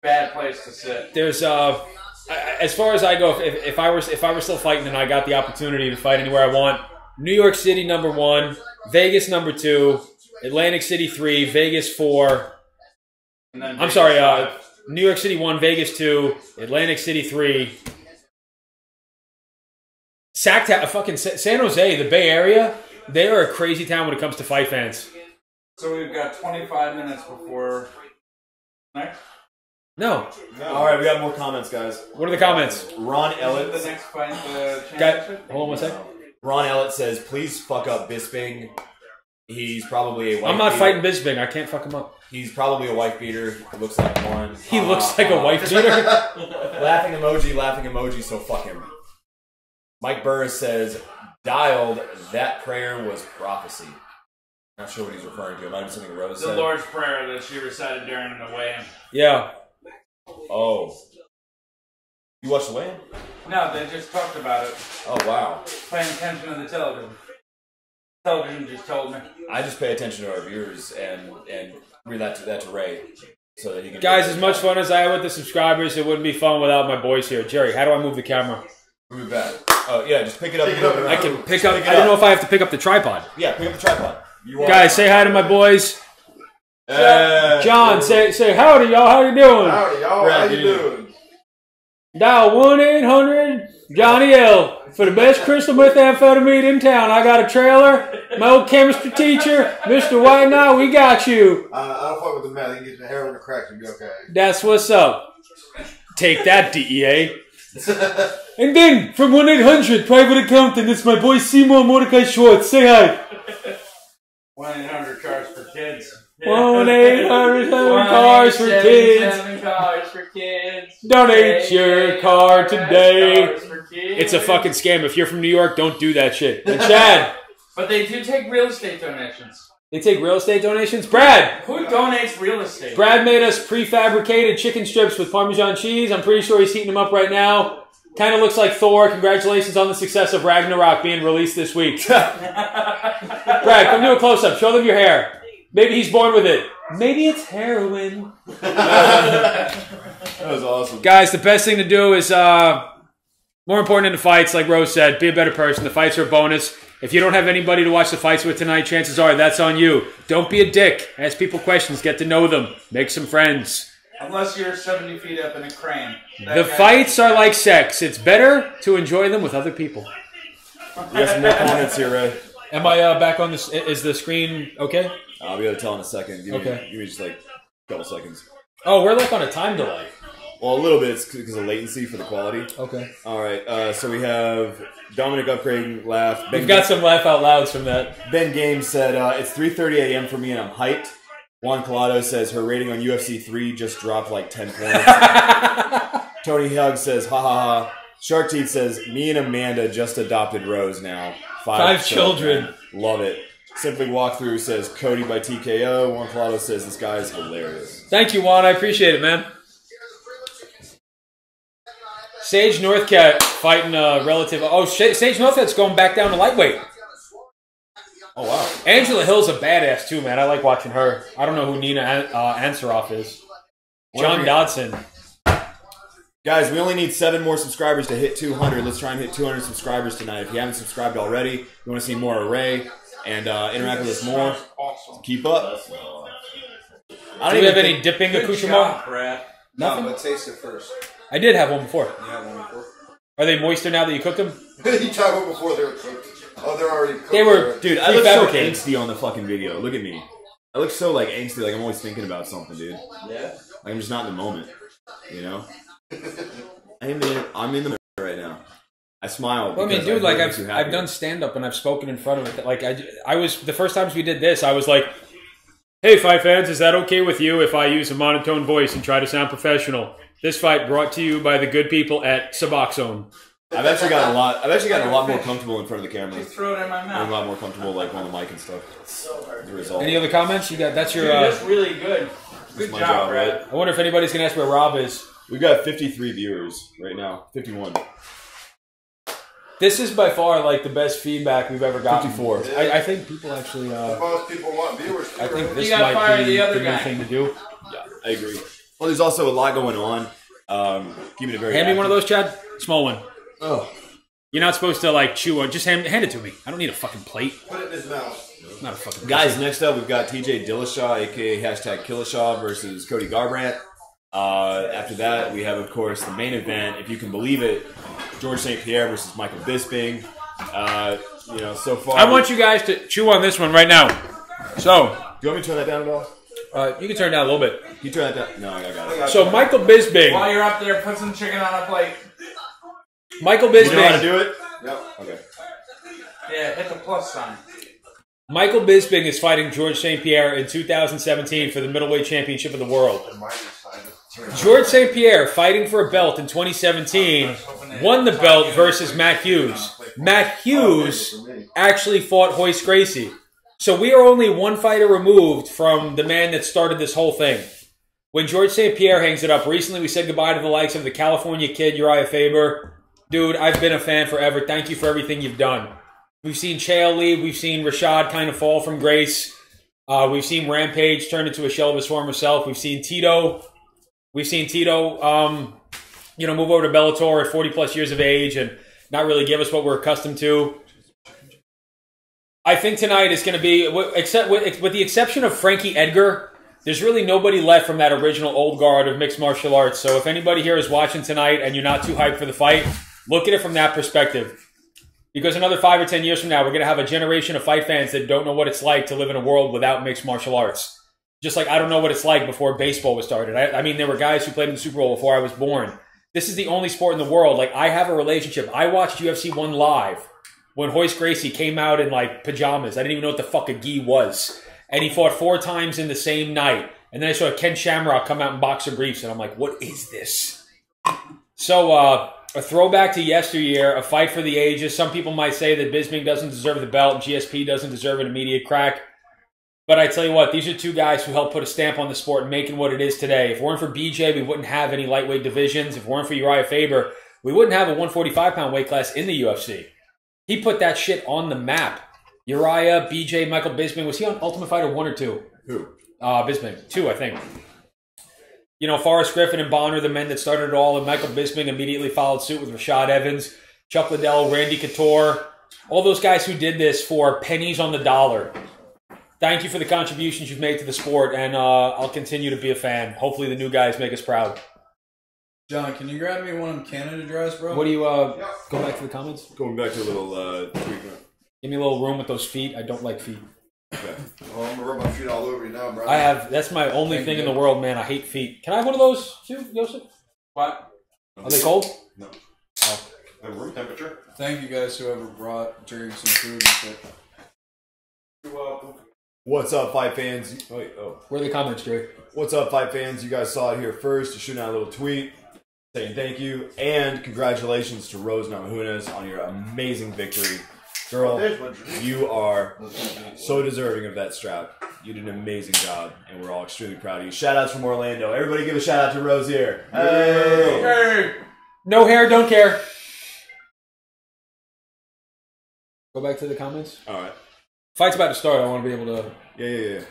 Speaker 6: Bad place to sit.
Speaker 1: there's as far as I go, if I were still fighting and I got the opportunity to fight anywhere I want, New York City #1, Vegas #2, Atlantic City 3, Vegas 4.
Speaker 6: And then
Speaker 1: I'm
Speaker 6: Vegas
Speaker 1: sorry,
Speaker 6: 5.
Speaker 1: New York City 1, Vegas 2, Atlantic City 3. Fucking San Jose, the Bay Area, they are a crazy town when it comes to fight fans.
Speaker 6: So we've got 25 minutes before next.
Speaker 1: No.
Speaker 2: All right, we got more comments, guys.
Speaker 1: What are the comments?
Speaker 2: Ron
Speaker 6: Is
Speaker 2: Ellett.
Speaker 6: the next fight the
Speaker 1: Guy,
Speaker 6: championship?
Speaker 1: hold on one second.
Speaker 2: Ron Ellett says, "Please fuck up Bisping. He's probably a wife
Speaker 1: I'm not
Speaker 2: beater.
Speaker 1: fighting Bisping. I can't fuck him up.
Speaker 2: He's probably a wife beater. It looks like one.
Speaker 1: He looks like a wife beater.
Speaker 2: Laughing emoji, so fuck him." Mike Burris says, "Dialed, that prayer was prophecy." Not sure what he's referring to. It might have been something Rose
Speaker 6: The
Speaker 2: said.
Speaker 6: Lord's Prayer that she recited during the weigh-in.
Speaker 1: Yeah.
Speaker 2: Oh. You watched the weigh-in?
Speaker 6: No, they just talked about it.
Speaker 2: Oh, wow.
Speaker 6: Paying attention to the television. Television just told me.
Speaker 2: I just pay attention to our viewers and read that to Ray so that he can...
Speaker 1: Guys, as much fun as I have with the subscribers, it wouldn't be fun without my boys here. Jerry, how do I move the camera?
Speaker 2: Move it back. Oh, yeah, just pick it up.
Speaker 1: I can pick up... I don't know if I have to pick up the tripod.
Speaker 2: Yeah, pick up the tripod.
Speaker 1: Guys, say hi to my boys. John, say howdy, y'all. How you doing?
Speaker 3: Howdy, y'all. How you doing?
Speaker 1: Dial 1-800-JOHNNY-L for the best crystal methamphetamine in town. I got a trailer. My old chemistry teacher, Mr. White Knight, we got you.
Speaker 3: I don't fuck with the meth. You can get your heroin or crack and be okay.
Speaker 1: That's what's up. Take that, DEA. And then, from 1-800, private accountant, it's my boy Seymour Mordecai Schwartz. Say hi.
Speaker 6: 1-800 cars for kids.
Speaker 1: 1-800 cars for kids.
Speaker 6: 7 cars for kids.
Speaker 1: Donate your car today.
Speaker 6: Cars for kids.
Speaker 1: It's a fucking scam. If you're from New York, don't do that shit. And Chad,
Speaker 6: But they do take real estate donations.
Speaker 1: they take real estate donations. Brad
Speaker 6: Who donates real estate?
Speaker 1: made us prefabricated chicken strips with Parmesan cheese. I'm pretty sure he's heating them up right now. Kind of looks like Thor. Congratulations on the success of Ragnarok being released this week. Brad, come do a close-up. Show them your hair. Maybe he's born with it. Maybe it's heroin.
Speaker 2: That was awesome.
Speaker 1: Guys, the best thing to do is, more important than the fights, like Rose said, be a better person. The fights are a bonus. If you don't have anybody to watch the fights with tonight, chances are that's on you. Don't be a dick. Ask people questions. Get to know them. Make some friends.
Speaker 6: Unless you're 70 feet up in a crane.
Speaker 1: The fights are like sex. It's better to enjoy them with other people.
Speaker 2: We got some more comments here, Ray.
Speaker 1: Am I back on this? Is the screen okay?
Speaker 2: I'll be able to tell in a second. Give
Speaker 1: Okay.
Speaker 2: me just like a couple seconds.
Speaker 1: Oh, we're like on a time delay.
Speaker 2: Well, a little bit. It's because of latency for the quality.
Speaker 1: Okay.
Speaker 2: All right. So we have Dominic upgrading laugh.
Speaker 1: We've got some laugh out louds from that.
Speaker 2: Ben Games said, it's 3:30 a.m. for me and I'm hyped. Juan Collado says her rating on UFC 3 just dropped like 10 points. Tony Hugg says, ha ha ha. Shark Teeth says, me and Amanda just adopted Rose now. 5
Speaker 1: children.
Speaker 2: Love it. Simply Walkthrough says, Cody by TKO. Juan Collado says, this guy is hilarious.
Speaker 1: Thank you, Juan. I appreciate it, man. Sage Northcat fighting a relative. Oh, Sage Northcat's going back down to lightweight.
Speaker 2: Oh, wow.
Speaker 1: Angela Hill's a badass, too, man. I like watching her. I don't know who Nina Ansaroff is. John Dodson.
Speaker 2: Guys, we only need 7 more subscribers to hit 200. Let's try and hit 200 subscribers tonight. If you haven't subscribed already, you want to see more Array and interact with us more, keep up.
Speaker 1: Do we have any dipping accoutrement?
Speaker 7: No, but taste it first.
Speaker 1: I did have one before.
Speaker 7: You had one before?
Speaker 1: Are they moister now that you cooked them?
Speaker 3: You talk about before they were cooked. Oh, they're already cooked.
Speaker 1: They were,
Speaker 2: Dude, I look so
Speaker 1: prefabricated.
Speaker 2: angsty on the fucking video. Look at me. I look so like angsty, like I'm always thinking about something, dude.
Speaker 4: Yeah.
Speaker 2: Like I'm just not in the moment, you know? I'm in the moment right now. I smile.
Speaker 1: Well, I mean,
Speaker 2: because
Speaker 1: dude, like
Speaker 2: know it makes you
Speaker 1: I've
Speaker 2: happy.
Speaker 1: done stand up and I've spoken in front of it. Like I was the first times we did this, I was like, "Hey, fight fans, is that okay with you if I use a monotone voice and try to sound professional?" This fight brought to you by the good people at Suboxone.
Speaker 2: I've actually gotten a lot more comfortable in front of the camera.
Speaker 6: Just throw it in my
Speaker 2: I'm a
Speaker 6: mouth.
Speaker 2: lot more comfortable like on the mic and stuff.
Speaker 4: It's so hard.
Speaker 2: As a result.
Speaker 1: Any other comments? You got that's your.
Speaker 6: Dude, that's really good. Good
Speaker 2: my
Speaker 6: job,
Speaker 2: job,
Speaker 6: Brad.
Speaker 2: right?
Speaker 1: I wonder if anybody's gonna ask where Rob is.
Speaker 2: We've got 53 viewers right now. 51.
Speaker 1: This is by far like the best feedback we've ever gotten.
Speaker 2: 54.
Speaker 1: I think people actually.
Speaker 3: Most people want viewers.
Speaker 1: I think this
Speaker 6: You gotta
Speaker 1: might
Speaker 6: fire
Speaker 1: be
Speaker 6: the other
Speaker 1: the new
Speaker 6: guy.
Speaker 1: thing to do.
Speaker 2: Yeah, I agree. Well, there's also a lot going on. Keeping it very
Speaker 1: Hand me
Speaker 2: active.
Speaker 1: one of those, Chad. Small one.
Speaker 2: Oh.
Speaker 1: You're not supposed to like chew on. Just hand it to me. I don't need a fucking plate.
Speaker 3: Put it in his mouth.
Speaker 1: Not a fucking
Speaker 2: Guys, next up we've got TJ Dillashaw, aka #Killashaw versus Cody Garbrandt. After that, we have, of course, the main event. If you can believe it, George St. Pierre versus Michael Bisping. You know, so far.
Speaker 1: I want you guys to chew on this one right now. So,
Speaker 2: do you want me to turn that down at all?
Speaker 1: you can turn it down a little bit.
Speaker 2: You turn that down? No, I got it.
Speaker 1: So, Michael Bisping.
Speaker 6: While you're up there, put some chicken on a plate.
Speaker 1: Michael Bisping.
Speaker 2: You know how to do it?
Speaker 3: Yep.
Speaker 2: Okay.
Speaker 6: Yeah, hit the plus sign.
Speaker 1: Michael Bisping is fighting George St. Pierre in 2017 for the middleweight championship of the world. George St. Pierre, fighting for a belt in 2017, won the belt versus Matt Hughes. Matt Hughes actually fought Royce Gracie. So we are only one fighter removed from the man that started this whole thing. When George St. Pierre hangs it up, recently we said goodbye to the likes of the California Kid, Uriah Faber. Dude, I've been a fan forever. Thank you for everything you've done. We've seen Chael leave. We've seen Rashad kind of fall from grace. We've seen Rampage turn into a shell of his former self. We've seen Tito. Move over to Bellator at 40-plus years of age and not really give us what we're accustomed to. I think tonight is going to be, with the exception of Frankie Edgar, there's really nobody left from that original old guard of mixed martial arts. So if anybody here is watching tonight and you're not too hyped for the fight, look at it from that perspective. Because another 5 or 10 years from now, we're going to have a generation of fight fans that don't know what it's like to live in a world without mixed martial arts. Just like I don't know what it's like before baseball was started. I mean, there were guys who played in the Super Bowl before I was born. This is the only sport in the world. Like, I have a relationship. I watched UFC 1 live when Royce Gracie came out in, like, pajamas. I didn't even know what the fuck a gi was. And he fought 4 times in the same night. And then I saw Ken Shamrock come out in boxer briefs, and I'm like, what is this? So, a throwback to yesteryear, a fight for the ages. Some people might say that Bisping doesn't deserve the belt, GSP doesn't deserve an immediate crack. But I tell you what, these are two guys who helped put a stamp on the sport and make it what it is today. If it weren't for BJ, we wouldn't have any lightweight divisions. If it weren't for Uriah Faber, we wouldn't have a 145-pound weight class in the UFC. He put that shit on the map. Uriah, BJ, Michael Bisping. Was he on Ultimate Fighter 1 or 2?
Speaker 2: Who?
Speaker 1: Bisping. 2, I think. You know, Forrest Griffin and Bonner, the men that started it all, and Michael Bisping immediately followed suit with Rashad Evans, Chuck Liddell, Randy Couture, all those guys who did this for pennies on the dollar. Thank you for the contributions you've made to the sport, and I'll continue to be a fan. Hopefully the new guys make us proud.
Speaker 7: John, can you grab me one of them Canada dries, bro?
Speaker 1: What do you, go back to the comments?
Speaker 2: Going back to a little tweet.
Speaker 1: Give me a little room with those feet. I don't like feet.
Speaker 2: Okay.
Speaker 3: Oh, I'm gonna rub my feet all over you now, bro.
Speaker 1: That's my only thing in the world, man. I hate feet. Can I have one of those too, Joseph?
Speaker 6: What?
Speaker 1: Are they cold?
Speaker 2: No.
Speaker 1: Oh.
Speaker 3: The room temperature.
Speaker 7: Thank you guys, whoever brought drinks and food and shit.
Speaker 3: You're welcome.
Speaker 2: What's up, fight fans?
Speaker 1: Where are the comments, Jerry?
Speaker 2: What's up, fight fans? You guys saw it here first. Just shooting out a little tweet saying thank you and congratulations to Rose Namajunas on your amazing victory. Girl, you are so deserving of that strap. You did an amazing job, and we're all extremely proud of you. Shout-outs from Orlando. Everybody give a shout-out to Rose here. Hey!
Speaker 1: Hey! No hair, don't care. Go back to the comments.
Speaker 2: All right.
Speaker 1: Fight's about to start. I want to be able to...
Speaker 2: Yeah.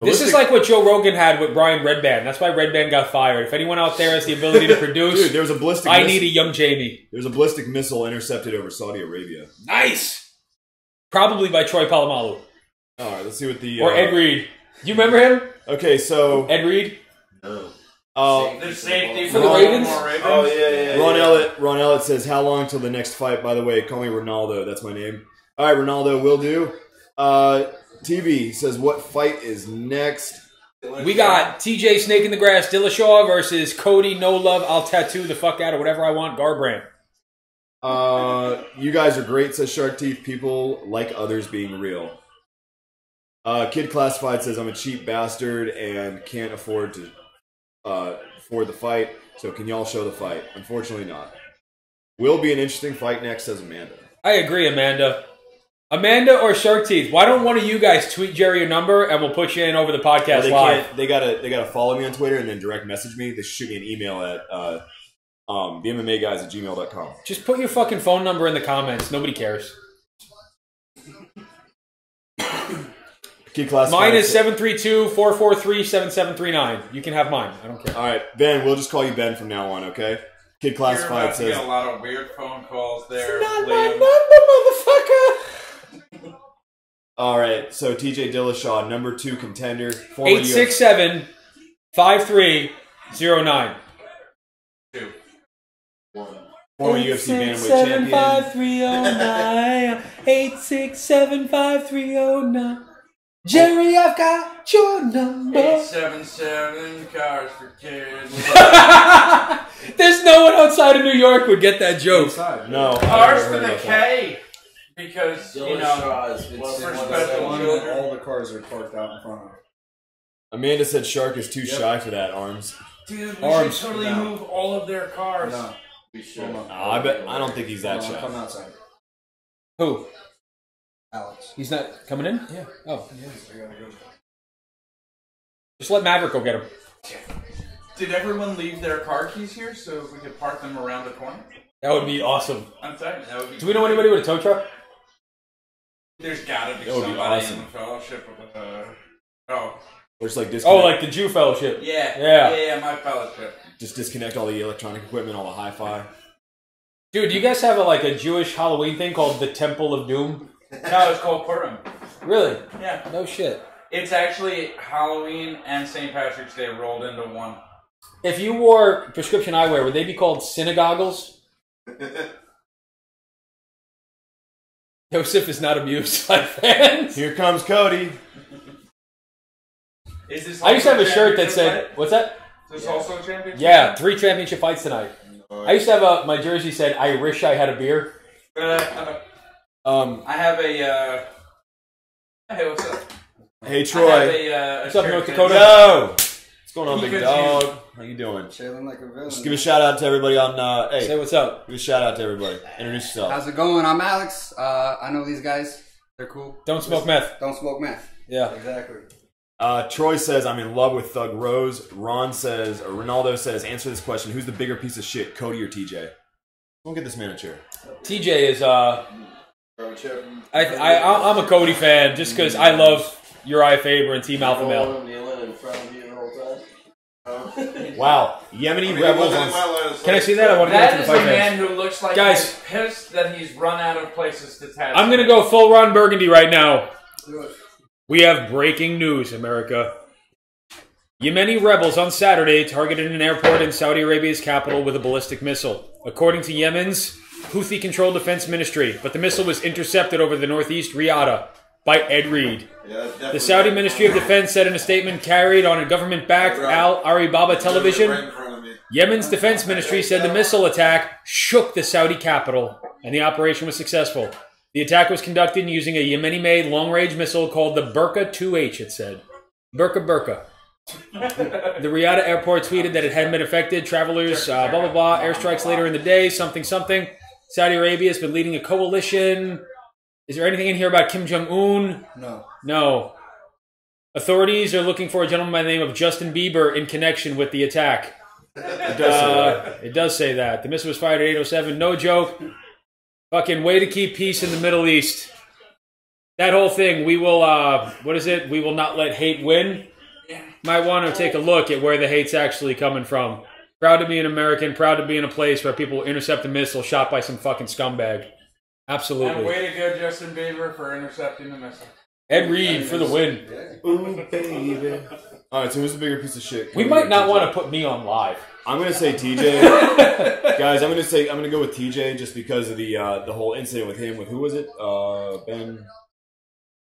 Speaker 1: This is like what Joe Rogan had with Brian Redband. That's why Redband got fired. If anyone out there has the ability to produce,
Speaker 2: dude, there was a ballistic
Speaker 1: need a young Jamie.
Speaker 2: There's a ballistic missile intercepted over Saudi Arabia.
Speaker 1: Nice! Probably by Troy Polamalu.
Speaker 2: All right, let's see what the...
Speaker 1: Or Ed Reed. Do you remember him?
Speaker 2: Okay, so...
Speaker 1: Ed Reed?
Speaker 3: No.
Speaker 6: There's safety
Speaker 1: for the Ravens?
Speaker 3: Oh, yeah.
Speaker 2: Ron Ellett says, how long till the next fight? By the way, call me Ronaldo. That's my name. All right, Ronaldo, will do. TV says, what fight is next?
Speaker 1: We got TJ Snake in the Grass Dillashaw versus Cody No Love I'll Tattoo the fuck out of whatever I want Garbrandt.
Speaker 2: You guys are great, says Shark Teeth. People like others being real. Kid Classified says, I'm a cheap bastard and can't afford to afford the fight, so can y'all show the fight? Unfortunately not. Will be an interesting fight next, says Amanda.
Speaker 1: I agree, Amanda. Amanda or Shark Teeth, why don't one of you guys tweet Jerry your number and we'll put you in over the podcast live?
Speaker 2: They gotta follow me on Twitter and then direct message me. They shoot me an email at the MMA Guys at gmail.com.
Speaker 1: Just put your fucking phone number in the comments. Nobody cares. Mine is 732-443-7739. You can have mine. I don't care.
Speaker 2: All right, Ben. We'll just call you Ben from now on, okay? Kid Classified says...
Speaker 6: You get a lot of weird phone calls there.
Speaker 1: It's not my number, motherfucker!
Speaker 2: All right, so TJ Dillashaw, number 2 contender. Former
Speaker 1: 867-5309.
Speaker 6: 2.
Speaker 4: 1.
Speaker 2: Former UFC bantamweight champion.
Speaker 1: 867-5309. Jerry, I've got your number.
Speaker 6: 877 cars for kids.
Speaker 1: There's no one outside of New York would get that joke.
Speaker 2: No.
Speaker 6: Cars with a K. Because,
Speaker 4: Dillashaw is
Speaker 6: for
Speaker 4: one
Speaker 6: special
Speaker 7: One,
Speaker 6: children.
Speaker 7: all the cars are parked out in front of.
Speaker 2: Amanda said Shark is too shy for that, Arms.
Speaker 6: Dude, we
Speaker 1: Arms.
Speaker 6: should totally move all of their cars.
Speaker 7: No.
Speaker 4: We should.
Speaker 2: I don't think he's that
Speaker 7: Come
Speaker 2: shy.
Speaker 7: outside.
Speaker 1: Who?
Speaker 7: Alex.
Speaker 1: He's not coming in?
Speaker 7: Yeah.
Speaker 1: Oh.
Speaker 7: Yeah, I gotta go.
Speaker 1: Just let Maverick go get him.
Speaker 6: Did everyone leave their car keys here so we could park them around the corner?
Speaker 1: That would be awesome.
Speaker 6: I'm telling you, that would be.
Speaker 1: Do we know anybody with a tow truck?
Speaker 6: There's gotta be
Speaker 2: That would be
Speaker 6: somebody
Speaker 2: awesome.
Speaker 6: in the fellowship with oh.
Speaker 2: Or just like
Speaker 1: Oh,
Speaker 2: disconnect,
Speaker 1: like the Jew Fellowship.
Speaker 6: Yeah, my fellowship.
Speaker 2: just disconnect all the electronic equipment, all the hi-fi.
Speaker 1: Dude, do you guys have a Jewish Halloween thing called the Temple of Doom?
Speaker 6: No, it's called Purim.
Speaker 1: Really?
Speaker 6: Yeah.
Speaker 1: No shit.
Speaker 6: It's actually Halloween and St. Patrick's Day rolled into one.
Speaker 1: If you wore prescription eyewear, would they be called synagoggles? Joseph is not amused by fans.
Speaker 2: Here comes Cody.
Speaker 6: Is this
Speaker 1: I used to have a
Speaker 6: also
Speaker 1: shirt that
Speaker 6: championship
Speaker 1: said, what's that?
Speaker 6: fight? Is this also a championship?
Speaker 1: Yeah, 3 championship fights tonight. I used to have my jersey said, I wish I had a beer.
Speaker 6: I
Speaker 2: Um,
Speaker 6: have a, hey, what's up?
Speaker 2: hey
Speaker 6: I
Speaker 2: Troy.
Speaker 6: have a
Speaker 1: What's up,
Speaker 6: shirt
Speaker 1: North
Speaker 6: that-
Speaker 1: Dakota?
Speaker 2: Yo! What's going on,
Speaker 6: He
Speaker 2: big
Speaker 6: could
Speaker 2: dog? How you doing?
Speaker 7: Chilling like a villain.
Speaker 2: Just give a shout out to everybody on,
Speaker 1: Say
Speaker 2: hey,
Speaker 1: what's up.
Speaker 2: give a shout out to everybody. Introduce yourself.
Speaker 8: How's it going? I'm Alex. I know these guys. They're cool.
Speaker 1: Don't smoke meth.
Speaker 8: Don't smoke meth.
Speaker 1: Yeah.
Speaker 8: Exactly.
Speaker 2: Troy says, I'm in love with Thug Rose. Ronaldo says, answer this question. Who's the bigger piece of shit, Cody or TJ? Don't get this man a chair.
Speaker 1: TJ is, I'm a Cody fan just because I love Uriah Faber and Team Alpha Male.
Speaker 4: Kneeling in front of you the whole time.
Speaker 2: Wow. Yemeni Rebels on...
Speaker 1: Can I see that? I want to go
Speaker 6: That
Speaker 1: to the
Speaker 6: is a
Speaker 1: fight
Speaker 6: man
Speaker 1: fans.
Speaker 6: who looks like
Speaker 1: Guys.
Speaker 6: he's pissed that he's run out of places to tattoo.
Speaker 1: I'm going to go full Ron Burgundy right now. We have breaking news, America. Yemeni rebels on Saturday targeted an airport in Saudi Arabia's capital with a ballistic missile, according to Yemen's Houthi-controlled defense ministry. But the missile was intercepted over the northeast Riyadh by Ed Reed. The Saudi Ministry of Defense said in a statement carried on a government-backed Al Aribaba television, Yemen's defense ministry said the missile attack shook the Saudi capital, and the operation was successful. The attack was conducted using a Yemeni-made long-range missile called the Burqa 2H, it said. Burqa. The Riyadh airport tweeted that it hadn't been affected. Travelers, blah, blah, blah. Airstrikes later in the day, something. Saudi Arabia has been leading a coalition. Is there anything in here about Kim Jong-un? No. Authorities are looking for a gentleman by the name of Justin Bieber in connection with the attack. It does say that. The missile was fired at 8:07. No joke. Fucking way to keep peace in the Middle East. That whole thing, we will, we will not let hate win. Might want to take a look at where the hate's actually coming from. Proud to be an American, proud to be in a place where people intercept a missile shot by some fucking scumbag. Absolutely.
Speaker 6: And way to go, Justin Bieber, for intercepting the missile.
Speaker 1: Ed Reed for the win.
Speaker 2: Ooh, baby. Alright, so who's the bigger piece of shit?
Speaker 1: We might not want to put me on live.
Speaker 2: I'm gonna say TJ. Guys, I'm gonna go with TJ just because of the whole incident with him. With who was it? Ben.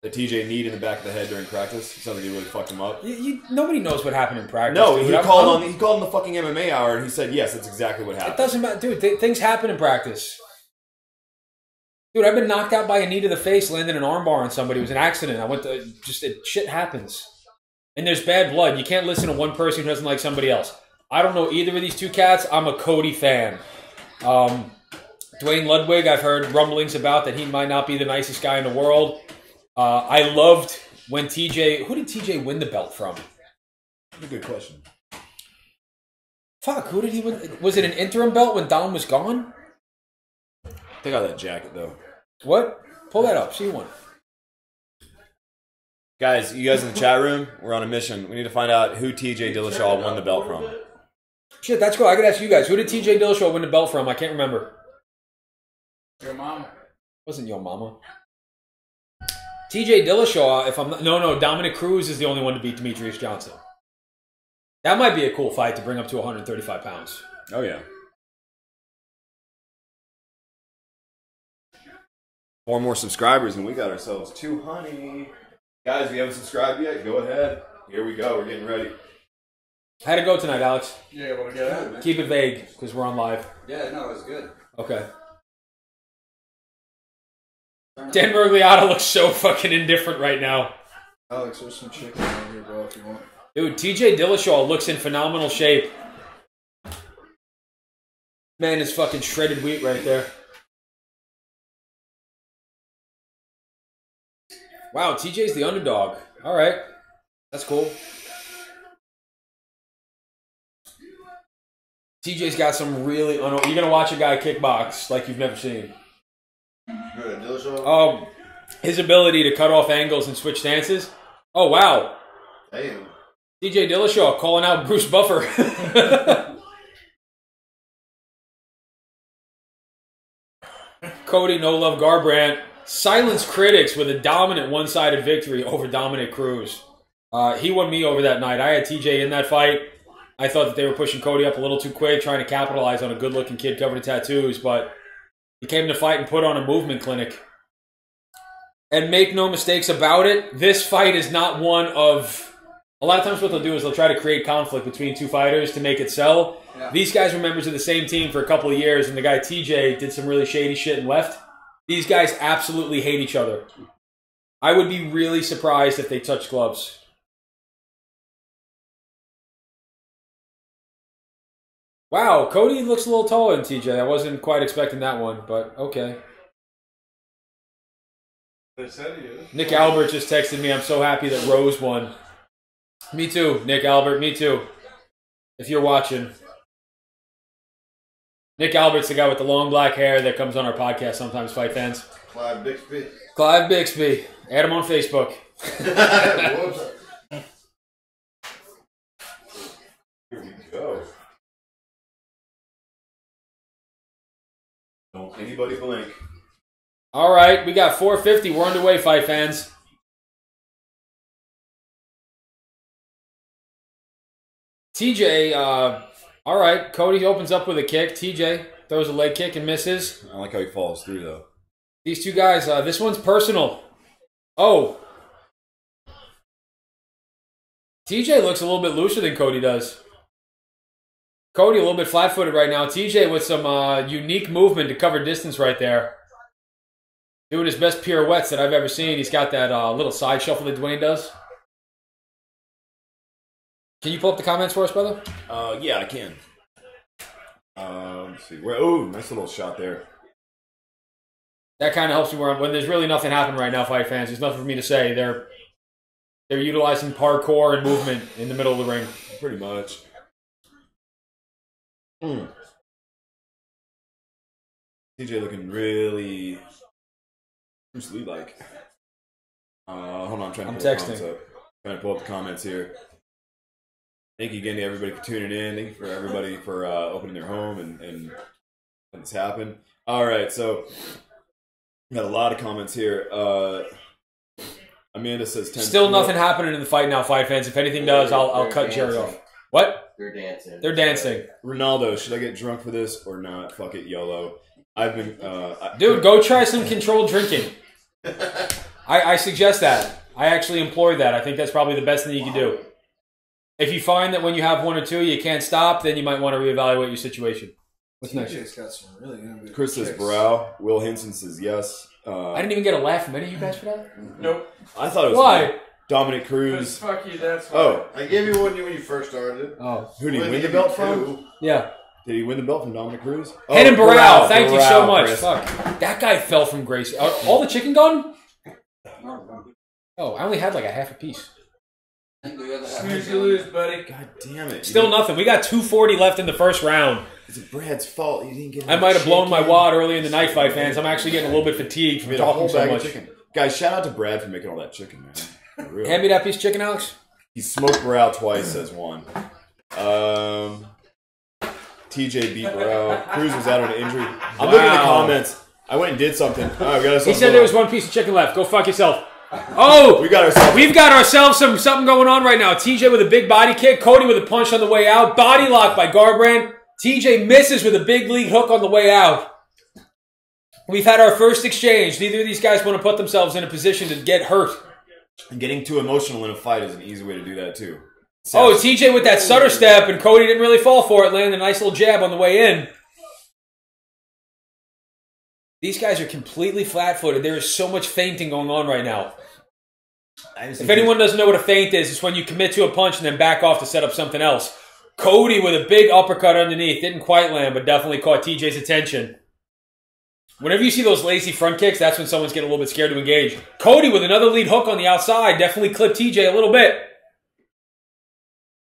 Speaker 2: The TJ kneed in the back of the head during practice. Something really fucked him up.
Speaker 1: Nobody knows what happened in practice.
Speaker 2: No,
Speaker 1: dude.
Speaker 2: he called on the fucking MMA hour and he said yes, that's exactly what happened.
Speaker 1: It doesn't matter, dude. Things happen in practice. Dude, I've been knocked out by a knee to the face, landed an armbar on somebody. It was an accident. Shit happens. And there's bad blood. You can't listen to one person who doesn't like somebody else. I don't know either of these two cats. I'm a Cody fan. Dwayne Ludwig, I've heard rumblings about that he might not be the nicest guy in the world. I loved when TJ... Who did TJ win the belt from?
Speaker 2: That's a good question.
Speaker 1: Fuck, who did he win? Was it an interim belt when Dom was gone?
Speaker 2: Take out that jacket, though.
Speaker 1: What? Pull that up. See one.
Speaker 2: Guys, you guys in the chat room, we're on a mission. We need to find out who TJ Dillashaw won the belt from.
Speaker 1: Shit, that's cool. I could ask you guys. Who did TJ Dillashaw win the belt from? I can't remember.
Speaker 6: Your mom.
Speaker 1: Wasn't your mama. TJ Dillashaw, if I'm not, no, Dominic Cruz is the only one to beat Demetrius Johnson. That might be a cool fight to bring up to 135 pounds.
Speaker 2: Oh, yeah. 4 more subscribers and we got ourselves 200. Guys, if you haven't subscribed yet, go ahead. Here we go. We're getting ready.
Speaker 1: How'd it go tonight, Alex?
Speaker 7: Yeah, want to get out, man.
Speaker 1: Keep it vague, because we're on live.
Speaker 8: Yeah, no, it was good.
Speaker 1: Okay. Dan Mergliata looks so fucking indifferent right now.
Speaker 7: Alex, there's some chicken on here, bro, if you want.
Speaker 1: Dude, TJ Dillashaw looks in phenomenal shape. Man is fucking shredded wheat right there. Wow, TJ's the underdog. All right. That's cool. TJ's got some really... You're going to watch a guy kickbox like you've never seen.
Speaker 3: Good, Dillashaw.
Speaker 1: His ability to cut off angles and switch stances. Oh, wow.
Speaker 3: Damn.
Speaker 1: TJ Dillashaw calling out Bruce Buffer. Cody No Love Garbrandt silenced critics with a dominant one-sided victory over Dominic Cruz. He won me over that night. I had TJ in that fight. I thought that they were pushing Cody up a little too quick, trying to capitalize on a good-looking kid covered in tattoos, but he came to fight and put on a movement clinic. And make no mistakes about it, this fight is not one of... A lot of times what they'll do is they'll try to create conflict between two fighters to make it sell. Yeah. These guys were members of the same team for a couple of years, and the guy TJ did some really shady shit and left. These guys absolutely hate each other. I would be really surprised if they touched gloves. Wow, Cody looks a little taller than TJ. I wasn't quite expecting that one, but okay.
Speaker 7: They said he is.
Speaker 1: Nick Albert just texted me, I'm so happy that Rose won. Me too, Nick Albert, me too. If you're watching. Nick Albert's the guy with the long black hair that comes on our podcast sometimes, Fight Fans.
Speaker 3: Clive Bixby.
Speaker 1: Clive Bixby. Add him on Facebook.
Speaker 2: Here we go. Don't anybody blink.
Speaker 1: All right, we got 450. We're underway, Fight Fans. TJ, all right. Cody opens up with a kick. TJ throws a leg kick and misses.
Speaker 2: I like how he falls through, though.
Speaker 1: These two guys, this one's personal. Oh. TJ looks a little bit looser than Cody does. Cody a little bit flat-footed right now. TJ with some unique movement to cover distance right there. Doing his best pirouettes that I've ever seen. He's got that little side shuffle that Dwayne does. Can you pull up the comments for us, brother?
Speaker 2: Yeah, I can. Let's see. Oh, nice little shot there.
Speaker 1: That kind of helps me when there's really nothing happening right now, Fight Fans. There's nothing for me to say. They're utilizing parkour and movement in the middle of the ring.
Speaker 2: Pretty much. TJ looking really Bruce Lee-like. Hold on, I'm trying to pull the comments up. Trying to pull up the comments here. Thank you again to everybody for tuning in. Thank you for everybody for opening their home and letting this happen. All right, so we got a lot of comments here. Amanda says 10.
Speaker 1: Still nothing happening in the fight now, Fight Fans. If anything does, I'll cut Jerry off. What?
Speaker 4: They're dancing.
Speaker 1: They're dancing.
Speaker 2: Ronaldo, should I get drunk for this or not? Fuck it, YOLO. I've been...
Speaker 1: Dude, go try some controlled drinking. I suggest that. I actually employ that. I think that's probably the best thing you can do. If you find that when you have one or two you can't stop, then you might want to reevaluate your situation. What's next?
Speaker 7: TJ's got some really innovative
Speaker 2: Chris says
Speaker 7: kicks.
Speaker 2: brow. Will Hinson says yes.
Speaker 1: I didn't even get a laugh from any of you guys for that.
Speaker 6: Nope.
Speaker 2: I thought it was
Speaker 1: Why?
Speaker 2: Dominic Cruz.
Speaker 6: Fuck you, that's why.
Speaker 2: Oh,
Speaker 3: I gave you one when you first started.
Speaker 1: Oh,
Speaker 2: who did he win the belt from?
Speaker 1: Yeah.
Speaker 2: Did he win the belt from Dominic Cruz? Oh,
Speaker 1: Head and Barral. Thank you so much.
Speaker 2: Chris.
Speaker 1: Fuck. That guy fell from grace. All the chicken gone? Oh, I only had like a half a piece.
Speaker 6: Snooze, you lose, buddy.
Speaker 2: God damn it.
Speaker 1: Still nothing. We got 240 left in the first round.
Speaker 2: It's Brad's fault. He didn't get
Speaker 1: I might have blown my wad early in the night, Fight Fans. I'm actually getting a little bit fatigued from talking so much.
Speaker 2: Chicken. Guys, shout out to Brad for making all that chicken, man. For real.
Speaker 1: Hand me that piece of chicken, Alex.
Speaker 2: He smoked Barral twice, says one. TJ beat Barral. Cruz was out on an injury. I'm looking at the comments. I went and did something. Oh,
Speaker 1: he said there was one piece of chicken left. Go fuck yourself. Oh,
Speaker 2: we've got
Speaker 1: ourselves something going on right now. TJ with a big body kick. Cody with a punch on the way out. Body lock by Garbrandt. TJ misses with a big lead hook on the way out. We've had our first exchange. Neither of these guys want to put themselves in a position to get hurt.
Speaker 2: And getting too emotional in a fight is an easy way to do that too.
Speaker 1: Oh, TJ with that stutter step, and Cody didn't really fall for it, landing a nice little jab on the way in. These guys are completely flat-footed. There is so much feinting going on right now. If anyone doesn't know what a feint is, it's when you commit to a punch and then back off to set up something else. Cody with a big uppercut underneath. Didn't quite land, but definitely caught TJ's attention. Whenever you see those lazy front kicks, that's when someone's getting a little bit scared to engage. Cody with another lead hook on the outside. Definitely clipped TJ a little bit.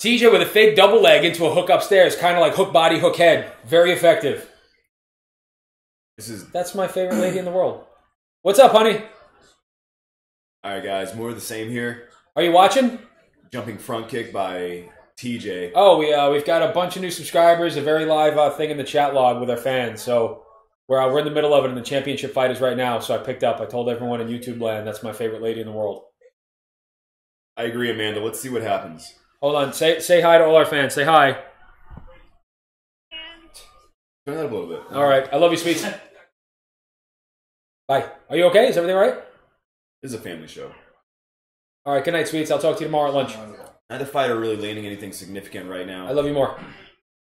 Speaker 1: TJ with a fake double leg into a hook upstairs. Kind of like hook body, hook head. Very effective. That's my favorite lady in the world. What's up, honey?
Speaker 2: All right, guys. More of the same here.
Speaker 1: Are you watching?
Speaker 2: Jumping front kick by TJ.
Speaker 1: Oh, we've got a bunch of new subscribers. A very live thing in the chat log with our fans. So we're in the middle of it, and the championship fight is right now. So I picked up. I told everyone in YouTube land that's my favorite lady in the world.
Speaker 2: I agree, Amanda. Let's see what happens.
Speaker 1: Hold on. Say hi to all our fans. Say hi.
Speaker 2: Turn that up a little bit.
Speaker 1: All right. I love you, sweets. Bye. Are you okay? Is everything all right?
Speaker 2: This is a family show.
Speaker 1: All right. Good night, sweets. I'll talk to you tomorrow at lunch.
Speaker 2: Neither fighter really landing anything significant right now.
Speaker 1: I love you more.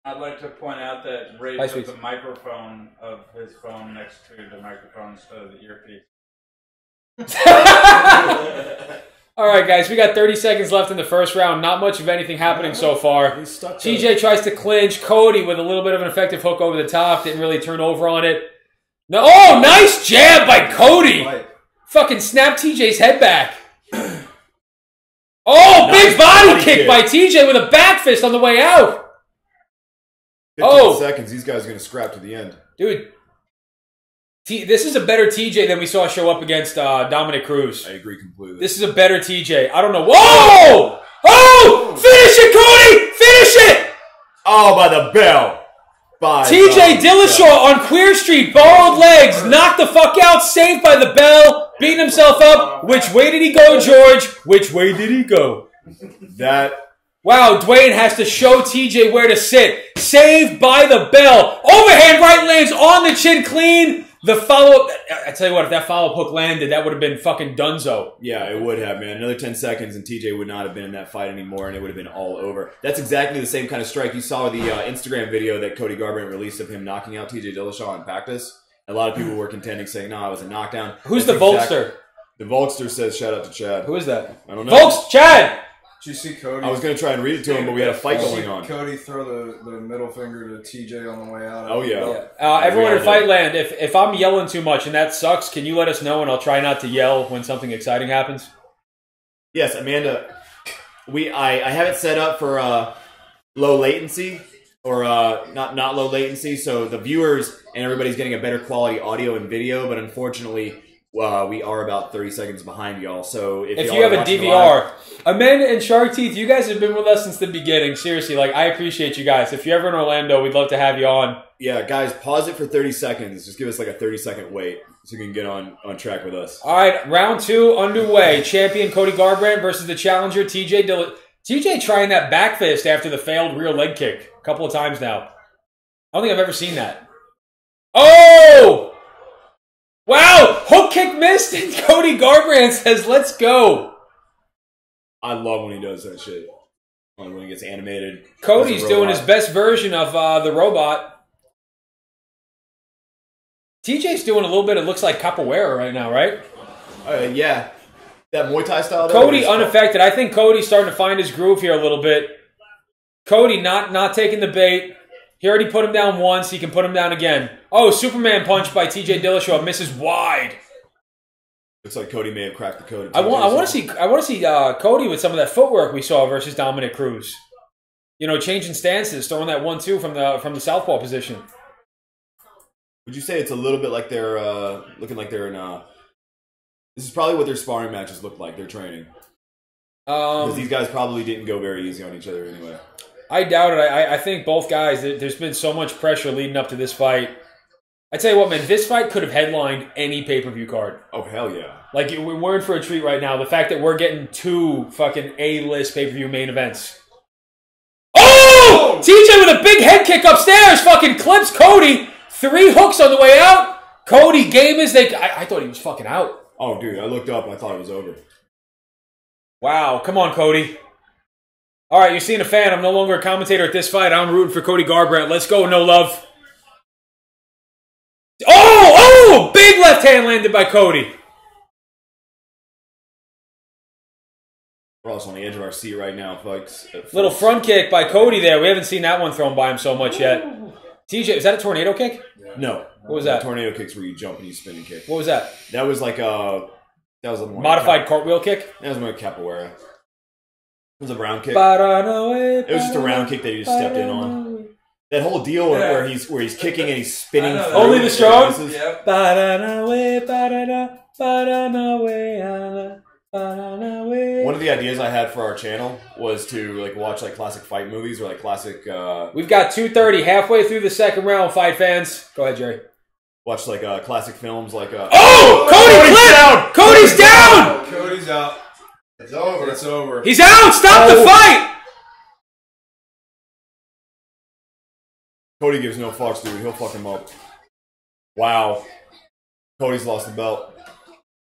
Speaker 6: I'd like to point out that Ray put the microphone of his phone next to the microphone instead of the earpiece.
Speaker 1: All right, guys. We got 30 seconds left in the first round. Not much of anything happening so far. TJ tries to clinch. Cody with a little bit of an effective hook over the top. Didn't really turn over on it. No. Oh, nice jab by Cody. Fucking snapped TJ's head back. Oh, nice big body kick by TJ with a back fist on the way out.
Speaker 2: 15 seconds. These guys are going to scrap to the end.
Speaker 1: Dude, this is a better TJ than we saw show up against Dominic Cruz.
Speaker 2: I agree completely.
Speaker 1: This is a better TJ. I don't know. Whoa! Oh! Finish it, Cody! Finish it!
Speaker 2: Oh, by the bell.
Speaker 1: TJ Dillashaw on Queer Street, borrowed legs, knocked the fuck out, saved by the bell, beating himself up. Which way did he go, George? Which way did he go? Wow, Dwayne has to show TJ where to sit. Saved by the bell. Overhand right lands on the chin clean. The follow-up, I tell you what, if that follow-up hook landed, that would have been fucking dunzo.
Speaker 2: Yeah, it would have, man. Another 10 seconds and TJ would not have been in that fight anymore, and it would have been all over. That's exactly the same kind of strike you saw with the Instagram video that Cody Garbrandt released of him knocking out TJ Dillashaw in practice. A lot of people were contending, saying, no, it was a knockdown.
Speaker 1: Who's the Volkster?
Speaker 2: The Volkster says, shout out to Chad.
Speaker 1: Who is that?
Speaker 2: I don't know.
Speaker 1: Volks, Chad!
Speaker 7: Did you see Cody?
Speaker 2: I was going to try and read it to him, but we had a fight going on.
Speaker 7: Cody throw the middle finger to TJ on the way out.
Speaker 2: Oh, yeah.
Speaker 1: Everyone in Fightland, if I'm yelling too much and that sucks, can you let us know and I'll try not to yell when something exciting happens?
Speaker 2: Yes, Amanda. I have it set up for low latency, or not low latency, so the viewers and everybody's getting a better quality audio and video, but unfortunately... we are about 30 seconds behind y'all, so if
Speaker 1: you have a DVR, Amanda and Shark Teeth, you guys have been with us since the beginning. Seriously, I appreciate you guys. If you're ever in Orlando, we'd love to have you on.
Speaker 2: Yeah, guys, pause it for 30 seconds. Just give us like a 30-second wait so you can get on track with us.
Speaker 1: All right, round 2 underway. Champion Cody Garbrandt versus the challenger TJ Dillashaw. TJ trying that back fist after the failed rear leg kick a couple of times now. I don't think I've ever seen that. Oh! Wow! Hook kick missed, and Cody Garbrandt says, let's go.
Speaker 2: I love when he does that shit. When he gets animated.
Speaker 1: Cody's doing his best version of the robot. TJ's doing a little bit, it looks like capoeira right now, right?
Speaker 2: Yeah. That Muay Thai style.
Speaker 1: Cody unaffected. I think Cody's starting to find his groove here a little bit. Cody not taking the bait. He already put him down once. He can put him down again. Oh, Superman punch by TJ Dillashaw misses wide.
Speaker 2: Looks like Cody may have cracked the code.
Speaker 1: I want to see Cody with some of that footwork we saw versus Dominic Cruz. You know, changing stances, throwing that 1-2 from the southpaw position.
Speaker 2: Would you say it's a little bit like they're looking like they're in? This is probably what their sparring matches look like. They're training. Because these guys probably didn't go very easy on each other anyway.
Speaker 1: I doubt it. I think both guys, there's been so much pressure leading up to this fight. I tell you what, man, this fight could have headlined any pay-per-view card.
Speaker 2: Oh, hell yeah.
Speaker 1: Like, we're in for a treat right now. The fact that we're getting 2 fucking A-list pay-per-view main events. Oh! TJ with a big head kick upstairs fucking clips Cody. 3 hooks on the way out. Cody, game is I thought he was fucking out.
Speaker 2: Oh, dude, I looked up and I thought it was over.
Speaker 1: Wow, come on, Cody. All right, you're seeing a fan. I'm no longer a commentator at this fight. I'm rooting for Cody Garbrandt. Let's go, no love. Oh! Big left hand landed by Cody.
Speaker 2: We're also on the edge of our seat right now, folks.
Speaker 1: Little front kick by Cody there. We haven't seen that one thrown by him so much yet. TJ, is that a tornado kick?
Speaker 2: No.
Speaker 1: What was that?
Speaker 2: Tornado kicks where you jump and you spin and kick.
Speaker 1: What was that?
Speaker 2: That was like a... That was a more
Speaker 1: modified cartwheel kick?
Speaker 2: That was more capoeira. It was a round kick. It was just a round kick that he just stepped in on. That whole deal where he's kicking and he's spinning.
Speaker 1: Only the strong?
Speaker 6: Yep.
Speaker 2: One of the ideas I had for our channel was to like watch like classic fight movies or like classic.
Speaker 1: We've got 2:30 halfway through the second round. Fight fans, go ahead, Jerry.
Speaker 2: Watch like classic films like.
Speaker 1: Oh, Cody's down!
Speaker 7: Cody's out.
Speaker 3: It's over.
Speaker 7: It's over.
Speaker 1: He's out! Stop the fight!
Speaker 2: Cody gives no fucks, dude. He'll fuck him up. Wow. Cody's lost the belt.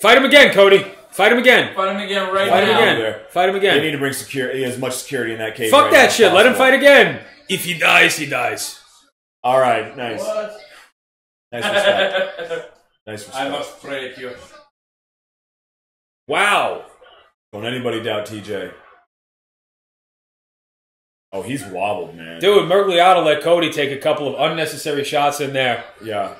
Speaker 1: Fight him again, Cody. Fight him again.
Speaker 6: Fight him again right
Speaker 1: Fight him
Speaker 6: now.
Speaker 1: again. Fight him
Speaker 2: They
Speaker 1: again.
Speaker 2: need to bring security, as much security in that cage.
Speaker 1: Fuck
Speaker 2: right
Speaker 1: that
Speaker 2: now
Speaker 1: shit.
Speaker 2: as
Speaker 1: Let him
Speaker 2: possible.
Speaker 1: fight again. If he dies, he dies.
Speaker 2: All right, nice.
Speaker 4: What?
Speaker 2: Nice respect. Nice respect.
Speaker 6: I must pray at you.
Speaker 1: Wow.
Speaker 2: Don't anybody doubt TJ. Oh, he's wobbled, man.
Speaker 1: Dude, Mergliata let Cody take a couple of unnecessary shots in there.
Speaker 2: Yeah.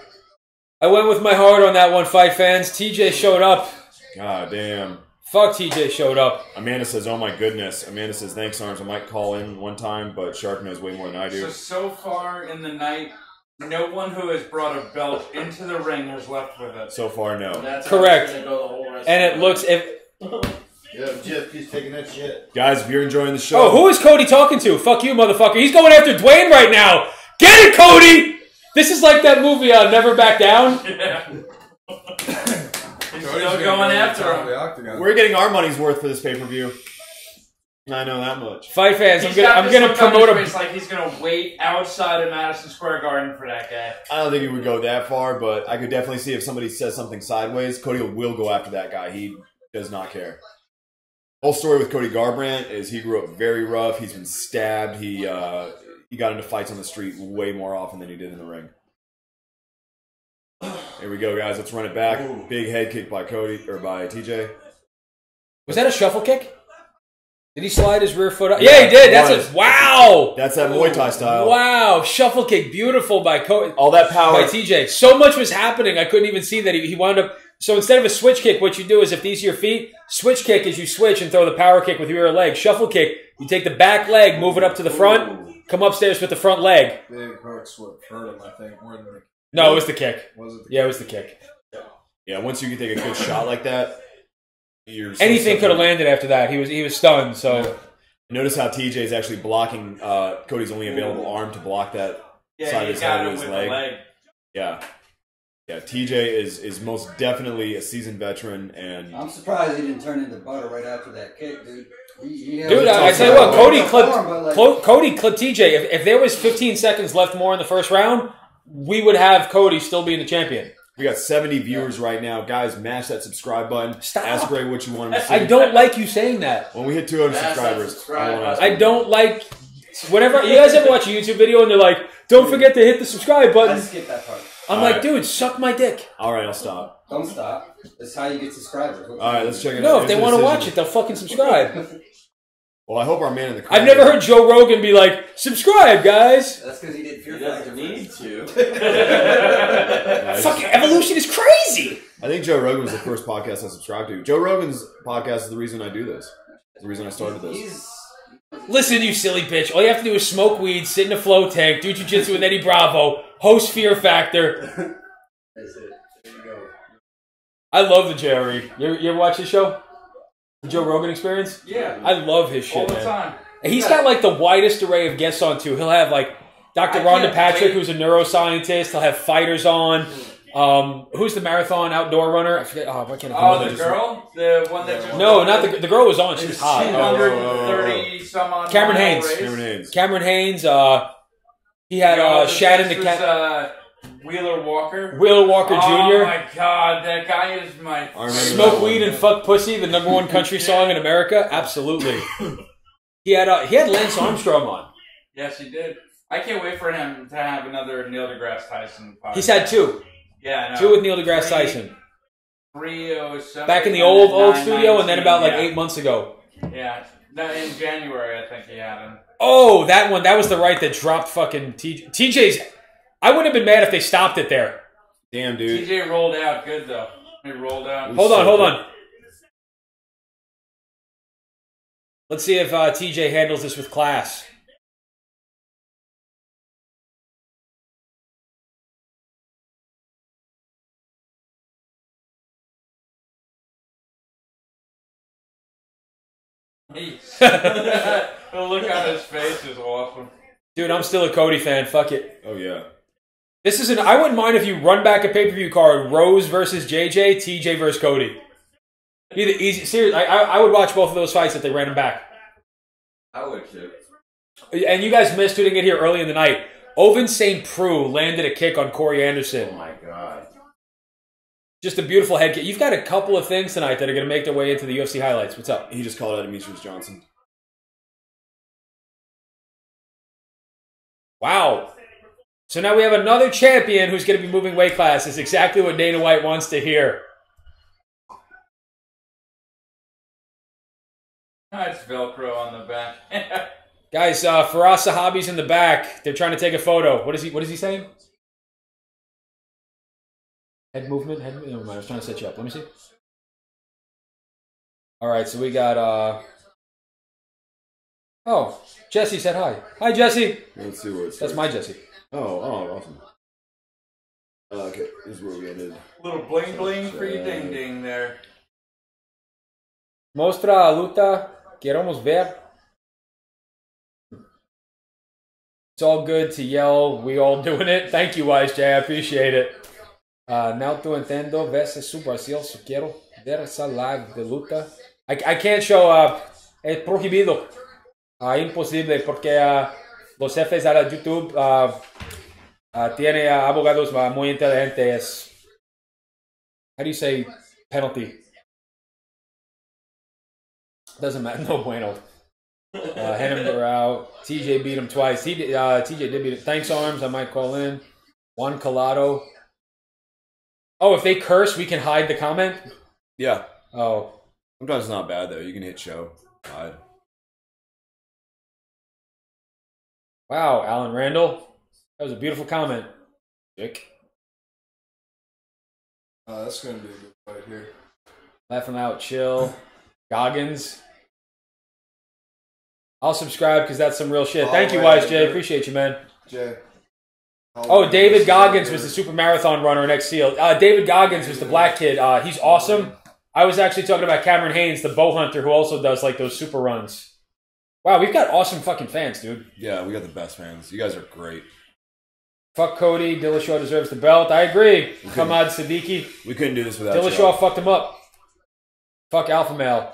Speaker 1: I went with my heart on that one, fight fans. TJ showed up.
Speaker 2: God damn.
Speaker 1: Fuck, TJ showed up.
Speaker 2: Amanda says, oh my goodness. Amanda says, thanks, Arms. I might call in one time, but Shark knows way more than I do.
Speaker 6: So far in the night, no one who has brought a belt into the ring has left with it.
Speaker 2: So far, no.
Speaker 4: That's
Speaker 1: Correct.
Speaker 4: how it's gonna go the whole rest
Speaker 1: And
Speaker 4: of
Speaker 1: it
Speaker 4: the
Speaker 1: looks...
Speaker 4: night.
Speaker 3: Yeah, Jeff, he's taking that shit.
Speaker 2: Guys, if you're enjoying the show...
Speaker 1: Oh, who is Cody talking to? Fuck you, motherfucker. He's going after Dwayne right now. Get it, Cody! This is like that movie, Never Back Down.
Speaker 6: Yeah. He's
Speaker 7: Cody's
Speaker 6: still going after him.
Speaker 7: the octagon.
Speaker 2: We're getting our money's worth for this pay-per-view. I know that much.
Speaker 1: Fight fans,
Speaker 6: He's
Speaker 1: I'm gonna
Speaker 6: look on
Speaker 1: promote
Speaker 6: his
Speaker 1: him.
Speaker 6: face like he's gonna wait outside of Madison Square Garden for that guy.
Speaker 2: I don't think he would go that far, but I could definitely see if somebody says something sideways, Cody will go after that guy. He does not care. Whole story with Cody Garbrandt is he grew up very rough. He's been stabbed. He got into fights on the street way more often than he did in the ring. Here we go, guys. Let's run it back.
Speaker 3: Ooh.
Speaker 2: Big head kick by Cody or by TJ.
Speaker 1: Was that a shuffle kick? Did he slide his rear foot up? Yeah, he did. That's a wow.
Speaker 2: That's that Muay Thai style.
Speaker 1: Wow, shuffle kick, beautiful by Cody.
Speaker 2: All that power.
Speaker 1: By TJ. So much was happening, I couldn't even see that. He wound up... So instead of a switch kick, what you do is, if these are your feet, switch kick is you switch and throw the power kick with your rear leg. Shuffle kick, you take the back leg, move it up to the front, come upstairs with the front leg.
Speaker 7: Big hooks would hurt him, I think, more than the...
Speaker 1: No, it was the kick.
Speaker 7: Was it the...
Speaker 1: Yeah, it was the kick.
Speaker 2: Yeah, once you can take a good shot like that, you're...
Speaker 1: Anything could have landed after that. He was stunned, so...
Speaker 2: Notice how TJ is actually blocking Cody's only available arm to block that side of his head with his leg. Yeah. Yeah, TJ is most definitely a seasoned veteran, and
Speaker 8: I'm surprised he didn't turn into butter right after that kick, dude.
Speaker 1: Dude, I tell you what, Cody clipped TJ. If there was 15 seconds left more in the first round, we would have Cody still being the champion.
Speaker 2: we got 70 viewers right now. Guys, mash that subscribe button.
Speaker 1: Stop.
Speaker 2: Ask Ray what you want him to see.
Speaker 1: I don't like you saying that.
Speaker 2: When we hit 200
Speaker 4: Mash that
Speaker 2: subscribers,
Speaker 4: subscribe button.
Speaker 1: I don't like... Whatever. You guys ever watch a YouTube video and they're like, don't forget to hit the subscribe
Speaker 8: I
Speaker 1: button?
Speaker 8: skip that part.
Speaker 1: I'm
Speaker 2: All
Speaker 1: like,
Speaker 2: right.
Speaker 1: dude, suck my dick.
Speaker 2: All right, I'll stop.
Speaker 8: Don't stop. That's how you get subscribers.
Speaker 2: All right, let's check it out.
Speaker 1: No, if they
Speaker 2: Here's the
Speaker 1: want to
Speaker 2: decision.
Speaker 1: watch it, they'll fucking subscribe.
Speaker 2: Well, I hope our man in the crowd...
Speaker 1: I've never heard Joe Rogan be like, subscribe, guys.
Speaker 8: That's because he did
Speaker 4: He
Speaker 8: Fear
Speaker 4: doesn't
Speaker 8: Factor.
Speaker 4: need to.
Speaker 1: Fucking evolution is crazy.
Speaker 2: I think Joe Rogan was the first podcast I subscribed to. Joe Rogan's podcast is the reason I do this. It's the reason I started this.
Speaker 8: He's...
Speaker 1: Listen, you silly bitch. All you have to do is smoke weed, sit in a flow tank, do jiu-jitsu with Eddie Bravo, host Fear Factor.
Speaker 8: That's it. There you go.
Speaker 1: I love the Jerry. You ever watch his show? The Joe Rogan Experience?
Speaker 6: Yeah.
Speaker 1: I love his shit,
Speaker 6: All the
Speaker 1: man.
Speaker 6: time.
Speaker 1: And he's got like the widest array of guests on too. He'll have like Dr. Rhonda Patrick, who's a neuroscientist. They'll have fighters on. Who's the marathon outdoor runner? I forget. Oh, why can't I
Speaker 6: Oh, the girl? The one that just...
Speaker 1: No, not the girl was on. She was hot.
Speaker 6: 230 some odd
Speaker 1: Cameron Haynes. Cameron Haynes. He had Shannon the cat.
Speaker 6: Wheeler Walker.
Speaker 1: Wheeler Walker Jr.
Speaker 6: Oh my God, that guy is my...
Speaker 1: Smoke weed and fuck pussy, the #1 country song in America. Absolutely. He had Lance Armstrong on.
Speaker 6: Yes, he did. I can't wait for him to have another Neil deGrasse Tyson podcast.
Speaker 1: He's had 2.
Speaker 6: Yeah, I know.
Speaker 1: 2 with Neil deGrasse Tyson.
Speaker 6: 307.
Speaker 1: Back in the old studio, and then about like 8 months ago.
Speaker 6: Yeah, no, in January I think he had him.
Speaker 1: Oh, that one. That was the right that dropped fucking TJ's. I wouldn't have been mad if they stopped it there.
Speaker 2: Damn, dude.
Speaker 6: TJ rolled out good though. He rolled out.
Speaker 1: Hold on. Let's see if TJ handles this with class.
Speaker 6: The look on his face is awesome.
Speaker 1: Dude, I'm still a Cody fan. Fuck it.
Speaker 2: Oh, yeah.
Speaker 1: This is I wouldn't mind if you run back a pay-per-view card. Rose versus JJ, TJ versus Cody. Be the easy. Seriously, I would watch both of those fights if they ran them back.
Speaker 4: I would too.
Speaker 1: And you guys missed who didn't get here early in the night. Oven St. Preux landed a kick on Corey Anderson.
Speaker 4: Oh my God.
Speaker 1: Just a beautiful head kick. You've got a couple of things tonight that are going to make their way into the UFC highlights. What's up?
Speaker 2: He just called out Demetrius Johnson.
Speaker 1: Wow. So now we have another champion who's going to be moving weight classes. Exactly what Dana White wants to hear.
Speaker 6: That's Velcro on the back.
Speaker 1: Guys, Faraz Sahabi's in the back. They're trying to take a photo. What is he saying? Head movement? Never mind, I was trying to set you up. Let me see. Alright, so we got Oh, Jesse said hi. Hi, Jesse.
Speaker 2: Let's see where it's.
Speaker 1: That's my Jesse.
Speaker 2: Oh, awesome. Okay, this is where we ended.
Speaker 6: Little bling bling for you ding ding there.
Speaker 1: Mostra a luta. Queremos ver. It's all good to yell. We all doing it. Thank you, Wise J. I appreciate it. Now tu entiendo. Ves su gracioso. Quiero ver esa live de luta. I can't show es prohibido. Imposible porque los jefes de la YouTube tiene abogados muy inteligentes. How do you say penalty? Doesn't matter. No bueno. Henham out. TJ beat him twice. TJ did beat him. Thanks, Arms. I might call in. Juan Colado. Oh, if they curse, we can hide the comment?
Speaker 2: Yeah.
Speaker 1: Oh.
Speaker 2: Sometimes it's not bad, though. You can hit show. Hide.
Speaker 1: Wow, Alan Randall. That was a beautiful comment. Dick.
Speaker 7: That's going to be a good fight here.
Speaker 1: Laughing out, chill. Goggins. I'll subscribe because that's some real shit. Thank you, Wise Jay. Appreciate you, man.
Speaker 7: Jay.
Speaker 1: Oh, David Goggins was the super marathon runner next SEAL. David Goggins was the black kid. He's awesome. I was actually talking about Cameron Haynes, the bow hunter, who also does like those super runs. Wow, we've got awesome fucking fans, dude.
Speaker 2: Yeah, we got the best fans. You guys are great.
Speaker 1: Fuck Cody. Dillashaw deserves the belt. I agree. Hamad Siddiqui.
Speaker 2: We couldn't do this without
Speaker 1: Dillashaw fucked him up. Fuck Alpha Male.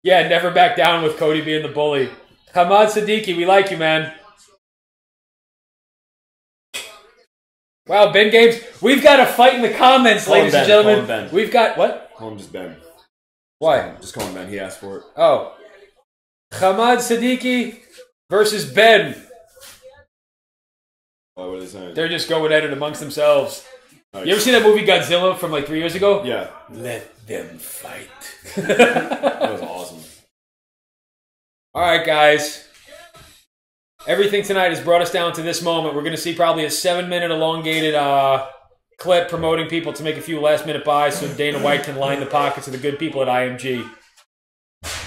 Speaker 1: Yeah, never back down with Cody being the bully. Hamad Siddiqui, we like you, man. Wow, Ben Games. We've got a fight in the comments, ladies and gentlemen. We've got, what?
Speaker 2: Call him just Ben.
Speaker 1: Why?
Speaker 2: Just call him Ben. He asked for it.
Speaker 1: Oh. Hamad Siddiqui versus Ben.
Speaker 2: What are they saying?
Speaker 1: They're just going at it amongst themselves.
Speaker 2: Nice.
Speaker 1: You ever see that movie Godzilla from like 3 years ago?
Speaker 2: Yeah.
Speaker 1: Let them fight.
Speaker 2: That was awesome.
Speaker 1: All right, guys. Everything tonight has brought us down to this moment. We're going to see probably a 7-minute elongated clip promoting people to make a few last-minute buys so Dana White can line the pockets of the good people at IMG.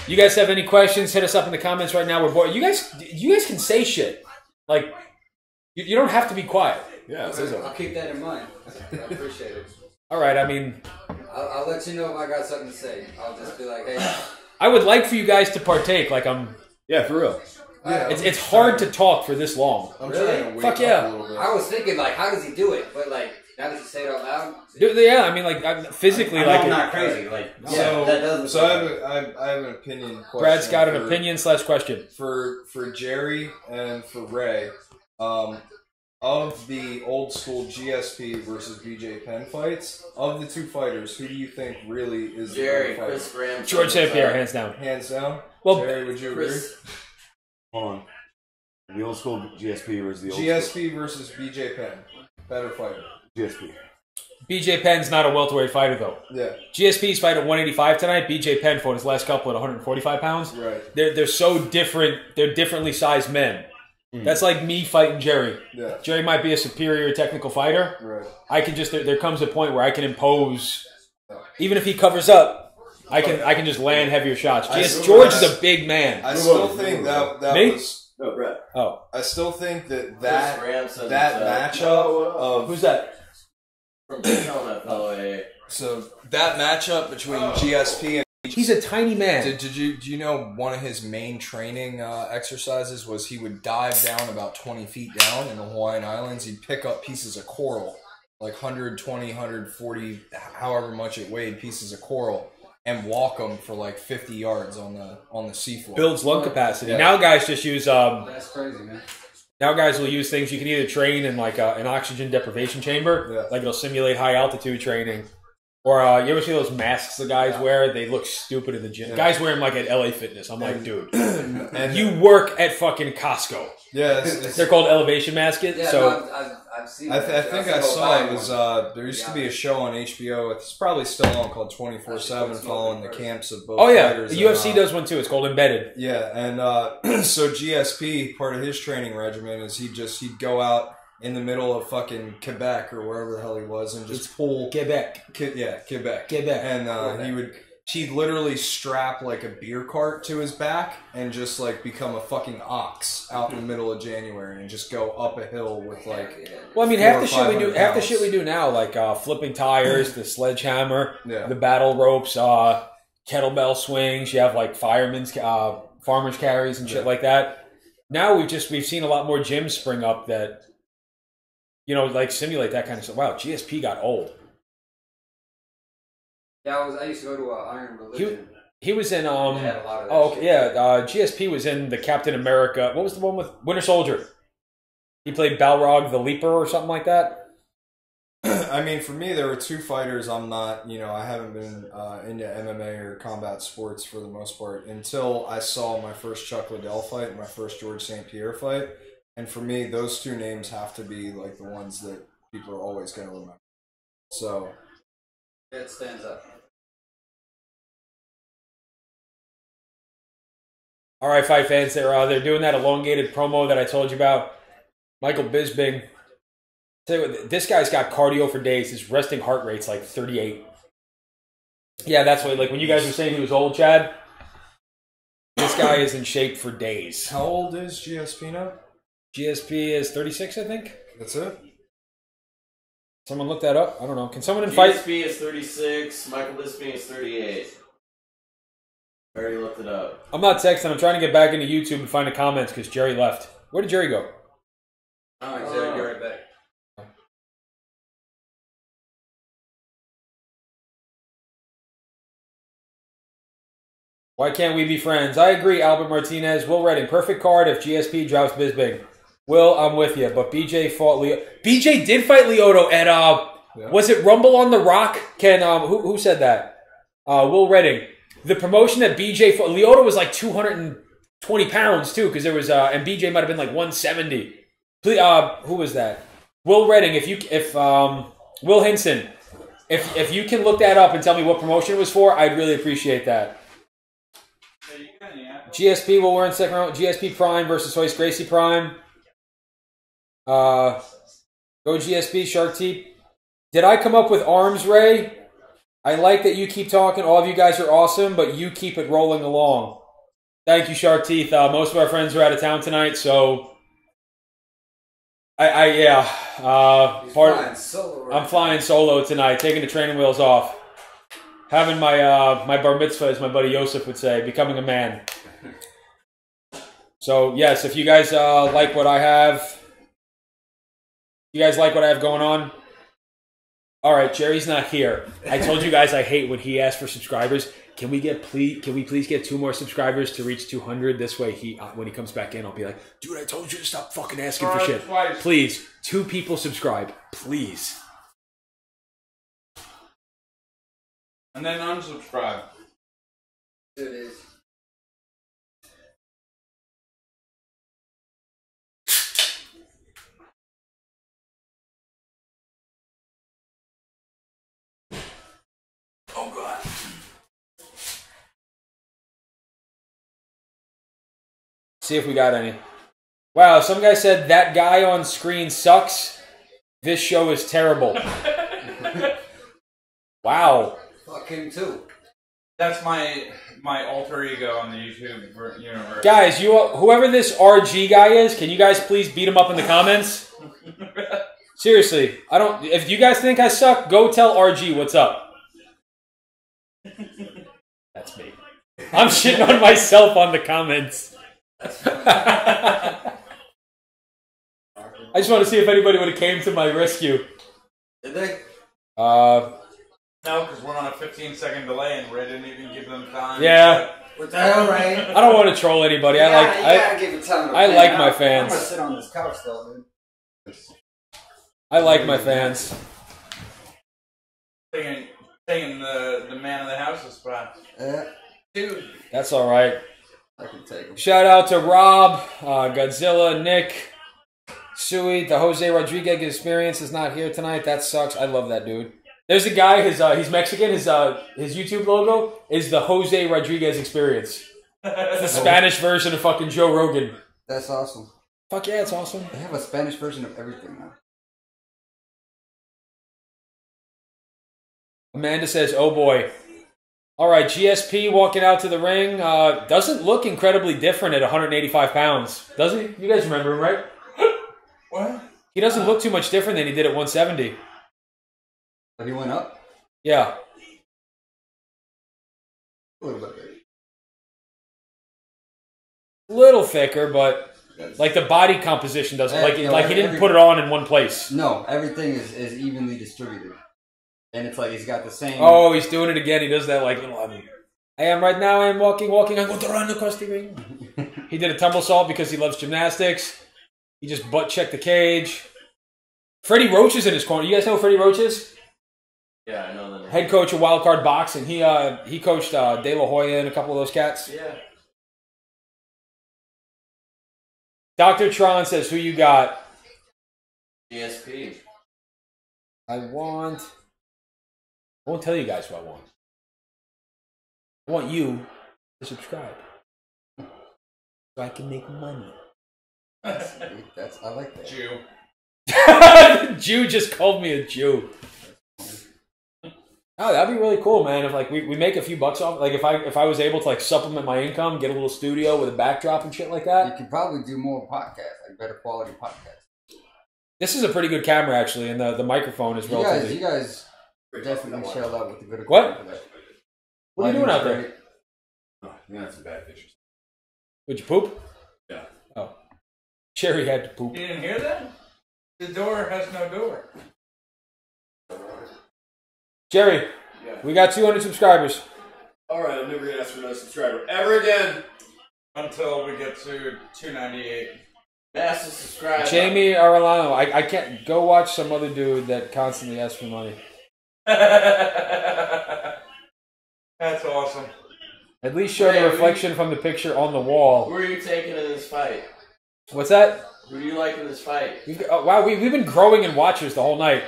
Speaker 1: You guys have any questions? Hit us up in the comments right now. We're bored. You guys can say shit. Like, you don't have to be quiet.
Speaker 2: Yeah, say so.
Speaker 8: I'll keep that in mind. I appreciate it.
Speaker 1: All right, I mean...
Speaker 8: I'll let you know if I got something to say. I'll just be like, hey...
Speaker 1: I would like for you guys to partake, like I'm...
Speaker 2: Yeah, for real.
Speaker 1: It's hard to talk for this long.
Speaker 7: I'm
Speaker 9: Really?
Speaker 7: trying to wake
Speaker 1: Fuck
Speaker 7: up
Speaker 1: yeah.
Speaker 7: a little bit.
Speaker 9: I was thinking, like, how does he do it? But, like, now that you say it out loud.
Speaker 1: Yeah, I mean, like physically,
Speaker 6: I know
Speaker 1: like
Speaker 6: I'm not crazy. Like,
Speaker 3: Yeah, that doesn't.
Speaker 7: So I have an opinion question.
Speaker 1: Brad's got an
Speaker 7: for-
Speaker 1: opinion / question.
Speaker 7: for Jerry and for Ray. Of the old school GSP versus BJ Penn fights, of the two fighters, who do you think really is
Speaker 4: Jerry,
Speaker 7: the better
Speaker 4: Chris Graham,
Speaker 1: George St. Pierre, hands down.
Speaker 7: fighter? Hands down.
Speaker 1: Well,
Speaker 7: Jerry, would you agree?
Speaker 4: Chris,
Speaker 2: Hold on. The old school GSP versus the old
Speaker 7: GSP versus BJ Penn, better fighter.
Speaker 2: school GSP.
Speaker 1: BJ Penn's not a welterweight fighter though.
Speaker 7: Yeah,
Speaker 1: GSP's fight at 185 tonight. BJ Penn fought his last couple at 145 pounds.
Speaker 7: right.
Speaker 1: They're so different. They're differently sized men. That's like me fighting Jerry.
Speaker 7: Yeah,
Speaker 1: Jerry might be a superior technical fighter.
Speaker 7: right.
Speaker 1: I can just there comes a point where I can impose, even if he covers up, I can just land heavier shots. George is a big man.
Speaker 7: I still think that
Speaker 1: Me?
Speaker 7: was.
Speaker 3: No, Brett.
Speaker 1: Oh,
Speaker 7: I still think that
Speaker 4: Chris Graham said
Speaker 7: that
Speaker 4: it's,
Speaker 7: matchup of
Speaker 1: who's that?
Speaker 4: from Daytona, fellow.
Speaker 7: so that matchup between GSP and
Speaker 1: He's a tiny man.
Speaker 7: do you know one of his main training exercises was he would dive down about 20 feet down in the Hawaiian Islands. He'd pick up pieces of coral, like 120, 140, however much it weighed, pieces of coral, and walk them for like 50 yards on the seafloor.
Speaker 1: Builds lung capacity.
Speaker 7: Yeah.
Speaker 1: Now guys just use
Speaker 9: That's crazy, man.
Speaker 1: now guys will use things you can either train in like an oxygen deprivation chamber,
Speaker 7: Yeah.
Speaker 1: like it'll simulate high altitude training. Or you ever see those masks the guys wear? They look stupid in the gym.
Speaker 7: Yeah.
Speaker 1: Guys wear them like at LA Fitness. I'm like, dude,
Speaker 7: and
Speaker 1: you work at fucking Costco.
Speaker 7: yeah, it's,
Speaker 1: They're called elevation masks.
Speaker 9: Yeah,
Speaker 1: So
Speaker 9: no, I've seen
Speaker 7: I
Speaker 9: that.
Speaker 7: think
Speaker 9: I've
Speaker 7: I
Speaker 9: seen
Speaker 7: saw
Speaker 9: Obama
Speaker 7: it was
Speaker 9: one.
Speaker 7: there used to be a show on HBO. It's probably still on, called 24/7, following the camps of both
Speaker 1: oh yeah,
Speaker 7: fighters.
Speaker 1: the UFC does one too. It's called Embedded.
Speaker 7: Yeah, and so GSP, part of his training regimen is he'd go out in the middle of fucking Quebec or wherever the hell he was and just pull
Speaker 1: Quebec.
Speaker 7: Quebec,
Speaker 1: Quebec.
Speaker 7: and he'd literally strap like a beer cart to his back and just like become a fucking ox out in the middle of January and just go up a hill with like
Speaker 1: Well, I mean,
Speaker 7: 400
Speaker 1: half
Speaker 7: or
Speaker 1: the shit we do,
Speaker 7: 500
Speaker 1: half the
Speaker 7: pounds.
Speaker 1: shit we do now, like flipping tires, the sledgehammer,
Speaker 7: Yeah.
Speaker 1: the battle ropes, kettlebell swings. You have like firemen's, farmers carries and shit like that. Now we've seen a lot more gyms spring up that, you know, like simulate that kind of stuff. Wow, GSP got old.
Speaker 9: Yeah, I used to go to Iron Religion.
Speaker 1: He was in
Speaker 9: They had a lot of that
Speaker 1: oh
Speaker 9: shit.
Speaker 1: yeah, GSP was in the Captain America. What was the one with Winter Soldier? He played Balrog the Leaper or something like that.
Speaker 7: I mean, for me, there were two fighters. I'm not, I haven't been into MMA or combat sports for the most part until I saw my first Chuck Liddell fight and my first George St. Pierre fight. And for me, those two names have to be like the ones that people are always going to remember. So,
Speaker 9: It stands up.
Speaker 1: All right, fight fans, they're doing that elongated promo that I told you about. Michael Bisping. Tell you what, this guy's got cardio for days. His resting heart rate's like 38. Yeah, that's what. Like when you guys were saying he was old, Chad. This guy is in shape for days.
Speaker 7: how old is GSP now?
Speaker 1: GSP is 36, I think.
Speaker 7: That's it?
Speaker 1: Someone look that up. I don't know. Can someone invite?
Speaker 4: GSP is 36. Michael Bisping is 38. I already looked it up.
Speaker 1: I'm not texting. I'm trying to get back into YouTube and find the comments because Jerry left. Where did Jerry go?
Speaker 9: Oh, he's there. You're right back.
Speaker 1: Why can't we be friends? I agree, Albert Martinez. Will Redding, perfect card if GSP drops Bisping. Will, I'm with you, but BJ fought Leo. BJ did fight Lyoto at was it Rumble on the Rock? Who said that? Will Redding. The promotion that BJ fought Lyoto was like 220 pounds too, because there was and BJ might have been like 170. Please, who was that? Will Redding. If Will Hinson, if you can look that up and tell me what promotion it was for, I'd really appreciate that. GSP will wear in second round. GSP Prime versus Royce Gracie Prime. Go GSP, Shark Teeth. Did I come up with arms, Ray? I like that you keep talking. All of you guys are awesome, but you keep it rolling along. Thank you, Shark Teeth. Most of our friends are out of town tonight, so I'm flying solo tonight, taking the training wheels off. Having my my bar mitzvah, as my buddy Yosef would say, becoming a man. So yes, if you guys like what I have, you guys like what I have going on. All right, Jerry's not here. I told you guys I hate when he asks for subscribers. Can we please get 2 more subscribers to reach 200? This way, when he comes back in, I'll be like, dude, I told you to stop fucking asking for shit.
Speaker 6: Twice.
Speaker 1: Please, 2 people subscribe, please.
Speaker 6: And then unsubscribe.
Speaker 9: It is.
Speaker 1: Oh god. See if we got any. Wow, some guy said that guy on screen sucks. This show is terrible. Wow.
Speaker 9: Fuck him too.
Speaker 6: That's my alter ego on the YouTube universe.
Speaker 1: Guys, whoever this RG guy is, can you guys please beat him up in the comments? Seriously, if you guys think I suck, go tell RG what's up. That's me. I'm shitting on myself on the comments. I just want to see if anybody would have came to my rescue.
Speaker 9: Did they?
Speaker 6: No, because we're on a 15-second delay and Ray didn't even give them time.
Speaker 1: Yeah.
Speaker 9: What the hell, Ray?
Speaker 1: I don't want to troll anybody. I like my fans.
Speaker 9: I'm gonna sit on this couch though, dude.
Speaker 1: I like my fans.
Speaker 6: Taking the man of the house's spot. Dude.
Speaker 1: That's all right.
Speaker 9: I can take him.
Speaker 1: Shout out to Rob, Godzilla, Nick, Sui. The Jose Rodriguez experience is not here tonight. That sucks. I love that dude. There's a guy. He's Mexican. His YouTube logo is the Jose Rodriguez experience. It's the Spanish version of fucking Joe Rogan.
Speaker 9: That's awesome.
Speaker 1: Fuck yeah, it's awesome.
Speaker 9: They have a Spanish version of everything now.
Speaker 1: Amanda says, "Oh boy." All right, GSP walking out to the ring. Doesn't look incredibly different at 185 pounds. Does he? You guys remember him, right?
Speaker 6: What?
Speaker 1: He doesn't look too much different than he did at 170.
Speaker 9: But he went up?
Speaker 1: Yeah.
Speaker 9: A little bit bigger.
Speaker 1: Little thicker, but like the body composition doesn't. Like he didn't put it on in one place.
Speaker 9: No, everything is evenly distributed. And it's like he's got the same...
Speaker 1: Oh, he's doing it again. He does that like little... I am right now. I am walking. I'm going to run across the ring. He did a tumble salt because he loves gymnastics. He just butt checked the cage. Freddie Roach is in his corner. You guys know who Freddie Roach is?
Speaker 4: Yeah, I know that.
Speaker 1: Head coach of Wild Card Boxing. He coached De La Hoya and a couple of those cats.
Speaker 4: Yeah.
Speaker 1: Dr. Tron says, who you got?
Speaker 4: GSP.
Speaker 1: I won't tell you guys who I want. I want you to subscribe. So I can make money.
Speaker 9: I like that.
Speaker 6: Jew.
Speaker 1: Jew just called me a Jew. Oh, that'd be really cool, man. If like we make a few bucks off, like if I was able to like supplement my income, get a little studio with a backdrop and shit like that.
Speaker 9: You could probably do more podcasts, like better quality podcasts.
Speaker 1: This is a pretty good camera actually, and the microphone is relatively.
Speaker 9: You guys definitely shelled out with the good
Speaker 1: What?
Speaker 9: equipment for that.
Speaker 1: What are you doing out there?
Speaker 9: Great.
Speaker 3: Oh, you got some bad pictures.
Speaker 1: Did you poop?
Speaker 3: Yeah.
Speaker 1: Oh. Cherry had to poop.
Speaker 6: You didn't hear that? The door has no door.
Speaker 1: Jerry,
Speaker 3: Yeah.
Speaker 1: we got 200 subscribers.
Speaker 3: Alright, I'm never gonna ask for another subscriber ever again.
Speaker 6: Until we get to 298.
Speaker 4: Massive subscribe.
Speaker 1: Jamie Arellano, I can't go watch some other dude that constantly asks for money.
Speaker 6: That's awesome.
Speaker 1: At least show the reflection from the picture on the wall.
Speaker 4: Who are you taking in this fight?
Speaker 1: What's that?
Speaker 4: Who do you like in this fight?
Speaker 1: Wow, we've been growing in watchers the whole night.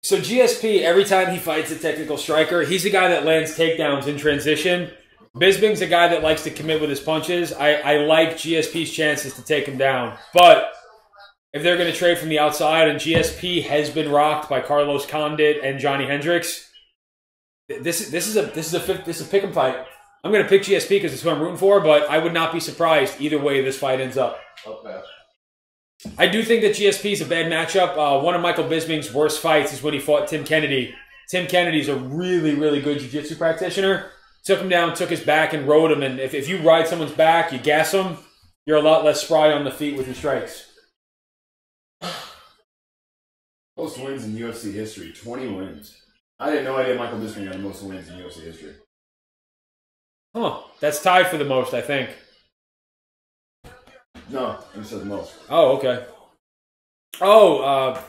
Speaker 1: So GSP, every time he fights a technical striker, he's the guy that lands takedowns in transition. Bisping's the guy that likes to commit with his punches. I like GSP's chances to take him down. But if they're going to trade from the outside, and GSP has been rocked by Carlos Condit and Johnny Hendricks, this is a pick 'em fight. I'm going to pick GSP because it's who I'm rooting for, but I would not be surprised either way this fight ends up.
Speaker 4: Okay.
Speaker 1: I do think that GSP is a bad matchup. One of Michael Bisping's worst fights is when he fought Tim Kennedy. Tim Kennedy's a really, really good jiu-jitsu practitioner. took him down, took his back, and rode him. And if you ride someone's back, you gas them, you're a lot less spry on the feet with your strikes.
Speaker 2: Most wins in UFC history, 20 wins. I had no idea Michael Bisping had the most wins in UFC history.
Speaker 1: Huh. That's tied for the most, I think.
Speaker 2: No, you said the most.
Speaker 1: Oh, okay. Oh,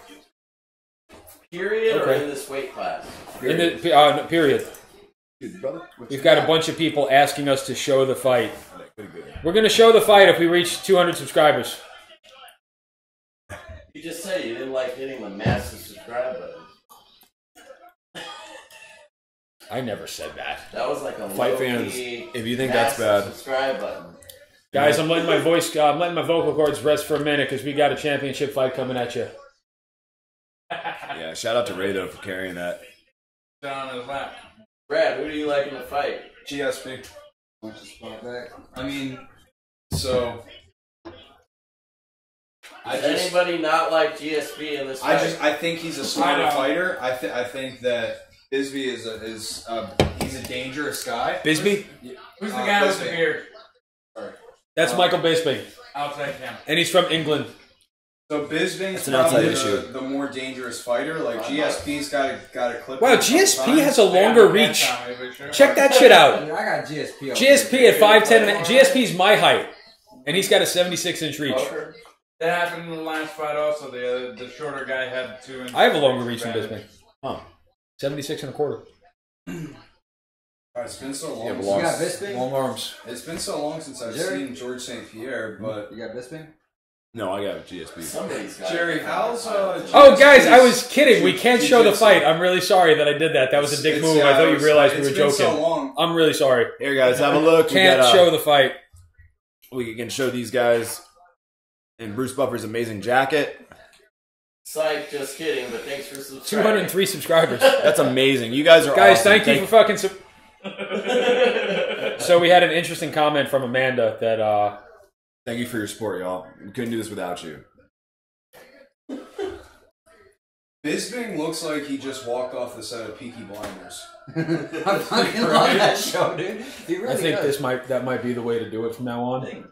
Speaker 4: Period or
Speaker 1: Okay.
Speaker 4: in this weight class?
Speaker 1: in the period.
Speaker 2: Dude, brother,
Speaker 1: We've got a bunch of people asking us to show the fight. We're going to show the fight if we reach 200 subscribers.
Speaker 4: You just said you didn't like hitting the massive subscribe button.
Speaker 1: I never said that.
Speaker 4: That was like a
Speaker 2: Fight fans, if you think that's bad.
Speaker 4: subscribe button.
Speaker 1: Guys, I'm letting my I'm letting my vocal cords rest for a minute because we got a championship fight coming at you.
Speaker 2: Yeah, shout out to Ray, though, for carrying that.
Speaker 6: Down on his lap.
Speaker 4: Brad, who do you like in the fight?
Speaker 7: GSP. I mean, so
Speaker 4: Does anybody not like GSP in this fight?
Speaker 7: I think he's a smarter fighter. I think that Bisbee is he's a dangerous guy.
Speaker 1: Bisbee?
Speaker 6: Who's the guy with the beard?
Speaker 1: That's Michael Bisping.
Speaker 6: I'll take him.
Speaker 1: And he's from England.
Speaker 7: So Bisping's
Speaker 2: an outside
Speaker 7: probably
Speaker 2: issue.
Speaker 7: the more dangerous fighter. Like GSP's got a clip.
Speaker 1: Wow, GSP has a longer reach. Check that shit out.
Speaker 9: I got GSP.
Speaker 1: GSP at 5'10". GSP's my height. And he's got a 76-inch reach.
Speaker 6: That happened in the last fight also. The shorter guy had 2 inches.
Speaker 1: I have a longer reach than Bisping.
Speaker 2: Huh.
Speaker 1: 76 and a quarter.
Speaker 7: It's been so long.
Speaker 9: You got Bisping?
Speaker 1: Long arms.
Speaker 7: It's been so long since I've seen George St. Pierre, but
Speaker 9: You got Bisping?
Speaker 2: No, I got a GSP.
Speaker 4: Somebody's got
Speaker 7: Jerry, how's
Speaker 1: Oh, guys, I was kidding. We can't show the fight. I'm really sorry that I did that. That was a dick move. I thought you realized we were joking.
Speaker 7: So long.
Speaker 1: I'm really sorry.
Speaker 2: Here, guys, have a look.
Speaker 1: Can't show the fight.
Speaker 2: We can show these guys in Bruce Buffer's amazing jacket.
Speaker 4: Psych, just kidding, but thanks for subscribing.
Speaker 1: 203 subscribers.
Speaker 2: That's amazing. You guys are
Speaker 1: Guys,
Speaker 2: awesome.
Speaker 1: thank you for fucking... So we had an interesting comment from Amanda that...
Speaker 2: Thank you for your support, y'all. We couldn't do this without you.
Speaker 7: Bisping looks like he just walked off the set of Peaky Blinders.
Speaker 9: I fucking love that show, dude. He really
Speaker 1: I think
Speaker 9: does.
Speaker 1: that might be the way to do it from now on.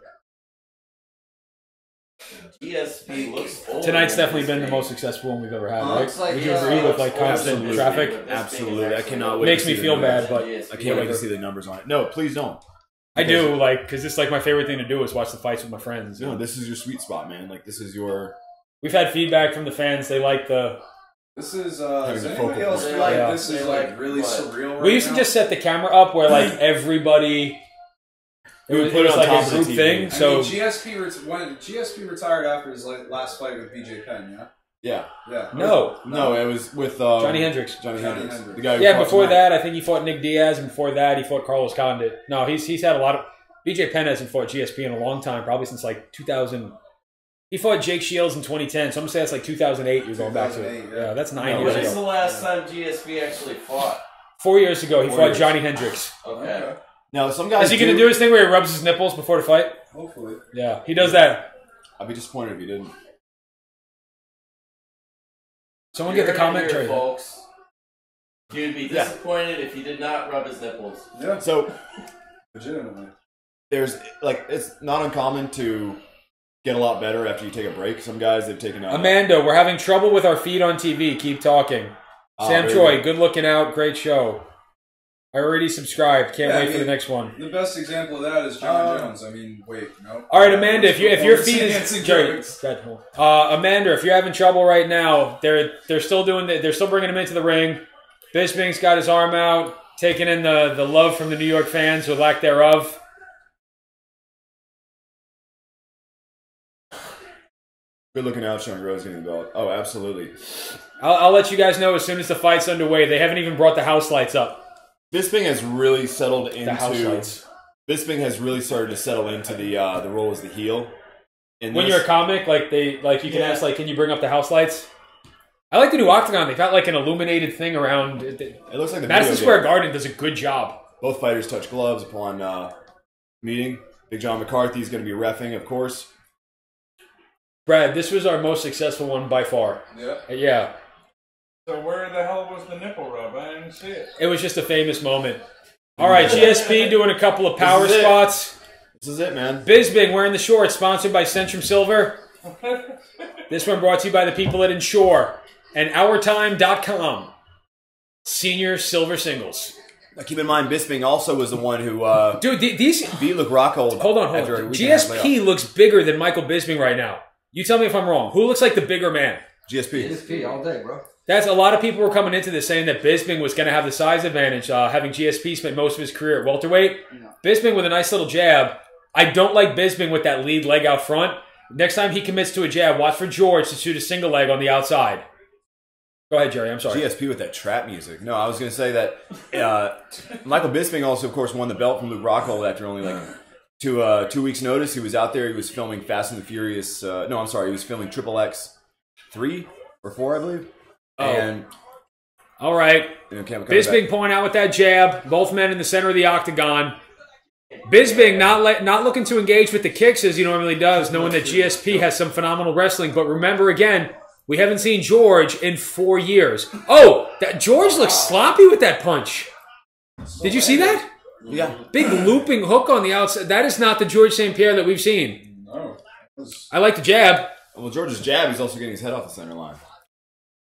Speaker 4: GSP looks old.
Speaker 1: Tonight's definitely been the most successful one we've ever had, right?
Speaker 9: Looks like
Speaker 1: Would you
Speaker 9: it's,
Speaker 1: agree with like
Speaker 4: Absolutely.
Speaker 1: constant traffic?
Speaker 2: Absolutely. I cannot wait.
Speaker 1: Makes
Speaker 2: to
Speaker 1: me
Speaker 2: see
Speaker 1: feel
Speaker 2: the
Speaker 1: bad,
Speaker 2: numbers.
Speaker 1: but
Speaker 2: I can't wait to see the numbers on it. No, please don't.
Speaker 1: I do, like, because it's like my favorite thing to do is watch the fights with my friends.
Speaker 2: No, this is your sweet spot, man. Like, this is your...
Speaker 1: We've had feedback from the fans. They like the...
Speaker 7: This is,
Speaker 2: Having
Speaker 7: does
Speaker 2: a
Speaker 7: anybody
Speaker 2: focal
Speaker 7: else
Speaker 2: point.
Speaker 7: feel like
Speaker 1: Yeah.
Speaker 7: this is like really surreal right
Speaker 1: We used to
Speaker 7: now?
Speaker 1: just set the camera up where like everybody...
Speaker 2: We would
Speaker 1: It
Speaker 2: put
Speaker 1: was
Speaker 2: it on
Speaker 1: like
Speaker 2: top
Speaker 1: a
Speaker 2: of the
Speaker 1: group
Speaker 2: TV.
Speaker 1: thing, so...
Speaker 7: I mean, when GSP retired after his last fight with BJ Penn, yeah?
Speaker 2: Yeah.
Speaker 7: Yeah.
Speaker 1: No,
Speaker 2: it was with...
Speaker 1: Johnny Hendricks.
Speaker 2: Johnny
Speaker 7: Johnny
Speaker 2: Hendricks.
Speaker 7: Hendricks.
Speaker 2: The guy who
Speaker 1: Yeah,
Speaker 2: fought
Speaker 1: before
Speaker 2: tonight.
Speaker 1: that, I think he fought Nick Diaz, and before that, he fought Carlos Condit. No, he's had a lot of... BJ Penn hasn't fought GSP in a long time, probably since like 2000... He fought Jake Shields in 2010, so I'm going to say that's like 2008 you're going back to.
Speaker 7: 2008,
Speaker 1: Yeah, that's 9
Speaker 4: When
Speaker 1: years
Speaker 4: is the
Speaker 1: ago.
Speaker 4: last time GSP actually fought?
Speaker 1: 4 years ago, he
Speaker 2: 4
Speaker 1: fought
Speaker 2: years.
Speaker 1: Johnny Hendricks.
Speaker 4: Okay.
Speaker 2: Now, some guys
Speaker 1: Is he going to do his thing where he rubs his nipples before the fight?
Speaker 7: Hopefully.
Speaker 1: Yeah, he does that.
Speaker 2: I'd be disappointed if he didn't.
Speaker 1: Someone get the comment
Speaker 4: here,
Speaker 1: tray.
Speaker 4: folks. You'd be disappointed if he did not rub his nipples.
Speaker 7: Yeah.
Speaker 2: So,
Speaker 7: Legitimately.
Speaker 2: there's, like, it's not uncommon to get a lot better after you take a break. Some guys, they've taken a...
Speaker 1: Amanda, we're having trouble with our feed on TV. Keep talking. Sam
Speaker 2: very
Speaker 1: Troy,
Speaker 2: good.
Speaker 1: good looking out. Great show. I already subscribed. Can't
Speaker 7: Yeah,
Speaker 1: wait
Speaker 7: I
Speaker 1: for the
Speaker 7: mean-
Speaker 1: next one.
Speaker 7: The best example of that is John Jones. I mean, wait, no.
Speaker 1: All right, Amanda, if your feed is
Speaker 7: Dancing
Speaker 1: Jerry,
Speaker 7: jokes.
Speaker 1: Amanda, if you're having trouble right now, they're still they're still bringing him into the ring. Bisping's got his arm out, taking in the love from the New York fans or lack thereof.
Speaker 2: Good looking out, Sean Rose getting the belt. Oh, absolutely.
Speaker 1: I'll let you guys know as soon as the fight's underway. They haven't even brought the house lights up.
Speaker 2: Bisping has really settled into...
Speaker 1: The house lights.
Speaker 2: Bisping has really started to settle into the role as the heel.
Speaker 1: When you're a comic, you can ask, can you bring up the house lights? I like the new Octagon. They've got, an illuminated thing around.
Speaker 2: It looks like the
Speaker 1: Madison
Speaker 2: video
Speaker 1: Square
Speaker 2: game.
Speaker 1: Garden does a good job.
Speaker 2: Both fighters touch gloves upon meeting. Big John McCarthy's going to be reffing, of course.
Speaker 1: Brad, this was our most successful one by far.
Speaker 7: Yeah.
Speaker 1: Yeah.
Speaker 6: So where the hell was the nipple rub? I didn't see it.
Speaker 1: It was just a famous moment. All right, GSP doing a couple of power spots.
Speaker 2: This is it, man.
Speaker 1: Bisping wearing the shorts, sponsored by Centrum Silver. This one brought to you by the people at Ensure and OurTime.com. Senior silver singles.
Speaker 2: Now, keep in mind, Bisping also was the one who
Speaker 1: Dude, these
Speaker 2: beat Luke Rockhold.
Speaker 1: Hold on. GSP looks bigger than Michael Bisping right now. You tell me if I'm wrong. Who looks like the bigger man?
Speaker 9: GSP all day, bro.
Speaker 1: That's a lot of people were coming into this saying that Bisping was going to have the size advantage, having GSP spent most of his career at welterweight.
Speaker 9: No.
Speaker 1: Bisping with a nice little jab. I don't like Bisping with that lead leg out front. Next time he commits to a jab, watch for George to shoot a single leg on the outside. Go ahead, Jerry. I'm sorry.
Speaker 2: GSP with that trap music. No, I was going to say that Michael Bisping also, of course, won the belt from Luke Rockhold after only like 2 weeks' notice. He was out there. He was filming Fast and the Furious. He was filming XXX 3 or 4, I believe.
Speaker 1: Oh.
Speaker 2: And
Speaker 1: all right. Bisping pulling out with that jab. Both men in the center of the octagon. Bisping not looking to engage with the kicks as he normally does, knowing that GSP has some phenomenal wrestling. But remember, again, we haven't seen George in 4 years. Oh, that George looks sloppy with that punch. Did you see that?
Speaker 2: Yeah.
Speaker 1: Big looping hook on the outside. That is not the George St. Pierre that we've seen.
Speaker 7: No.
Speaker 1: I like the jab.
Speaker 2: Well, George's jab, he's also getting his head off the center line.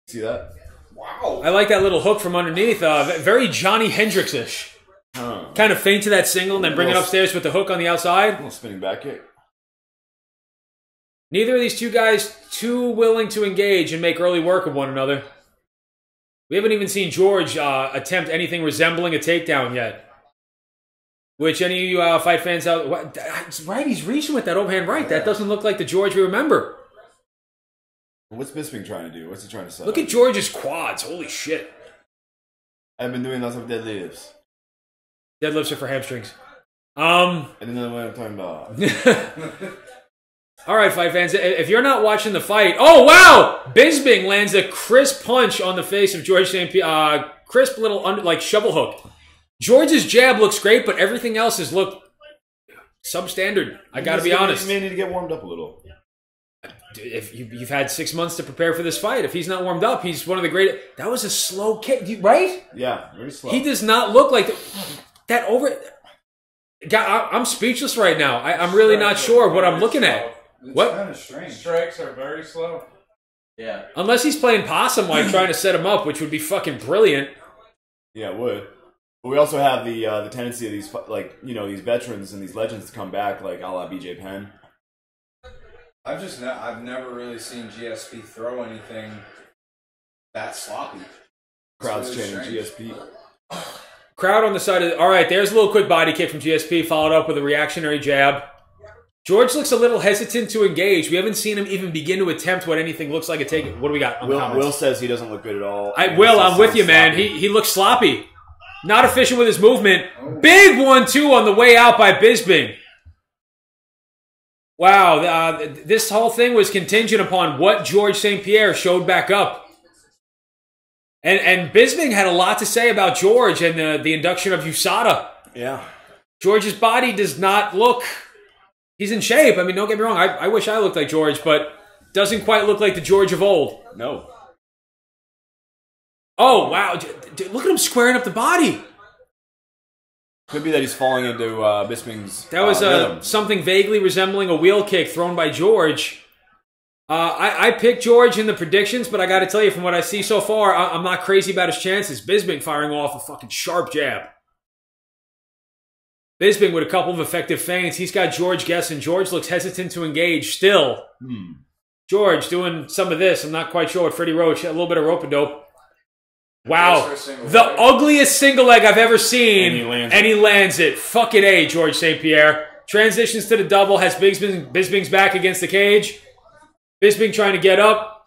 Speaker 2: See that?
Speaker 7: Wow.
Speaker 1: I like that little hook from underneath. Very Johnny Hendricks-ish. Kind of feint to that single and then bring it upstairs with the hook on the outside.
Speaker 2: A little spinning back kick.
Speaker 1: Neither of these two guys too willing to engage and make early work of one another. We haven't even seen George attempt anything resembling a takedown yet. Which any of you fight fans out... Right, he's reaching with that overhand right. That doesn't look like the George we remember.
Speaker 2: What's Bisping trying to do? What's he trying to say?
Speaker 1: Look at George's quads. Holy shit.
Speaker 2: I've been doing lots of deadlifts.
Speaker 1: Deadlifts are for hamstrings.
Speaker 2: I didn't know what I'm talking about.
Speaker 1: All right, fight fans. If you're not watching the fight... Oh, wow! Bisping lands a crisp punch on the face of George St. Pierre. Crisp little, shovel hook. George's jab looks great, but everything else has looked substandard. I got to be honest.
Speaker 2: You may need to get warmed up a little.
Speaker 1: If you've had 6 months to prepare for this fight, if he's not warmed up, he's one of the great... That was a slow kick, right?
Speaker 2: Yeah, very slow.
Speaker 1: He does not look like that over... God, I'm speechless right now. I'm really not sure what I'm looking at.
Speaker 7: It's
Speaker 1: What?
Speaker 7: kind of strange.
Speaker 6: Strikes are very slow.
Speaker 4: Yeah.
Speaker 1: Unless he's playing possum while trying to set him up, which would be fucking brilliant.
Speaker 2: Yeah, it would. But we also have the tendency of these, these veterans and these legends to come back, like a la BJ Penn.
Speaker 7: I've never really seen GSP throw anything that sloppy.
Speaker 2: Crowd's
Speaker 7: really
Speaker 2: chanting
Speaker 7: strange.
Speaker 2: GSP.
Speaker 1: Crowd on the side of... All right, there's a little quick body kick from GSP, followed up with a reactionary jab. George looks a little hesitant to engage. We haven't seen him even begin to attempt what anything looks like a take. What do we got on the comments?
Speaker 2: Will says he doesn't look good at all.
Speaker 1: I'm with you, man. He looks sloppy. Not efficient with his movement. Big 1-2 on the way out by Bisping. Wow, this whole thing was contingent upon what George St. Pierre showed back up. And Bisping had a lot to say about George and the induction of USADA.
Speaker 2: Yeah.
Speaker 1: George's body does not look... He's in shape. I mean, don't get me wrong. I wish I looked like George, but doesn't quite look like the George of old.
Speaker 2: No.
Speaker 1: Oh, wow. Dude, look at him squaring up the body.
Speaker 2: Could be that he's falling into Bisping's
Speaker 1: That was
Speaker 2: rhythm.
Speaker 1: something vaguely resembling a wheel kick thrown by George. I picked George in the predictions, but I got to tell you, from what I see so far, I'm not crazy about his chances. Bisping firing off a fucking sharp jab. Bisping with a couple of effective feints. He's got George guessing. George looks hesitant to engage still. George doing some of this. I'm not quite sure what Freddie Roach. A little bit of rope-a-dope. Wow. The ugliest single leg I've ever seen. And he lands it. Fucking A, George St. Pierre. Transitions to the double. Has Bisping's back against the cage. Bisping trying to get up.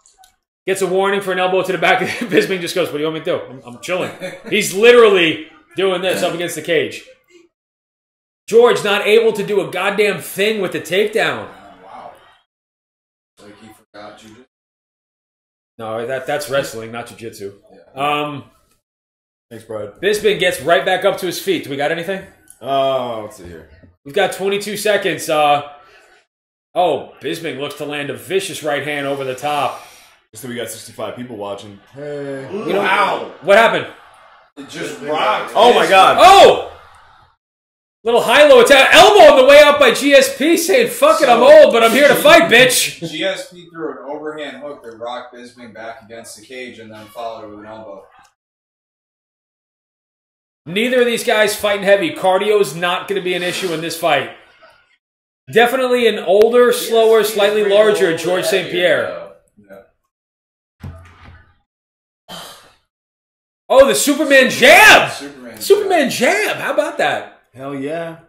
Speaker 1: Gets a warning for an elbow to the back. Bisping just goes, what do you want me to do? I'm chilling. He's literally doing this up against the cage. George not able to do a goddamn thing with the takedown.
Speaker 7: Wow. Like he forgot jiu-jitsu.
Speaker 1: No, that's wrestling, not jiu-jitsu.
Speaker 7: Yeah.
Speaker 2: Thanks, bro.
Speaker 1: Bisping gets right back up to his feet. Do we got anything?
Speaker 2: Let's see here.
Speaker 1: We've got 22 seconds. Bisping looks to land a vicious right hand over the top.
Speaker 2: Just that we got 65 people watching. Hey.
Speaker 1: Wow. What happened?
Speaker 7: It just rocked.
Speaker 2: Oh my god.
Speaker 1: Oh! Little high-low attack. Elbow on the way out by GSP saying, fuck it, I'm old, but I'm here to fight, bitch.
Speaker 7: GSP threw an overhand hook that rocked Bisping back against the cage and then followed it with an elbow.
Speaker 1: Neither of these guys fighting heavy. Cardio is not going to be an issue in this fight. Definitely an older, slower, slightly larger George St. Pierre.
Speaker 7: Yeah.
Speaker 1: Oh, the Superman jab! Superman jab! How about that?
Speaker 2: Hell yeah.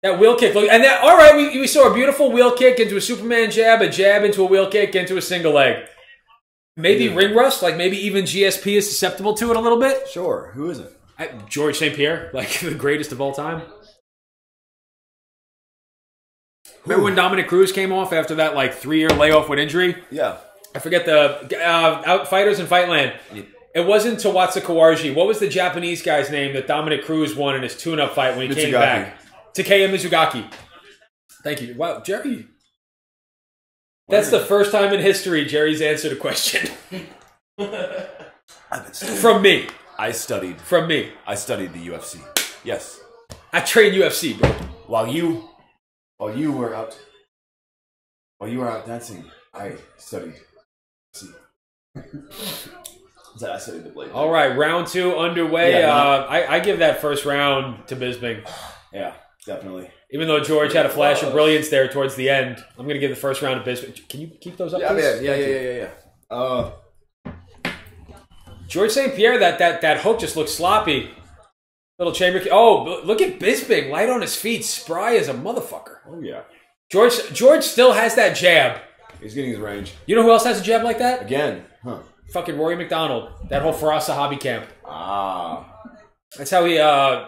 Speaker 1: That wheel kick. Look, and that, all right, we saw a beautiful wheel kick into a Superman jab, a jab into a wheel kick, into a single leg. Maybe ring rust, like maybe even GSP is susceptible to it a little bit.
Speaker 2: Sure. Who isn't?
Speaker 1: George St. Pierre, like the greatest of all time. Remember when Dominic Cruz came off after that like 3-year layoff with injury?
Speaker 2: Yeah.
Speaker 1: I forget the Outfighters in Fightland. It wasn't Tawatsa Kawarji. What was the Japanese guy's name that Dominic Cruz won in his tune-up fight when he came back? Takeya Mizugaki. Thank you. Wow, Jerry. That's the first time in history Jerry's answered a question. From me.
Speaker 2: I studied.
Speaker 1: From me.
Speaker 2: I studied the UFC. Yes.
Speaker 1: I trained UFC, bro.
Speaker 2: While you were out dancing, I studied. I studied the blade.
Speaker 1: All right, round 2 underway.
Speaker 2: Yeah,
Speaker 1: I give that first round to Bisping.
Speaker 2: Yeah, definitely.
Speaker 1: Even though George had a flash of brilliance there towards the end, I'm going to give the first round to Bisping. Can you keep those up, please?
Speaker 2: Yeah.
Speaker 1: George St. Pierre, that hook just looks sloppy. Little chamber. Oh, look at Bisping, light on his feet, spry as a motherfucker.
Speaker 2: Oh yeah.
Speaker 1: George still has that jab.
Speaker 2: He's getting his range.
Speaker 1: You know who else has a jab like that?
Speaker 2: Again, huh?
Speaker 1: Fucking Rory McDonald. That whole Farasa hobby camp.
Speaker 2: Ah.
Speaker 1: That's how he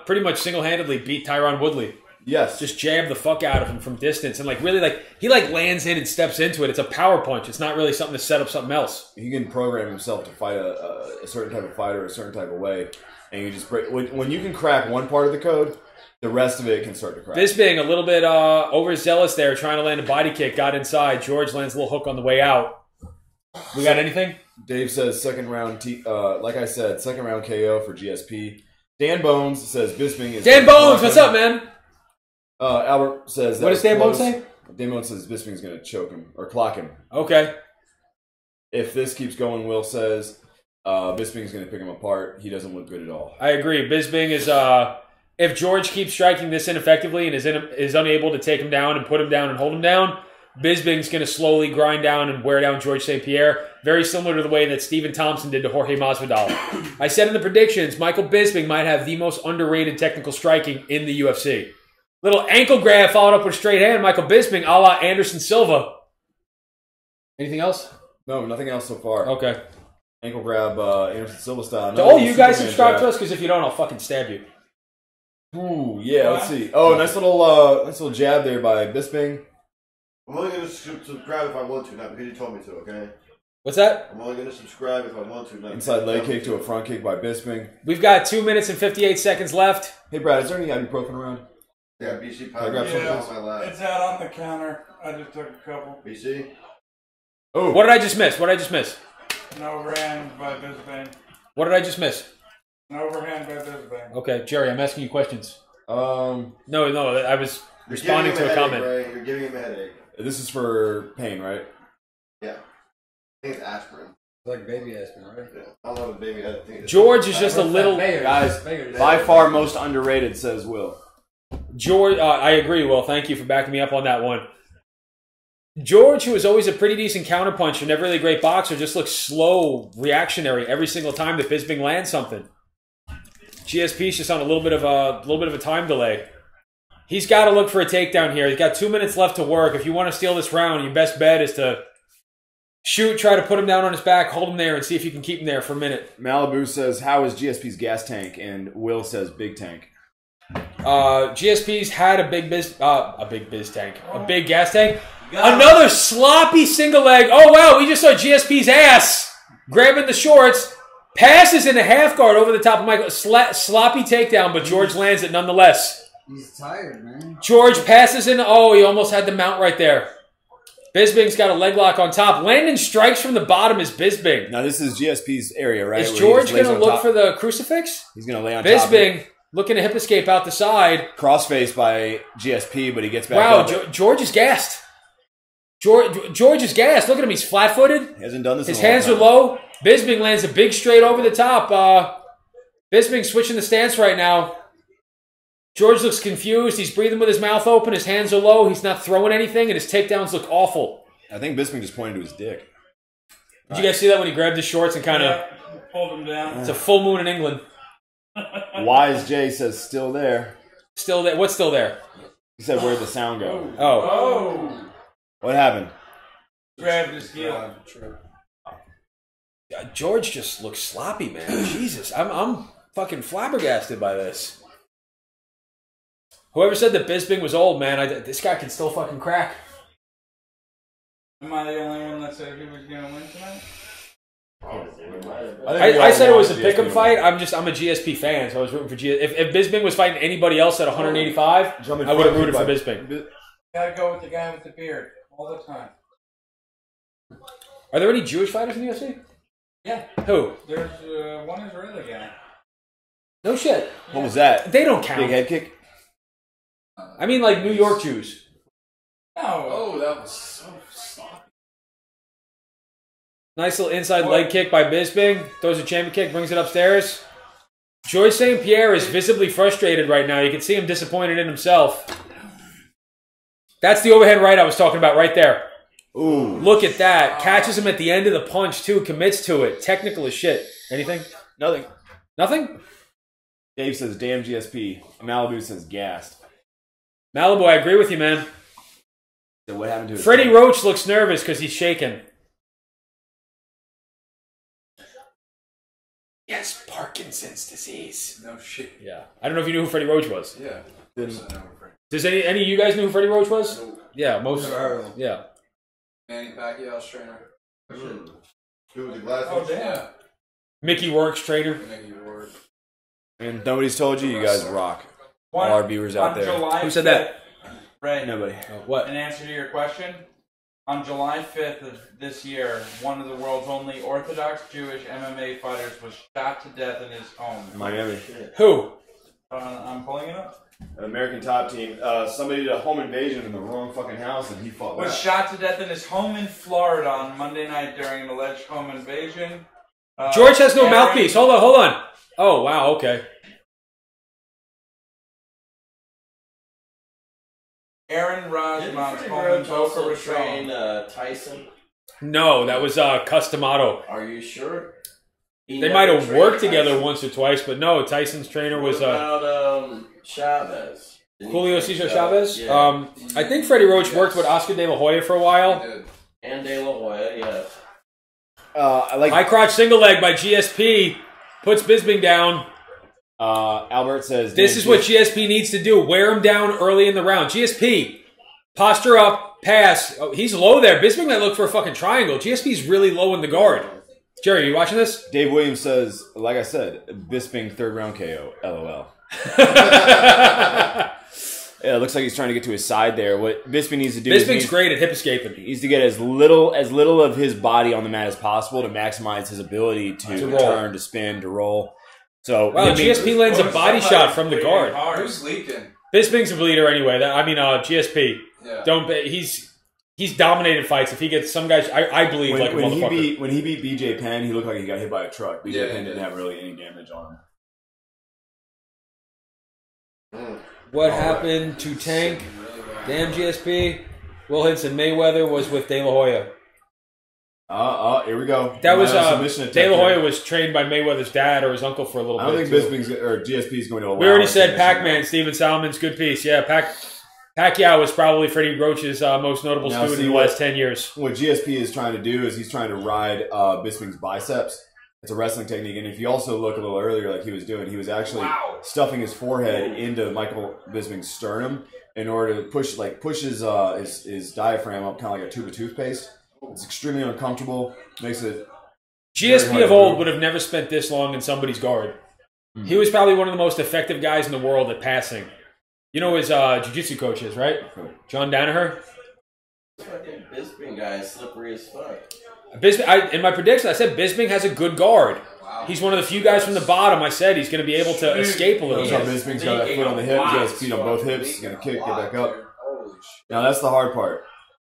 Speaker 1: pretty much single-handedly beat Tyron Woodley.
Speaker 2: Yes.
Speaker 1: Just jabbed the fuck out of him from distance. And like really he lands in and steps into it. It's a power punch. It's not really something to set up something else.
Speaker 2: He can program himself to fight a certain type of fighter a certain type of way. And you just break when you can crack one part of the code, the rest of it can start to crack.
Speaker 1: Bisping a little bit overzealous there, trying to land a body kick, got inside. George lands a little hook on the way out. We got anything?
Speaker 2: Dave says second round like I said, second round KO for GSP. Dan Bones says Bisping is
Speaker 1: Dan Bones, what's up, man?
Speaker 2: Albert says
Speaker 1: what does Dan Bones say?
Speaker 2: Dan Bones says Bisping's gonna choke him or clock him.
Speaker 1: Okay.
Speaker 2: If this keeps going, Will says Bisping's going to pick him apart. He doesn't look good at all.
Speaker 1: I agree. Bisping is, if George keeps striking this ineffectively and is unable to take him down and put him down and hold him down, Bisping's going to slowly grind down and wear down George St. Pierre, very similar to the way that Stephen Thompson did to Jorge Masvidal. I said in the predictions, Michael Bisping might have the most underrated technical striking in the UFC. Little ankle grab followed up with a straight hand. Michael Bisping, a la Anderson Silva. Anything else?
Speaker 2: No, nothing else so far.
Speaker 1: Okay.
Speaker 2: Ankle grab, Anderson Silva style.
Speaker 1: So, you guys subscribe to us? Because if you don't, I'll fucking stab you.
Speaker 2: Ooh, yeah, let's see. Oh, nice little jab there by Bisping.
Speaker 3: I'm only going to subscribe if I want to, not because you told me to, okay?
Speaker 1: What's that?
Speaker 3: I'm only going to subscribe if I want to. Not
Speaker 2: Inside leg kick to a front kick by Bisping.
Speaker 1: We've got 2 minutes and 58 seconds left.
Speaker 2: Hey, Brad, is there any ibuprofen around?
Speaker 3: Yeah, BC
Speaker 2: I grab some of
Speaker 3: on my lap.
Speaker 6: It's out on the counter. I just took a couple.
Speaker 3: BC?
Speaker 2: Oh.
Speaker 1: What did I just miss?
Speaker 6: An overhand by Bisping.
Speaker 1: What did I just miss?
Speaker 6: An overhand by Bisping.
Speaker 1: Okay, Jerry, I'm asking you questions.
Speaker 2: No,
Speaker 1: I was responding to a comment.
Speaker 3: Right? You're giving him a headache.
Speaker 2: This is for pain, right?
Speaker 3: Yeah. I think it's aspirin.
Speaker 9: It's like baby aspirin, right?
Speaker 3: Yeah. I don't know what baby I think
Speaker 1: George is just a little...
Speaker 2: Guys, by far most underrated, says Will.
Speaker 1: George, I agree, Will. Thank you for backing me up on that one. George, who was always a pretty decent counterpuncher, never really a great boxer, just looks slow, reactionary every single time that Bisping lands something. GSP's just on a little bit of a time delay. He's got to look for a takedown here. He's got 2 minutes left to work. If you want to steal this round, your best bet is to shoot, try to put him down on his back, hold him there, and see if you can keep him there for a minute.
Speaker 2: Malibu says, "How is GSP's gas tank?" And Will says, "Big tank."
Speaker 1: GSP's had a big gas tank. Another sloppy single leg. Oh wow, we just saw GSP's ass grabbing the shorts. Passes in a half guard over the top of Michael. Sloppy takedown, but George lands it nonetheless.
Speaker 9: He's tired, man.
Speaker 1: George passes in. Oh, he almost had the mount right there. Bisping's got a leg lock on top. Landon strikes from the bottom is Bisping.
Speaker 2: Now this is GSP's area, right?
Speaker 1: Is George going to look for the crucifix?
Speaker 2: He's going to lay on
Speaker 1: Bisping.
Speaker 2: top.
Speaker 1: looking to hip escape out the side.
Speaker 2: Crossface by GSP, but he gets back
Speaker 1: Wow,
Speaker 2: up.
Speaker 1: George is gassed. George is gassed. Look at him. He's flat-footed.
Speaker 2: He hasn't done this
Speaker 1: His
Speaker 2: in a long
Speaker 1: hands are
Speaker 2: time.
Speaker 1: low. Bisping lands a big straight over the top. Bisping switching the stance right now. George looks confused. He's breathing with his mouth open. His hands are low. He's not throwing anything, and his takedowns look awful.
Speaker 2: I think Bisping just pointed to his dick.
Speaker 1: Did you guys see that when he grabbed his shorts and kind of
Speaker 6: pulled him down?
Speaker 1: It's a full moon in England.
Speaker 2: Wise J says still there.
Speaker 1: Still there. What's still there?
Speaker 2: He said where'd the sound go?
Speaker 1: Oh.
Speaker 2: What happened?
Speaker 6: Grabbed his heel.
Speaker 1: George just looks sloppy, man. Jesus, I'm fucking flabbergasted by this. Whoever said that Bisping was old, man, this guy can still fucking crack.
Speaker 6: Am I the only one that said he was going to win tonight?
Speaker 1: I said it was a pick'em fight. I'm a GSP fan, so I was rooting for GSP. If Bisping was fighting anybody else at 185, I would have rooted for Bisping.
Speaker 6: Gotta go with the guy with the beard all the time.
Speaker 1: Are there any Jewish fighters in the UFC?
Speaker 6: Yeah.
Speaker 1: Who?
Speaker 6: There's one Israeli guy.
Speaker 1: No shit.
Speaker 2: What was that?
Speaker 1: They don't count.
Speaker 2: Big head kick?
Speaker 1: I mean, like New York Jews.
Speaker 6: No.
Speaker 3: Oh, that was so sloppy.
Speaker 1: Nice little inside leg kick by Bisping. Throws a champion kick, brings it upstairs. George St. Pierre is visibly frustrated right now. You can see him disappointed in himself. That's the overhand right I was talking about right there.
Speaker 2: Ooh.
Speaker 1: Look at that. Catches him at the end of the punch, too. Commits to it. Technical as shit. Anything?
Speaker 2: Nothing.
Speaker 1: Nothing?
Speaker 2: Dave says, damn GSP. Malibu says, gassed.
Speaker 1: Malibu, I agree with you, man.
Speaker 2: So what happened to his
Speaker 1: Freddie
Speaker 2: team?
Speaker 1: Roach looks nervous because he's shaking. Yes, Parkinson's disease.
Speaker 3: No shit.
Speaker 1: Yeah. I don't know if you knew who Freddie Roach was.
Speaker 3: Yeah.
Speaker 1: Does any of you guys know who Freddie Roach was?
Speaker 3: No.
Speaker 1: Yeah, most.
Speaker 3: Never heard of him.
Speaker 1: Yeah.
Speaker 3: Manny Pacquiao's trainer.
Speaker 5: Who with the glasses?
Speaker 6: Oh, damn.
Speaker 3: Yeah.
Speaker 1: Mickey Rourke's trainer.
Speaker 3: Mickey Rourke.
Speaker 2: And nobody's told you, you guys rock. All our viewers out there.
Speaker 6: July
Speaker 1: Who said that?
Speaker 6: 5th, Ray,
Speaker 2: Nobody.
Speaker 1: What?
Speaker 6: in answer to your question, on July 5th of this year, one of the world's only Orthodox Jewish MMA fighters was shot to death in his home.
Speaker 2: Miami.
Speaker 1: Who?
Speaker 6: I'm pulling it up.
Speaker 2: An American top team. Somebody did a home invasion in the wrong fucking house and he fought
Speaker 6: Was
Speaker 2: back.
Speaker 6: shot to death in his home in Florida on Monday night during an alleged home invasion.
Speaker 1: George has no
Speaker 6: Aaron-
Speaker 1: mouthpiece. Hold on. Oh, wow, okay.
Speaker 6: Aaron Rajman's
Speaker 4: Didn't
Speaker 6: home
Speaker 4: Freddie
Speaker 6: in
Speaker 4: Roach
Speaker 6: Boca
Speaker 4: also
Speaker 6: Raton.
Speaker 4: train Tyson?
Speaker 1: No, that was Customato.
Speaker 4: Are you sure? He
Speaker 1: They
Speaker 4: never
Speaker 1: might have
Speaker 4: trained
Speaker 1: worked together
Speaker 4: Tyson.
Speaker 1: once or twice, but no, Tyson's trainer was
Speaker 4: What about Chavez? Didn't he
Speaker 1: Julio
Speaker 4: train
Speaker 1: Cesar Chavez.
Speaker 4: Yeah.
Speaker 1: I think Freddie Roach worked with Oscar De La Hoya for a while.
Speaker 4: And De La Hoya, yeah.
Speaker 2: I like
Speaker 1: High crotch single leg by GSP. Puts Bisping down.
Speaker 2: Albert says
Speaker 1: This is what GSP needs to do. Wear him down early in the round. GSP, posture up, pass. Oh, he's low there. Bisping might look for a fucking triangle. GSP's really low in the guard. Jerry, you watching this?
Speaker 2: Dave Williams says, like I said, Bisping third round KO. LOL. Yeah, it looks like he's trying to get to his side there. What Bisping needs to do
Speaker 1: Bisping's great at hip escaping.
Speaker 2: He needs to get as little of his body on the mat as possible to maximize his ability to
Speaker 1: roll.
Speaker 2: turn, to spin, to roll. So
Speaker 1: Wow, GSP lands a body shot from the guard.
Speaker 3: Who's leaking?
Speaker 1: Bisping's a bleeder anyway. GSP.
Speaker 3: Yeah.
Speaker 1: Don't. He's dominated fights. If he gets some guys, I believe like a motherfucker.
Speaker 2: when he beat BJ Penn, he looked like he got hit by a truck. BJ
Speaker 3: Yeah,
Speaker 2: Penn
Speaker 3: he
Speaker 2: didn't
Speaker 3: did.
Speaker 2: have really any damage on him.
Speaker 1: What happened to Tank? Damn GSP. Will Hinson Mayweather was with De La Hoya.
Speaker 2: Here we go.
Speaker 1: That was
Speaker 2: submission attempt
Speaker 1: De La Hoya
Speaker 2: here.
Speaker 1: was trained by Mayweather's dad or his uncle for a little
Speaker 2: I don't
Speaker 1: bit.
Speaker 2: think
Speaker 1: too.
Speaker 2: Bisping's or GSP is going to allow.
Speaker 1: We already
Speaker 2: a
Speaker 1: said
Speaker 2: submission.
Speaker 1: Pac-Man, Steven Salmon's good piece. Yeah, Pacquiao was probably Freddie Roach's most notable
Speaker 2: Now,
Speaker 1: student
Speaker 2: see
Speaker 1: in the
Speaker 2: what-
Speaker 1: last 10 years.
Speaker 2: What GSP is trying to do is he's trying to ride Bisping's biceps. It's a wrestling technique, and if you also look a little earlier, like he was doing, he was actually stuffing his forehead into Michael Bisping's sternum in order to push his diaphragm up, kind of like a tube of toothpaste. It's extremely uncomfortable. Makes it very
Speaker 1: GSP
Speaker 2: hard
Speaker 1: of
Speaker 2: to
Speaker 1: old
Speaker 2: move.
Speaker 1: would have never spent this long in somebody's guard. He was probably one of the most effective guys in the world at passing. You know who his jiu-jitsu coach is, right? John Danaher.
Speaker 4: Fucking Bisping guy is slippery as fuck.
Speaker 1: In my prediction, I said Bisping has a good guard.
Speaker 3: Wow.
Speaker 1: He's one of the few guys from the bottom. I said he's going to be able to escape a little
Speaker 2: Notice how
Speaker 1: bit.
Speaker 2: Bisping's got that foot on the hip. He's got his feet on both hips. He's going to kick, get back up. Now, that's the hard part.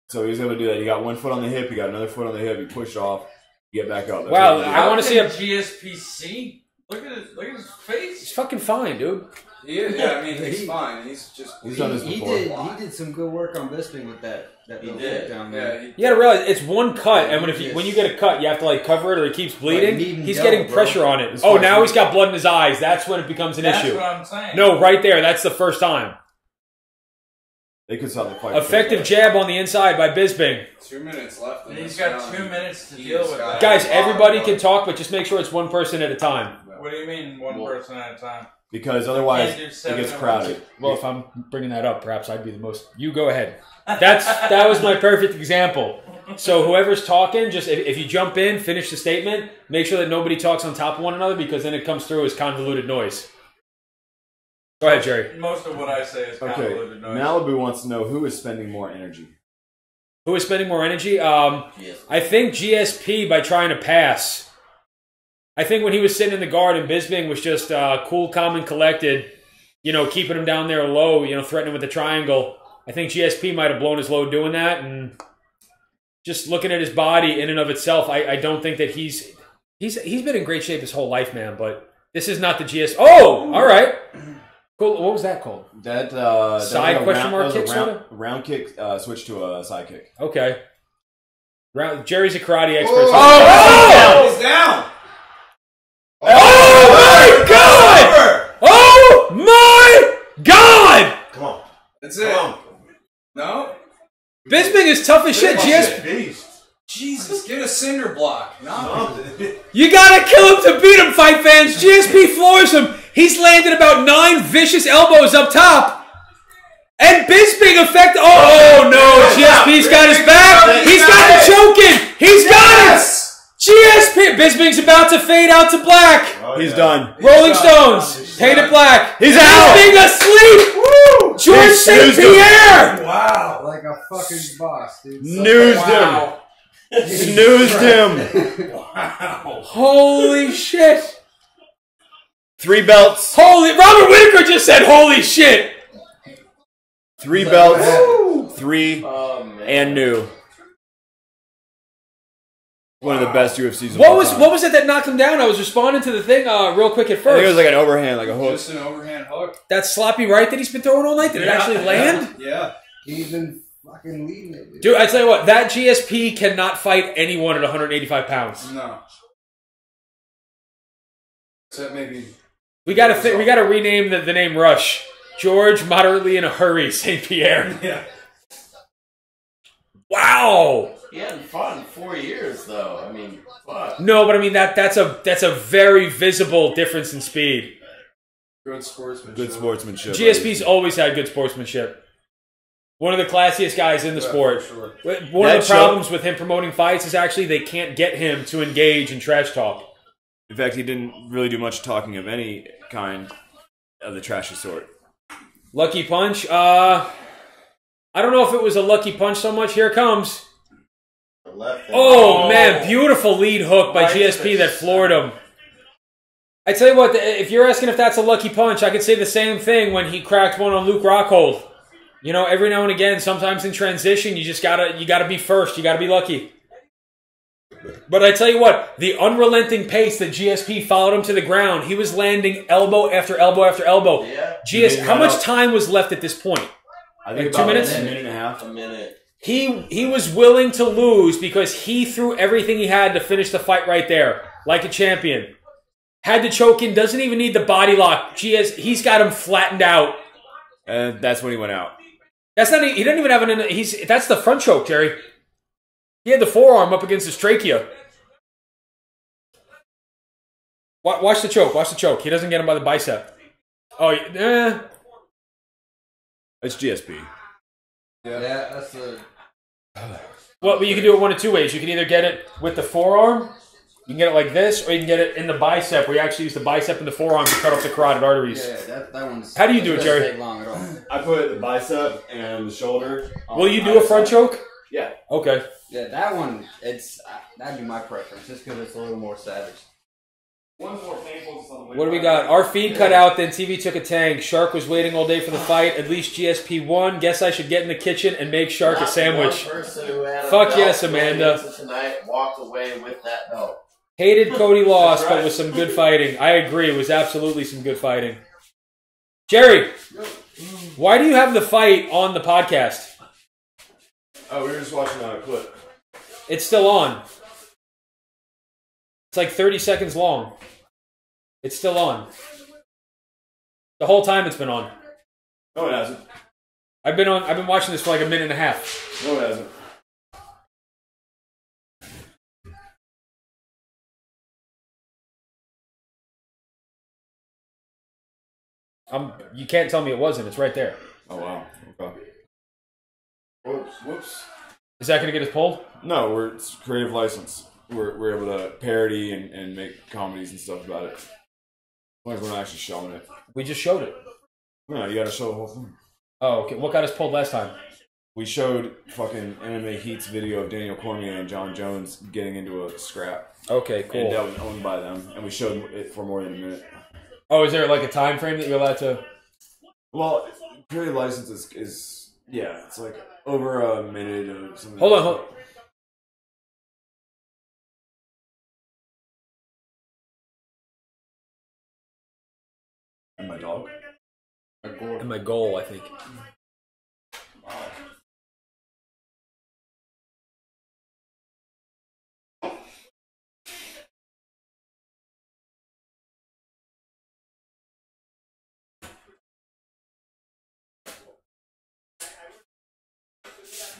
Speaker 2: So he's able to do that. He got one foot on the hip. He got another foot on the hip. He pushed off. Get back up. That's
Speaker 1: Wow,
Speaker 2: what he
Speaker 1: I want to see a...
Speaker 6: GSPC. Look at his face.
Speaker 1: He's fucking fine, dude.
Speaker 7: Yeah, I mean, he's fine. He's
Speaker 2: done this before.
Speaker 9: He did some good work on Bisping with that little hit down there.
Speaker 1: You gotta realize it's one cut, and when you get a cut, you have to like cover it or it keeps bleeding. He's getting pressure on it. Oh, now he's got blood in his eyes. That's when it becomes an issue.
Speaker 6: That's what I'm saying.
Speaker 1: No, right there. That's the first time.
Speaker 2: They could stop the fight.
Speaker 1: Effective jab on the inside by Bisping.
Speaker 7: 2 minutes left.
Speaker 6: And he's got 2 minutes to deal with that.
Speaker 1: Guys, everybody can talk, but just make sure it's one person at a time.
Speaker 6: What do you mean one person at a time?
Speaker 2: Because otherwise it gets crowded.
Speaker 1: Well, if I'm bringing that up, perhaps I'd be the most... You go ahead. That was my perfect example. So whoever's talking, just if you jump in, finish the statement, make sure that nobody talks on top of one another because then it comes through as convoluted noise. Go ahead, Jerry.
Speaker 6: Most of what I say is convoluted noise.
Speaker 2: Malibu wants to know who is spending more energy.
Speaker 1: Who is spending more energy? I think GSP by trying to pass. I think when he was sitting in the guard and Bisping was just cool, calm, and collected, you know, keeping him down there low, you know, threatening with the triangle. I think GSP might have blown his load doing that, and just looking at his body in and of itself, I don't think that he's been in great shape his whole life, man. But this is not the GSP. Oh, all right, cool. What was that called?
Speaker 2: That
Speaker 1: side
Speaker 2: that
Speaker 1: question mark kick,
Speaker 2: round kick switched to a side kick.
Speaker 1: Okay. Jerry's a karate expert.
Speaker 7: Oh, he's down.
Speaker 1: Oh my God! Oh my God!
Speaker 3: Come on.
Speaker 7: That's it. No?
Speaker 1: Bisping is tough as shit.
Speaker 7: Jesus, get a cinder block. No.
Speaker 1: You gotta kill him to beat him, fight fans. GSP floors him. He's landed about 9 vicious elbows up top. And Bisping effect. Oh no, GSP's got his back. He's got the choking. He's got it. GSP! Bisping's about to fade out to black.
Speaker 2: Oh, he's done.
Speaker 1: Rolling Stones. Painted black.
Speaker 2: He's out.
Speaker 1: Bisping asleep. Woo! George St. Pierre.
Speaker 7: Wow.
Speaker 9: Like a fucking boss, dude.
Speaker 2: Snoozed him. Snoozed him.
Speaker 7: Wow.
Speaker 1: Holy shit.
Speaker 2: 3 belts.
Speaker 1: Robert Whitaker just said holy shit.
Speaker 2: 3 belts. 3 and new. One of the best UFCs.
Speaker 1: What was it that knocked him down? I was responding to the thing real quick at first.
Speaker 2: I think it was like an overhand, like a hook.
Speaker 7: Just an overhand hook.
Speaker 1: That sloppy right that he's been throwing all night, did it actually land?
Speaker 7: Yeah.
Speaker 9: He's been fucking leading it, dude.
Speaker 1: Dude, I tell you what, that GSP cannot fight anyone at 185 pounds.
Speaker 7: No. Except maybe...
Speaker 1: We gotta rename the name Rush. George, moderately in a hurry, St. Pierre.
Speaker 7: Yeah.
Speaker 1: Wow.
Speaker 4: He hadn't fought in 4 years, though. I mean, fuck.
Speaker 1: No, but I mean that's a very visible difference in speed.
Speaker 7: Good sportsmanship.
Speaker 2: Good sportsmanship.
Speaker 1: GSP's always had good sportsmanship. One of the classiest guys in the sport.
Speaker 7: Sure.
Speaker 1: One of the problems with him promoting fights is actually they can't get him to engage in trash talk.
Speaker 2: In fact, he didn't really do much talking of any kind of the trashy sort.
Speaker 1: Lucky punch. I don't know if it was a lucky punch so much. Here it comes. Oh, man, beautiful lead hook by GSP that floored him. I tell you what, if you're asking if that's a lucky punch, I could say the same thing when he cracked one on Luke Rockhold. You know, every now and again, sometimes in transition, you gotta be first. You gotta be lucky. But I tell you what, the unrelenting pace that GSP followed him to the ground, he was landing elbow after elbow after elbow.
Speaker 4: Yeah.
Speaker 1: How much time was left at this point?
Speaker 2: I think
Speaker 1: like 2 minutes?
Speaker 2: A minute and a half.
Speaker 4: A minute.
Speaker 1: He was willing to lose because he threw everything he had to finish the fight right there, like a champion. Had to choke in, doesn't even need the body lock. He's got him flattened out.
Speaker 2: And that's when he went out.
Speaker 1: That's not. He didn't even have an. That's the front choke, Jerry. He had the forearm up against his trachea. Watch the choke. Watch the choke. He doesn't get him by the bicep. Oh,
Speaker 2: it's GSP.
Speaker 9: Yeah, that's the...
Speaker 1: Well, but you can do it one of 2 ways. You can either get it with the forearm, you can get it like this, or you can get it in the bicep, where you actually use the bicep and the forearm to cut off the carotid arteries.
Speaker 9: Yeah, that one's...
Speaker 1: How do you do it, Jerry?
Speaker 9: Doesn't take long at all.
Speaker 2: I put the bicep and the shoulder.
Speaker 1: Will you do a front choke?
Speaker 2: Yeah.
Speaker 1: Okay.
Speaker 9: Yeah, that one, that'd be my preference, just because it's a little more savage.
Speaker 1: What do we got? Our feed cut out, then TV took a tank. Shark was waiting all day for the fight. At least GSP won. Guess I should get in the kitchen and make Shark a sandwich. Fuck yes, Amanda.
Speaker 4: Tonight walked away with that belt.
Speaker 1: Hated Cody lost, but with some good fighting. I agree. It was absolutely some good fighting. Jerry, why do you have the fight on the podcast?
Speaker 2: Oh, we were just watching a clip.
Speaker 1: It's still on. It's like 30 seconds long. It's still on. The whole time it's been on.
Speaker 2: No, it hasn't.
Speaker 1: I've been watching this for like a minute and a half.
Speaker 2: No, it hasn't.
Speaker 1: You can't tell me it wasn't. It's right there.
Speaker 2: Oh wow. Okay. Whoops.
Speaker 1: Is that going to get us pulled?
Speaker 2: No, it's creative license. We're able to parody and make comedies and stuff about it. As long as we're not actually showing it.
Speaker 1: We just showed it.
Speaker 2: No, you got to show the whole thing.
Speaker 1: Oh, okay. What got us pulled last time?
Speaker 2: We showed fucking MMA Heat's video of Daniel Cormier and John Jones getting into a scrap.
Speaker 1: Okay, cool.
Speaker 2: And that was owned by them, and we showed it for more than a minute.
Speaker 1: Oh, is there like a time frame that you're allowed to?
Speaker 2: Well, creative license is yeah, it's like over a minute or something.
Speaker 1: Hold on.
Speaker 2: And my dog.
Speaker 1: And my goal, I think.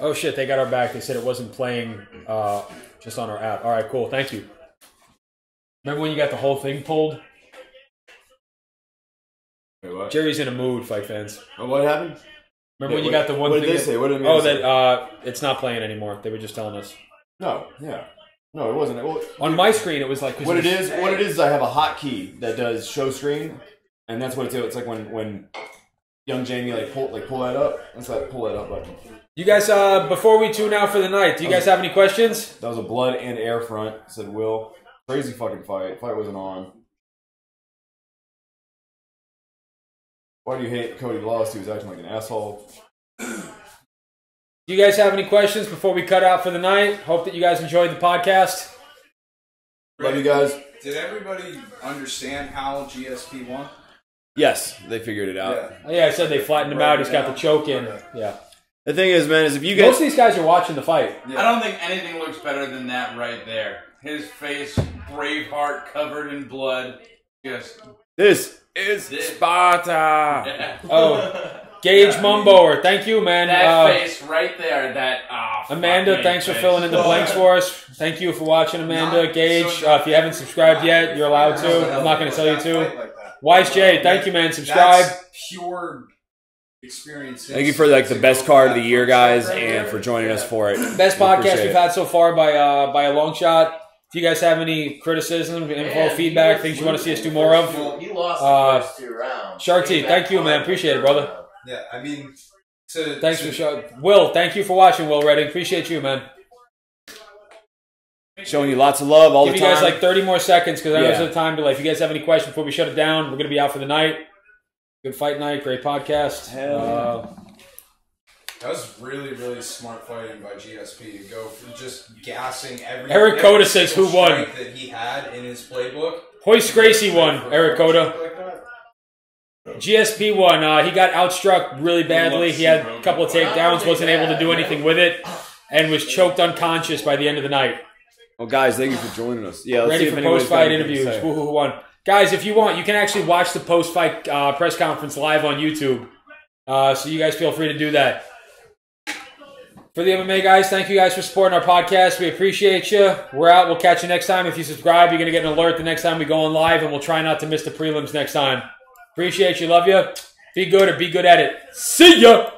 Speaker 1: Oh shit, they got our back. They said it wasn't playing just on our app. Alright, cool. Thank you. Remember when you got the whole thing pulled?
Speaker 2: Wait, what?
Speaker 1: Jerry's in a mood, fight fans.
Speaker 2: Oh, what happened?
Speaker 1: Remember when you got the one thing?
Speaker 2: What did they say? What did they say?
Speaker 1: that it's not playing anymore. They were just telling us.
Speaker 2: No, yeah. No, it wasn't. Well,
Speaker 1: on my screen, it was like...
Speaker 2: What it is I have a hotkey that does show screen, and that's what it's like when young Jamie pull that up. That's that pull that up button.
Speaker 1: You guys, before we tune out for the night, do you guys have any questions?
Speaker 2: That was a blood and air front, said Will. Crazy fucking fight. Fight wasn't on. Why do you hate Cody lost? He was acting like an asshole.
Speaker 1: Do you guys have any questions before we cut out for the night? Hope that you guys enjoyed the podcast.
Speaker 2: Love you guys.
Speaker 7: Did everybody understand how GSP won?
Speaker 2: Yes, they figured it out.
Speaker 1: Yeah, I said they flattened him out. He's got the choke in. Yeah.
Speaker 2: The thing is, man, is if you guys...
Speaker 1: Most of these guys are watching the fight.
Speaker 6: Yeah. I don't think anything looks better than that right there. His face, Braveheart, covered in blood. Just...
Speaker 2: This is Sparta.
Speaker 6: Yeah.
Speaker 1: Oh, Gage Mumboer. Thank you, man.
Speaker 6: That face right there. That...
Speaker 1: Amanda, thanks for filling in the blanks for us. Thank you for watching, Amanda. Gage, if you haven't subscribed yet, you're allowed to. I'm not going to tell you to. Wise J, thank you, man. Subscribe.
Speaker 7: That's pure experience.
Speaker 2: Thank you for the best card of the year, guys, and for joining us for it.
Speaker 1: Best podcast we've had so far by a long shot. If you guys have any criticism, info, feedback, things you want to see us do more of,
Speaker 4: He lost the first 2 rounds.
Speaker 1: Shark T, thank you, man. Appreciate it, brother.
Speaker 7: Yeah, I mean,
Speaker 1: thanks for showing. Will, thank you for watching. Will Redding, appreciate you, man.
Speaker 2: Showing you lots of love all the time.
Speaker 1: Give you guys like 30 more seconds because I know there's a time delay. If you guys have any questions before we shut it down, we're going to be out for the night. Good fight night, great podcast.
Speaker 7: That was really, really smart fighting by GSP to go from just gassing every.
Speaker 1: Eric Coda says who won
Speaker 7: that he had in his playbook.
Speaker 1: Hoist Gracie won. Eric Coda. GSP won. He got outstruck really badly. He had a couple of takedowns, wasn't able to do anything with it, and was choked unconscious by the end of the night.
Speaker 2: Well, guys, thank you for joining us. Yeah, let's
Speaker 1: ready
Speaker 2: see
Speaker 1: for post-fight interviews. Who won? Guys, if you want, you can actually watch the post-fight press conference live on YouTube. So you guys feel free to do that. For the MMA guys, thank you guys for supporting our podcast. We appreciate you. We're out. We'll catch you next time. If you subscribe, you're going to get an alert the next time we go on live, and we'll try not to miss the prelims next time. Appreciate you. Love you. Be good or be good at it. See ya!